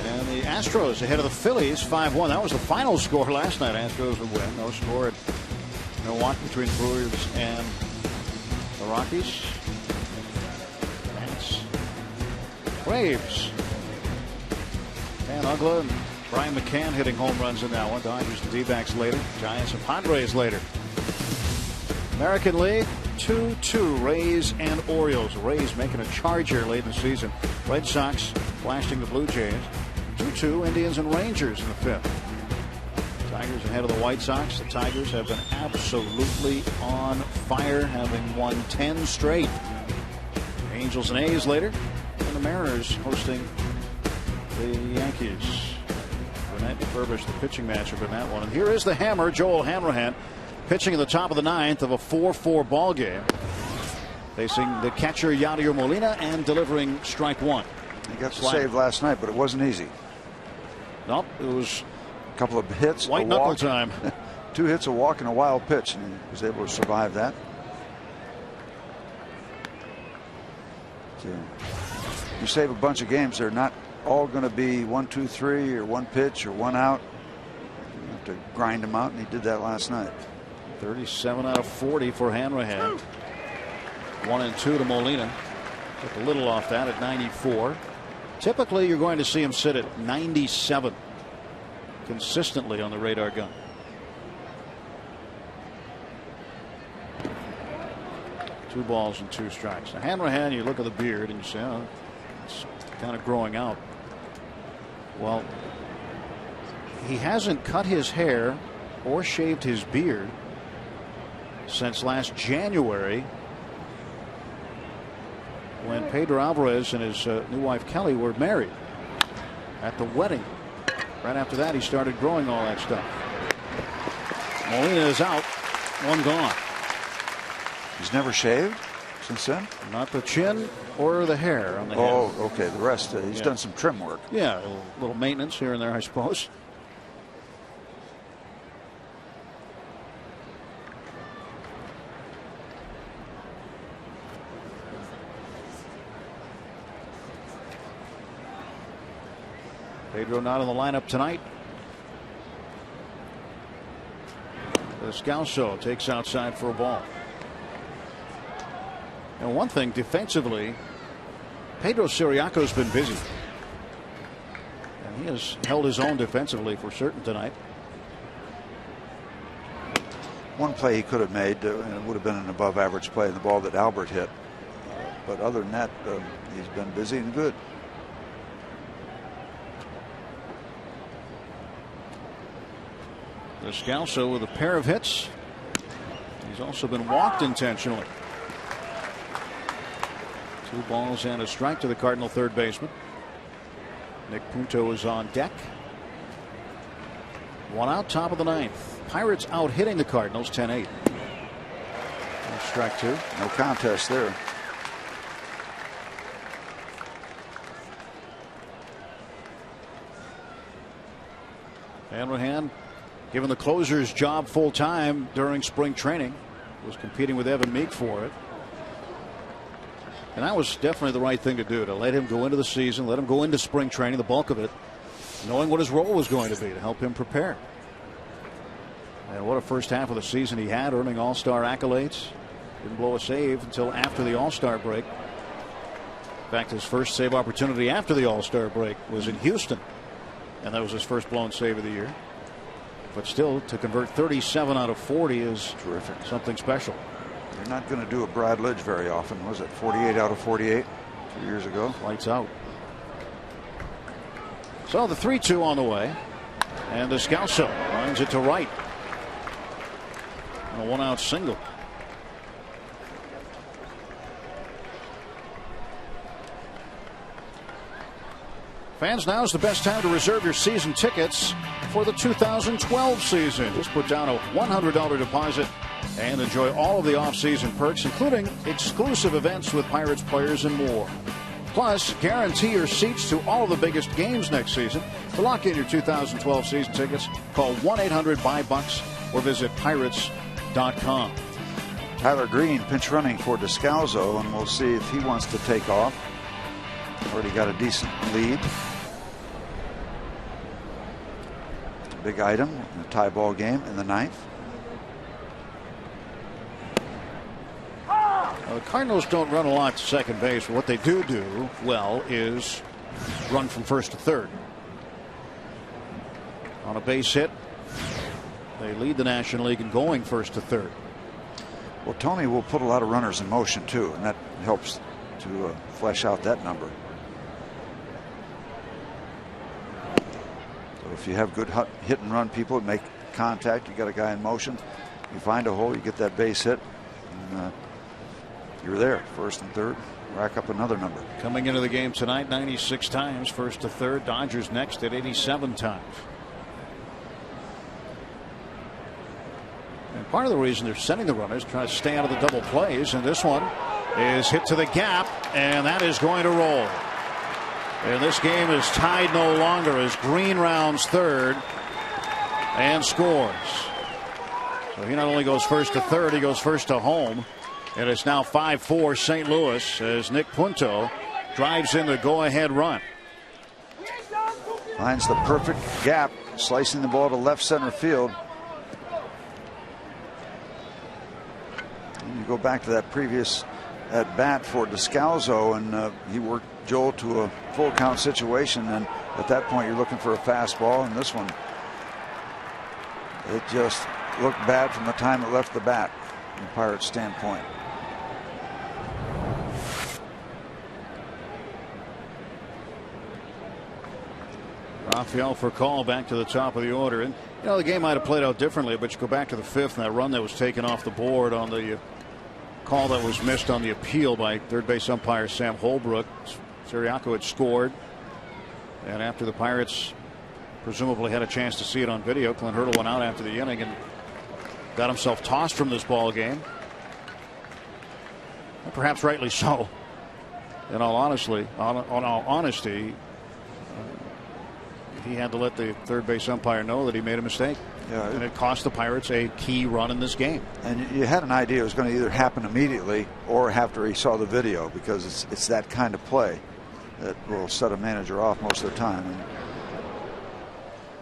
And the Astros ahead of the Phillies 5-1. That was the final score last night. Astros would win. No score at Milwaukee between Brewers and the Rockies. That's Braves. Dan Uggla and Brian McCann hitting home runs in that one. Dodgers and D-backs later. Giants and Padres later. American League 2-2, Rays and Orioles. Rays making a charge here late in the season. Red Sox blasting the Blue Jays. 2-2, Indians and Rangers in the fifth. Tigers ahead of the White Sox. The Tigers have been absolutely on fire, having won 10 straight. Angels and A's later. And the Mariners hosting the Yankees. Burnett and Burbage, the pitching matchup in that one. And here is the hammer, Joel Hanrahan, pitching in the top of the ninth of a 4-4 ball game. Facing the catcher Yadier Molina and delivering strike one. He got the save last night, but it wasn't easy. Nope, it was a couple of hits, white knuckle time. 2 hits, a walk, and a wild pitch, and he was able to survive that. So you save a bunch of games, they're not all going to be 1, 2, 3, or 1 pitch or 1 out. You have to grind them out, and he did that last night. 37 out of 40 for Hanrahan. 1 and 2 to Molina. Took a little off that at 94. Typically, you're going to see him sit at 97 consistently on the radar gun. Two balls and 2 strikes. Now, Hanrahan, you look at the beard and you say, oh, it's kind of growing out. Well, he hasn't cut his hair or shaved his beard since last January, when Pedro Alvarez and his new wife Kelly were married. At the wedding, right after that, he started growing all that stuff. Molina is out, 1 gone. He's never shaved since then? Not the chin or the hair on the head. Oh, okay. The rest, he's done some trim work. Yeah, a little maintenance here and there, I suppose. Pedro not in the lineup tonight. Descalso takes outside for a ball. And one thing defensively, Pedro Siriaco's been busy. And he has held his own defensively for certain tonight. One play he could have made, and it would have been an above average play in the ball that Albert hit. But other than that, he's been busy and good. Descalso with a pair of hits. He's also been walked intentionally. 2 balls and a strike to the Cardinal third baseman. Nick Punto is on deck. 1 out, top of the ninth. Pirates out hitting the Cardinals 10-8. Strike 2. No contest there. Hanrahan, given the closer's job full time during spring training, was competing with Evan Meek for it. And that was definitely the right thing to do, to let him go into the season, let him go into spring training, the bulk of it, knowing what his role was going to be to help him prepare. And what a first half of the season he had, earning All-Star accolades. Didn't blow a save until after the All-Star break. In fact, his first save opportunity after the All-Star break was in Houston, and that was his first blown save of the year. But still, to convert 37 out of 40 is terrific. Something special. You're not going to do a Brad Lidge very often. Was it 48 out of 48 2 years ago? Lights out. So the 3-2 on the way. And Descalso lines it to right. And a 1-out single. Fans, now is the best time to reserve your season tickets for the 2012 season. Just put down a $100 deposit and enjoy all of the off-season perks, including exclusive events with Pirates players and more. Plus, guarantee your seats to all of the biggest games next season. To lock in your 2012 season tickets, call 1-800-BUY-BUCKS or visit pirates.com. Tyler Green pinch running for Descalso, and we'll see if he wants to take off. Already got a decent lead. Big item in a tie ball game in the ninth. The Cardinals don't run a lot to second base, but what they do well is run from first to third. On a base hit, they lead the National League in going first to third. Well, Tony will put a lot of runners in motion too, and that helps to flesh out that number. So if you have good hit and run people, make contact, you got a guy in motion, you find a hole, you get that base hit, and you're there, first and third. rack up another number. Coming into the game tonight, 96 times, first to third. Dodgers next at 87 times. And part of the reason they're sending the runners, trying to stay out of the double plays, and this one is hit to the gap, and that is going to roll. And this game is tied no longer as Green rounds third and scores. So he not only goes first to third, he goes first to home. And it's now 5-4 St. Louis as Nick Punto drives in the go-ahead run. Finds the perfect gap, slicing the ball to left center field. And you go back to that previous at bat for Descalzo, and he worked Joel to a full count situation, and at that point you're looking for a fastball, and this one, it just looked bad from the time it left the bat from the Pirates' standpoint. Rafael Furcal back to the top of the order, and you know the game might have played out differently, but you go back to the fifth and that run that was taken off the board on the call that was missed on the appeal by third base umpire Sam Holbrook. Siriaco had scored, and after the Pirates presumably had a chance to see it on video, Clint Hurdle went out after the inning and got himself tossed from this ball game. And perhaps rightly so. In all honesty, he had to let the third base umpire know that he made a mistake. Yeah, and it cost the Pirates a key run in this game. And you had an idea it was going to either happen immediately or after he saw the video, because it's that kind of play that will set a manager off most of the time.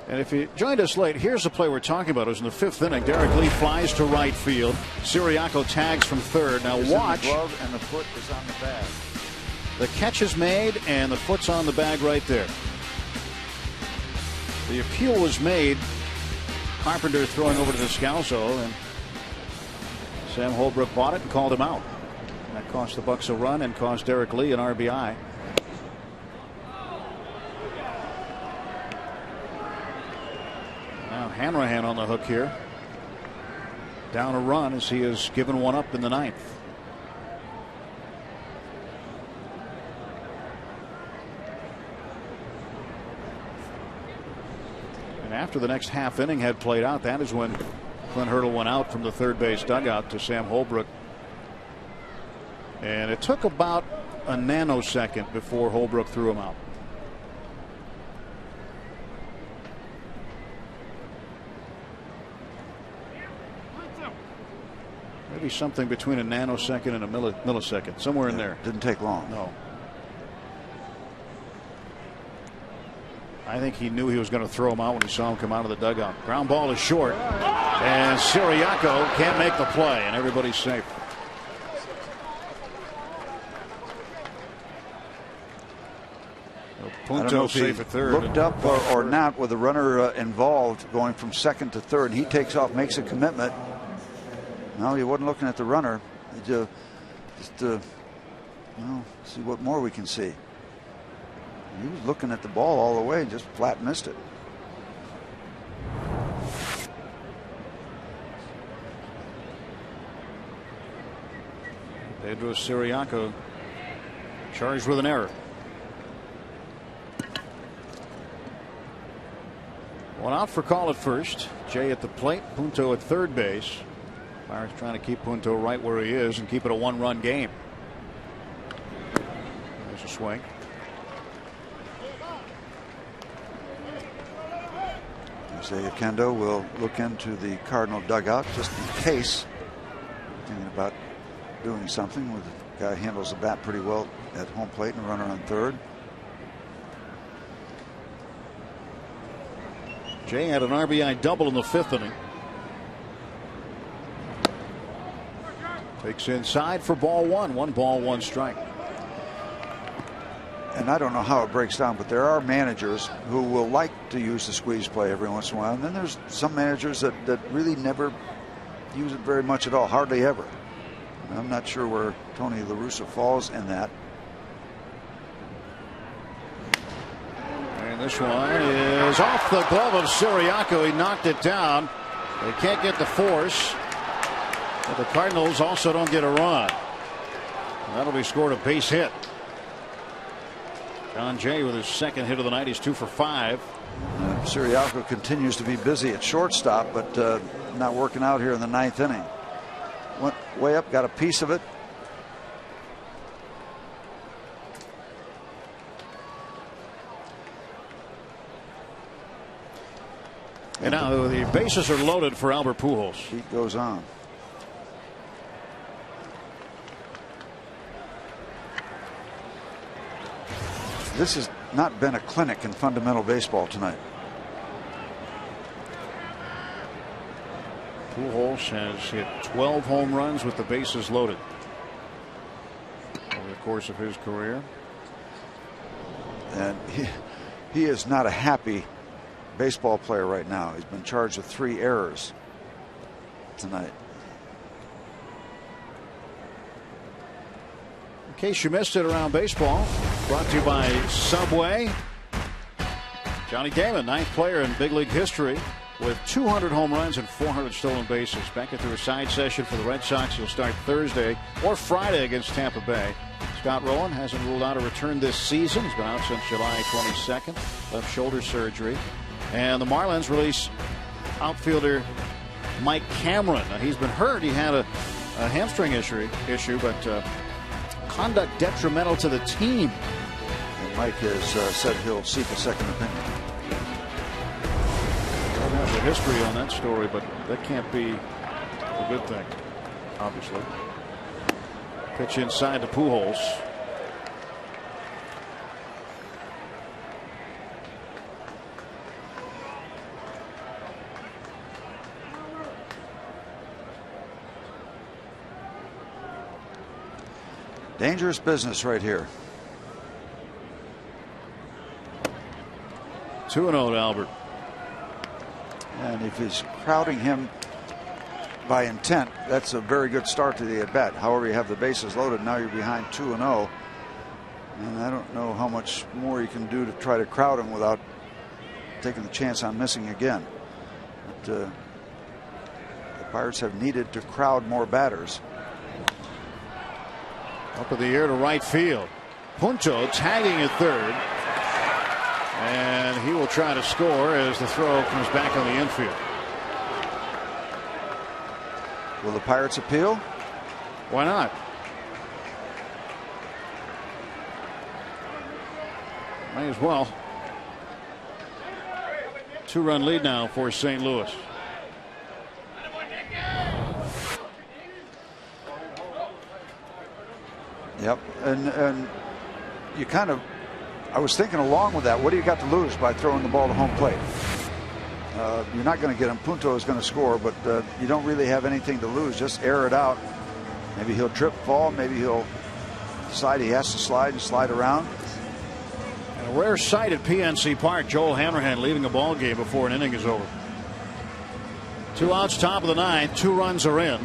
And if you joined us late, here's the play we're talking about. It was in the fifth inning. Derek Lee flies to right field. Siriaco tags from third. Now watch. The glove and the foot is on the bag. The catch is made and the foot's on the bag right there. The appeal was made. Carpenter throwing over to Descalzo, and Sam Holbrook bought it and called him out. That cost the Bucks a run and cost Derek Lee an RBI. Now Hanrahan on the hook here. Down a run as he has given one up in the ninth. After the next half inning had played out, that is when Clint Hurdle went out from the third base dugout to Sam Holbrook. And it took about a nanosecond before Holbrook threw him out. Maybe something between a nanosecond and a millisecond, somewhere in there. Didn't take long. No. I think he knew he was going to throw him out when he saw him come out of the dugout. Ground ball is short, and Siriaco can't make the play, and everybody's safe. Punto safe at third. Looked up or not with the runner involved going from second to third, and he takes off, makes a commitment. No, he wasn't looking at the runner. He just see what more we can see. He was looking at the ball all the way and just flat missed it. Pedro Siriaco charged with an error. One out for call at first. Jay at the plate. Punto at third base. Pirates trying to keep Punto right where he is and keep it a one-run game. There's a swing. Isaiah Kendo will look into the Cardinal dugout just in case. Thinking about doing something with the guy who handles the bat pretty well at home plate and a runner on third. Jay had an RBI double in the fifth inning. Takes inside for ball one. 1 ball, 1 strike. And I don't know how it breaks down, but there are managers who will like to use the squeeze play every once in a while. And then there's some managers that really never use it very much at all, hardly ever. And I'm not sure where Tony La Russa falls in that. And this one is off the glove of Siriaco. He knocked it down. They can't get the force. But the Cardinals also don't get a run. That'll be scored a base hit. John Jay with his second hit of the night. He's 2 for 5. Siriaco continues to be busy at shortstop, but not working out here in the 9th inning. Went way up, got a piece of it. And now the bases are loaded for Albert Pujols. Heat goes on. This has not been a clinic in fundamental baseball tonight. Pujols has hit 12 home runs with the bases loaded over the course of his career. And he is not a happy baseball player right now. He's been charged with 3 errors tonight. In case you missed it around baseball, brought to you by Subway. Johnny Damon, 9th player in big league history with 200 home runs and 400 stolen bases. Back into a side session for the Red Sox. He'll start Thursday or Friday against Tampa Bay. Scott Rolen hasn't ruled out a return this season. He's been out since July 22nd. Left shoulder surgery. And the Marlins release outfielder Mike Cameron. Now, he's been hurt. He had a hamstring issue, but conduct detrimental to the team. And Mike has said he'll seek a second opinion. There's a history on that story, but that can't be a good thing, obviously. Pitch inside to Pujols. Dangerous business right here. 2-0 to Albert. And if he's crowding him by intent, that's a very good start to the at bat. However, you have the bases loaded. Now you're behind 2-0. And I don't know how much more you can do to try to crowd him without taking the chance on missing again. But the Pirates have needed to crowd more batters. Up in the air to right field. Punto tagging at third. And he will try to score as the throw comes back on the infield. Will the Pirates appeal? Why not? May as well. 2-run lead now for St. Louis. Yep, and you kind of, I was thinking along with that, what do you got to lose by throwing the ball to home plate? You're not going to get him. Punto is going to score, but you don't really have anything to lose. Just air it out. Maybe he'll trip, fall. Maybe he'll decide he has to slide and slide around. And a rare sight at PNC Park. Joel Hanrahan leading a ball game before an inning is over. 2 outs, top of the 9th. 2 runs are in.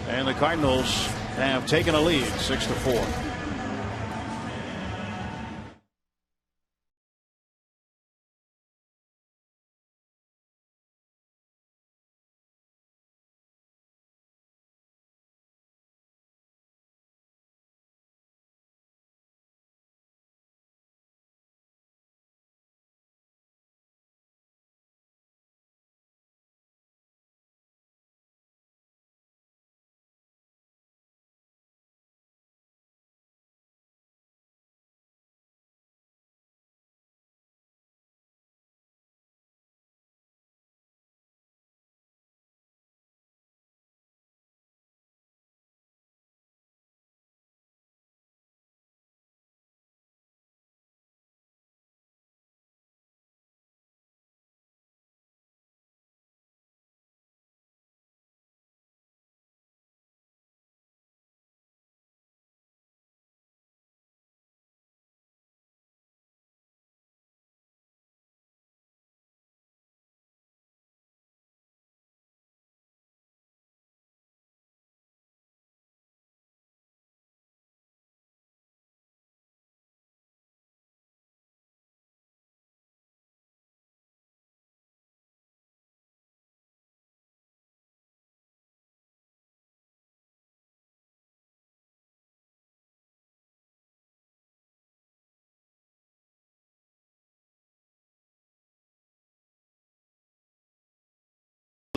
And the Cardinals have taken a lead, 6-4.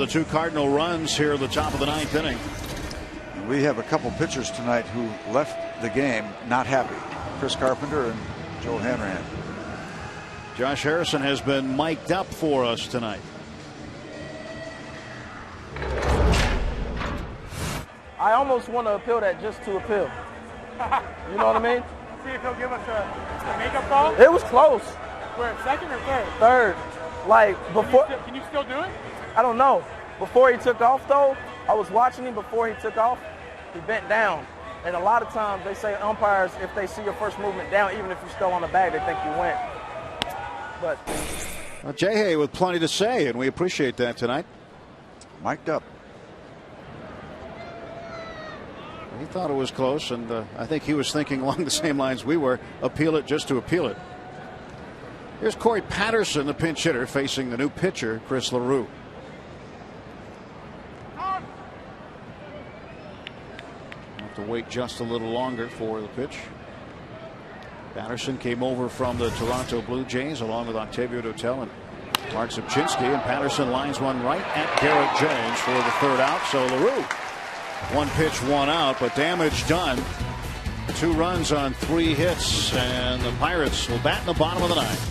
the 2 Cardinal runs here at the top of the 9th inning. We have a couple pitchers tonight who left the game not happy. Chris Carpenter and Joe Hanrahan. Josh Harrison has been mic'd up for us tonight. I almost want to appeal that just to appeal. You know what I mean? See if he'll give us a makeup call. It was close. Where, second or third? Third. Like before. Can you still do it? I don't know. Before he took off though, I was watching him before he took off. He bent down. And a lot of times they say umpires, if they see your first movement down, even if you're still on the bag, they think you went. But well, Jay with plenty to say, and we appreciate that tonight. Mic'd up. He thought it was close, and I think he was thinking along the same lines we were. Appeal it just to appeal it. Here's Corey Patterson, the pinch hitter, facing the new pitcher, Chris LaRue. Have to wait just a little longer for the pitch. Patterson came over from the Toronto Blue Jays along with Octavio Dotel and Mark Zubchinski, and Patterson lines one right at Garrett Jones for the 3rd out. So LaRue, 1 pitch, 1 out, but damage done. 2 runs on 3 hits, and the Pirates will bat in the bottom of the 9th.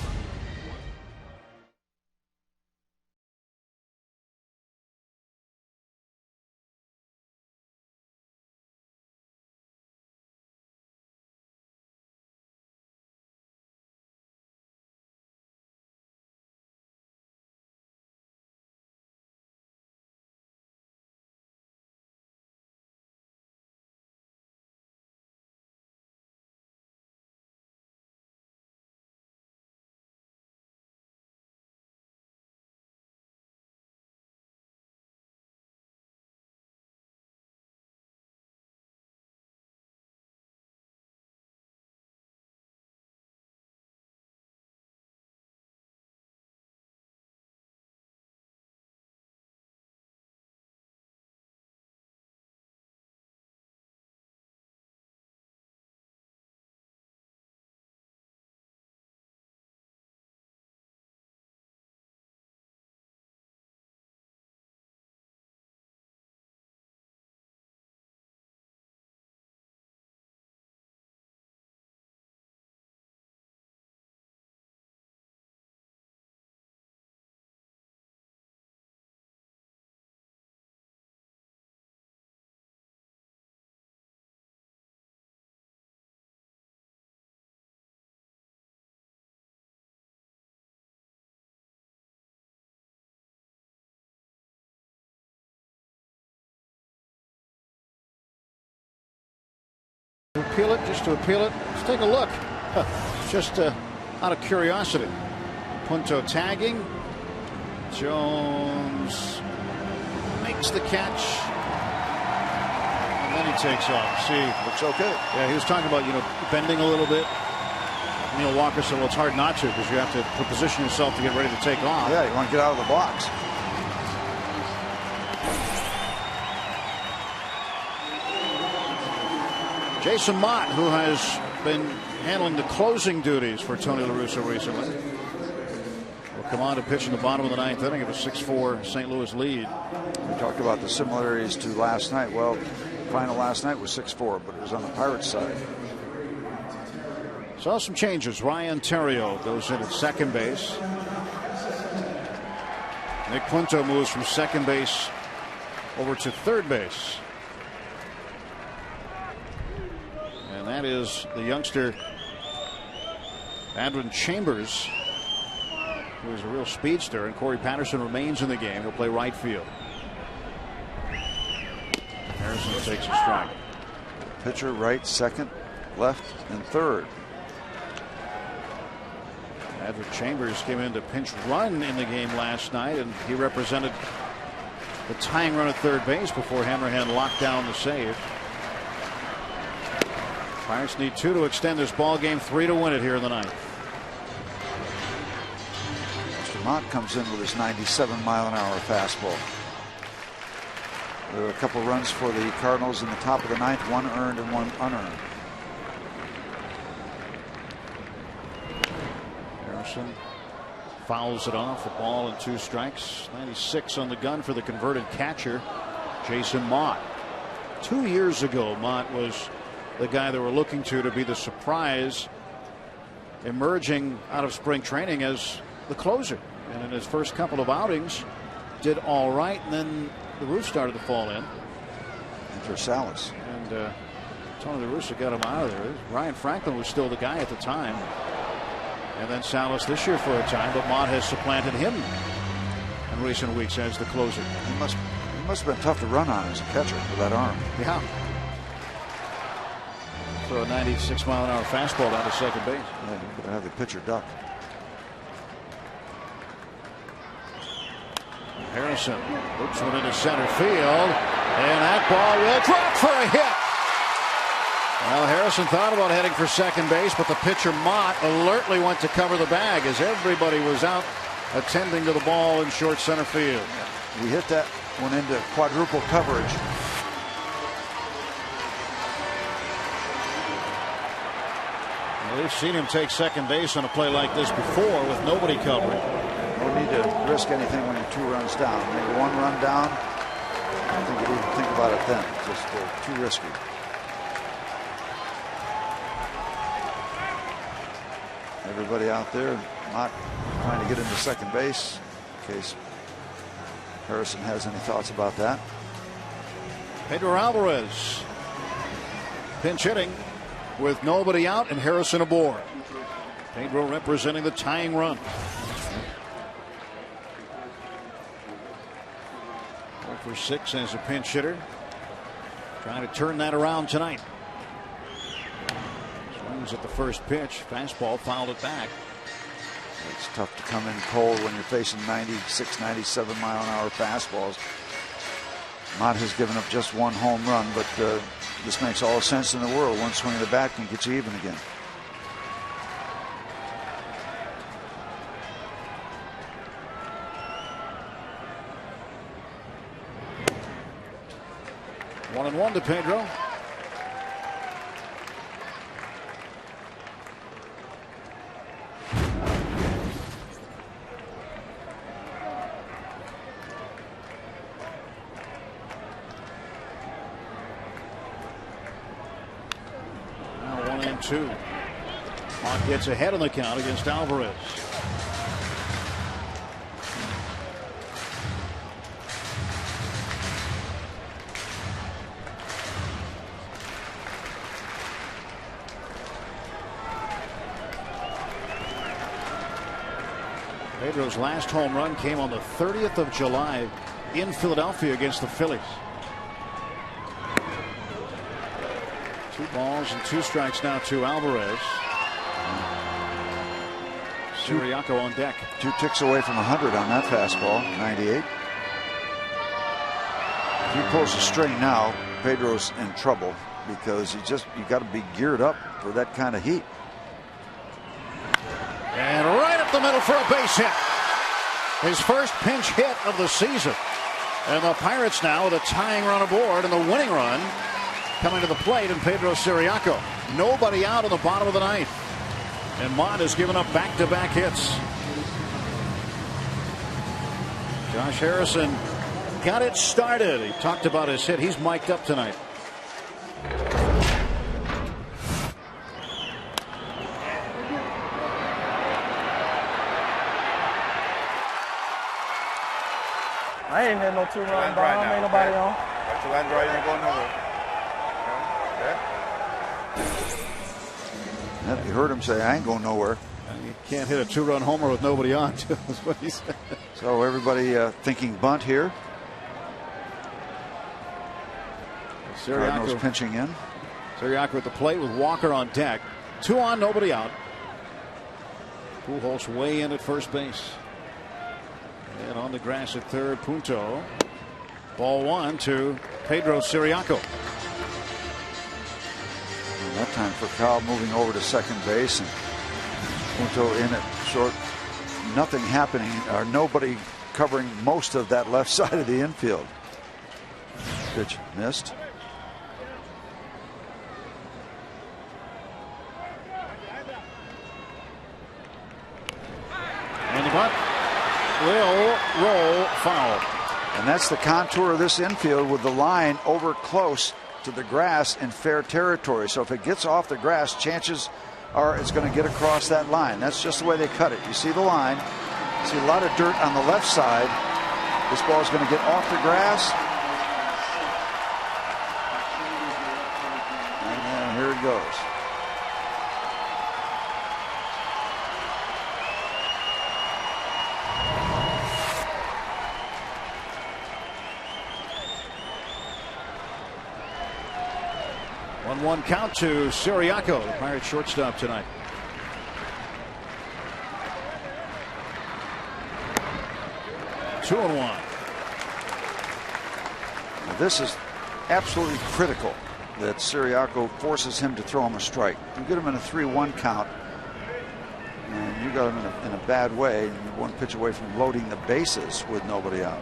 Appeal it just to appeal it. Let's take a look. Just out of curiosity. Punto tagging. Jones makes the catch. And then he takes off. See, looks okay. Yeah, he was talking about, bending a little bit. Neil Walker said, well, it's hard not to because you have to position yourself to get ready to take off. Yeah, you want to get out of the box. Jason Mott, who has been handling the closing duties for Tony La Russa recently, will come on to pitch in the bottom of the 9th inning of a 6-4 St. Louis lead. We talked about the similarities to last night. Well, the final last night was 6-4, but it was on the Pirates side. Saw some changes. Ryan Theriot goes in at second base. Nick Punto moves from second base over to third base. And that is the youngster Adrian Chambers, who is a real speedster, and Corey Patterson remains in the game. He'll play right field. Harrison takes a strike. Pitcher right, second, left, and third. Adrian Chambers came in to pinch run in the game last night, and he represented the tying run at third base before Hanrahan locked down the save. Pirates need 2 to extend this ball game, 3 to win it here in the 9th. Mr. Mott comes in with his 97-mile-an-hour fastball. There are a couple runs for the Cardinals in the top of the 9th, 1 earned and 1 unearned. Harrison fouls it off. A ball and 2 strikes. 96 on the gun for the converted catcher, Jason Mott. 2 years ago, Mott was the guy they were looking to be the surprise, emerging out of spring training as the closer. And in his first couple of outings, did all right, and then the roof started to fall in. Enter Salas. And Tony La Russa got him out of there. Ryan Franklin was still the guy at the time. And then Salas this year for a time, but Mott has supplanted him in recent weeks as the closer. He must have been tough to run on as a catcher with that arm. Yeah. Throw a 96-mile-an-hour fastball down to second base. Yeah, you could have the pitcher duck. Harrison looks one into center field, and that ball will drop for a hit. Well, Harrison thought about heading for second base, but the pitcher Mott alertly went to cover the bag as everybody was out attending to the ball in short center field. We hit that one into quadruple coverage. Well, we've seen him take second base on a play like this before with nobody covering. No need to risk anything when you're 2 runs down. Maybe 1 run down. I don't think you'd even think about it then. Just too risky. Everybody out there not trying to get into second base in case Harrison has any thoughts about that. Pedro Alvarez pinch hitting with nobody out and Harrison aboard. Pedro representing the tying run. 0 for 6 as a pinch hitter. Trying to turn that around tonight. Swings at the first pitch. Fastball fouled it back. It's tough to come in cold when you're facing 96, 97 mile an hour fastballs. Mott has given up just 1 home run, but this makes all the sense in the world. 1 swing of the bat can get you even again. One and 1 to Pedro. Now 1 and 2. Mott gets ahead on the count against Alvarez. Pedro's last home run came on the 30th of July in Philadelphia against the Phillies. 2 balls and 2 strikes now to Alvarez. Siriaco on deck. 2 ticks away from 100 on that fastball. 98. If he pulls the string now, Pedro's in trouble because you got to be geared up for that kind of heat. And right up the middle for a base hit. His first pinch hit of the season. And the Pirates now with a tying run aboard and the winning run coming to the plate, and Pedro Siriaco. Nobody out in the bottom of the 9th. And Mott has given up back-to-back hits. Josh Harrison got it started. He talked about his hit. He's mic'd up tonight. I ain't had no 2-run bomb. Ain't nobody on. Got your land right, you ain't going nowhere. Yeah, you heard him say, I ain't going nowhere. You can't hit a 2-run homer with nobody on, too. That's what he said. So everybody thinking bunt here. Cardinals pinching in. Siriaco at the plate with Walker on deck. 2 on, nobody out. Pujols way in at first base. And on the grass at third, Punto. Ball 1 to Pedro Siriaco. And that time for Cal moving over to second base and Punto in at short. Nothing happening, or nobody covering most of that left side of the infield. Pitch missed. And the bunt. will roll foul. And that's the contour of this infield with the line over close to the grass in fair territory. So if it gets off the grass, chances are it's going to get across that line. That's just the way they cut it. You see the line. You see a lot of dirt on the left side. This ball is going to get off the grass. And then here it goes. One count to Siriaco, the Pirates shortstop tonight. Two and one. Now this is absolutely critical that Siriaco forces him to throw him a strike. You get him in a 3-1 count, and you got him in a bad way, and you're one pitch away from loading the bases with nobody out.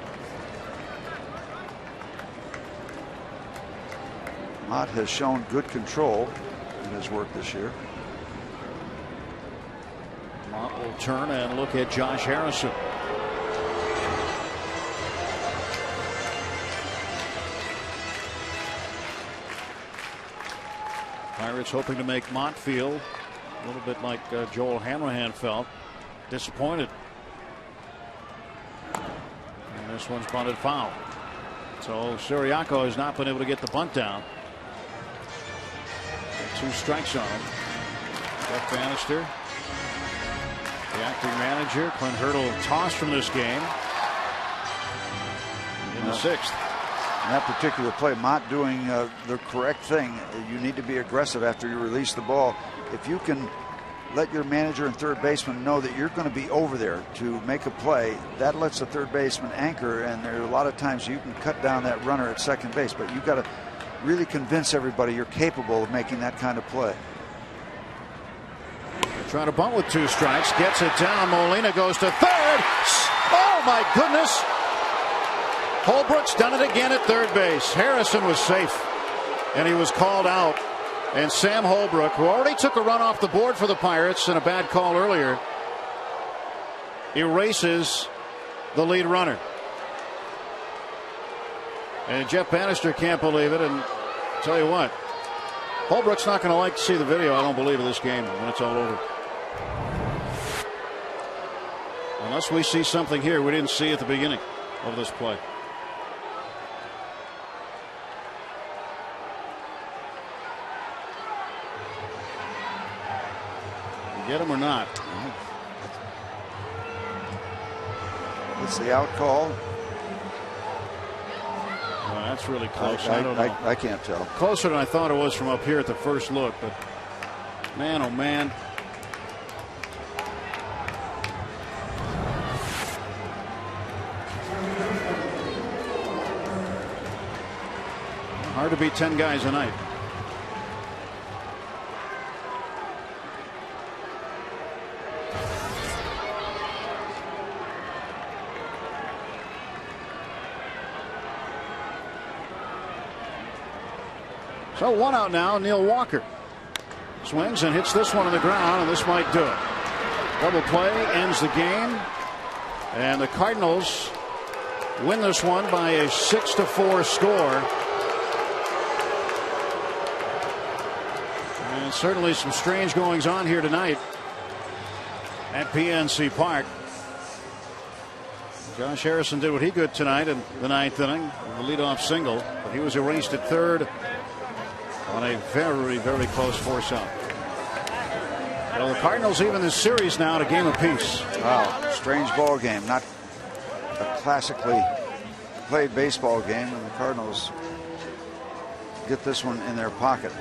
Mott has shown good control in his work this year. Mott will turn and look at Josh Harrison. Pirates hoping to make Mott feel a little bit like Joel Hanrahan felt, disappointed. And this one's bunted foul. So Siriaco has not been able to get the bunt down. 2 strikes on him. Jeff Bannister, the acting manager. Clint Hurdle tossed from this game in the 6th. In that particular play, Mott doing the correct thing. You need to be aggressive after you release the ball. If you can let your manager and third baseman know that you're going to be over there to make a play, that lets the third baseman anchor, and there are a lot of times you can cut down that runner at second base, but you've got to really convince everybody you're capable of making that kind of play. Trying to bunt with 2 strikes, gets it down. Molina goes to third. Oh my goodness! Holbrook's done it again at third base. Harrison was safe, and he was called out. And Sam Holbrook, who already took a run off the board for the Pirates in a bad call earlier, erases the lead runner. And Jeff Bannister can't believe it. And I'll tell you what, Holbrook's not going to like to see the video, I don't believe, of this game when it's all over. Unless we see something here we didn't see at the beginning of this play. You get him or not? It's the out call. Well, that's really close. I don't know. I can't tell. Closer than I thought it was from up here at the first look, but man, oh man. Hard to beat 10 guys a night. So 1 out now. Neil Walker swings and hits this one on the ground, and this might do it. Double play ends the game, and the Cardinals win this one by a 6-4 score. And certainly some strange goings on here tonight at PNC Park. Josh Harrison did what he could tonight in the 9th inning with the leadoff single, but he was erased at third on a very, very close force out. Well, the Cardinals even this series now at a game apiece. Wow, strange ball game. Not a classically played baseball game, and the Cardinals get this one in their pocket.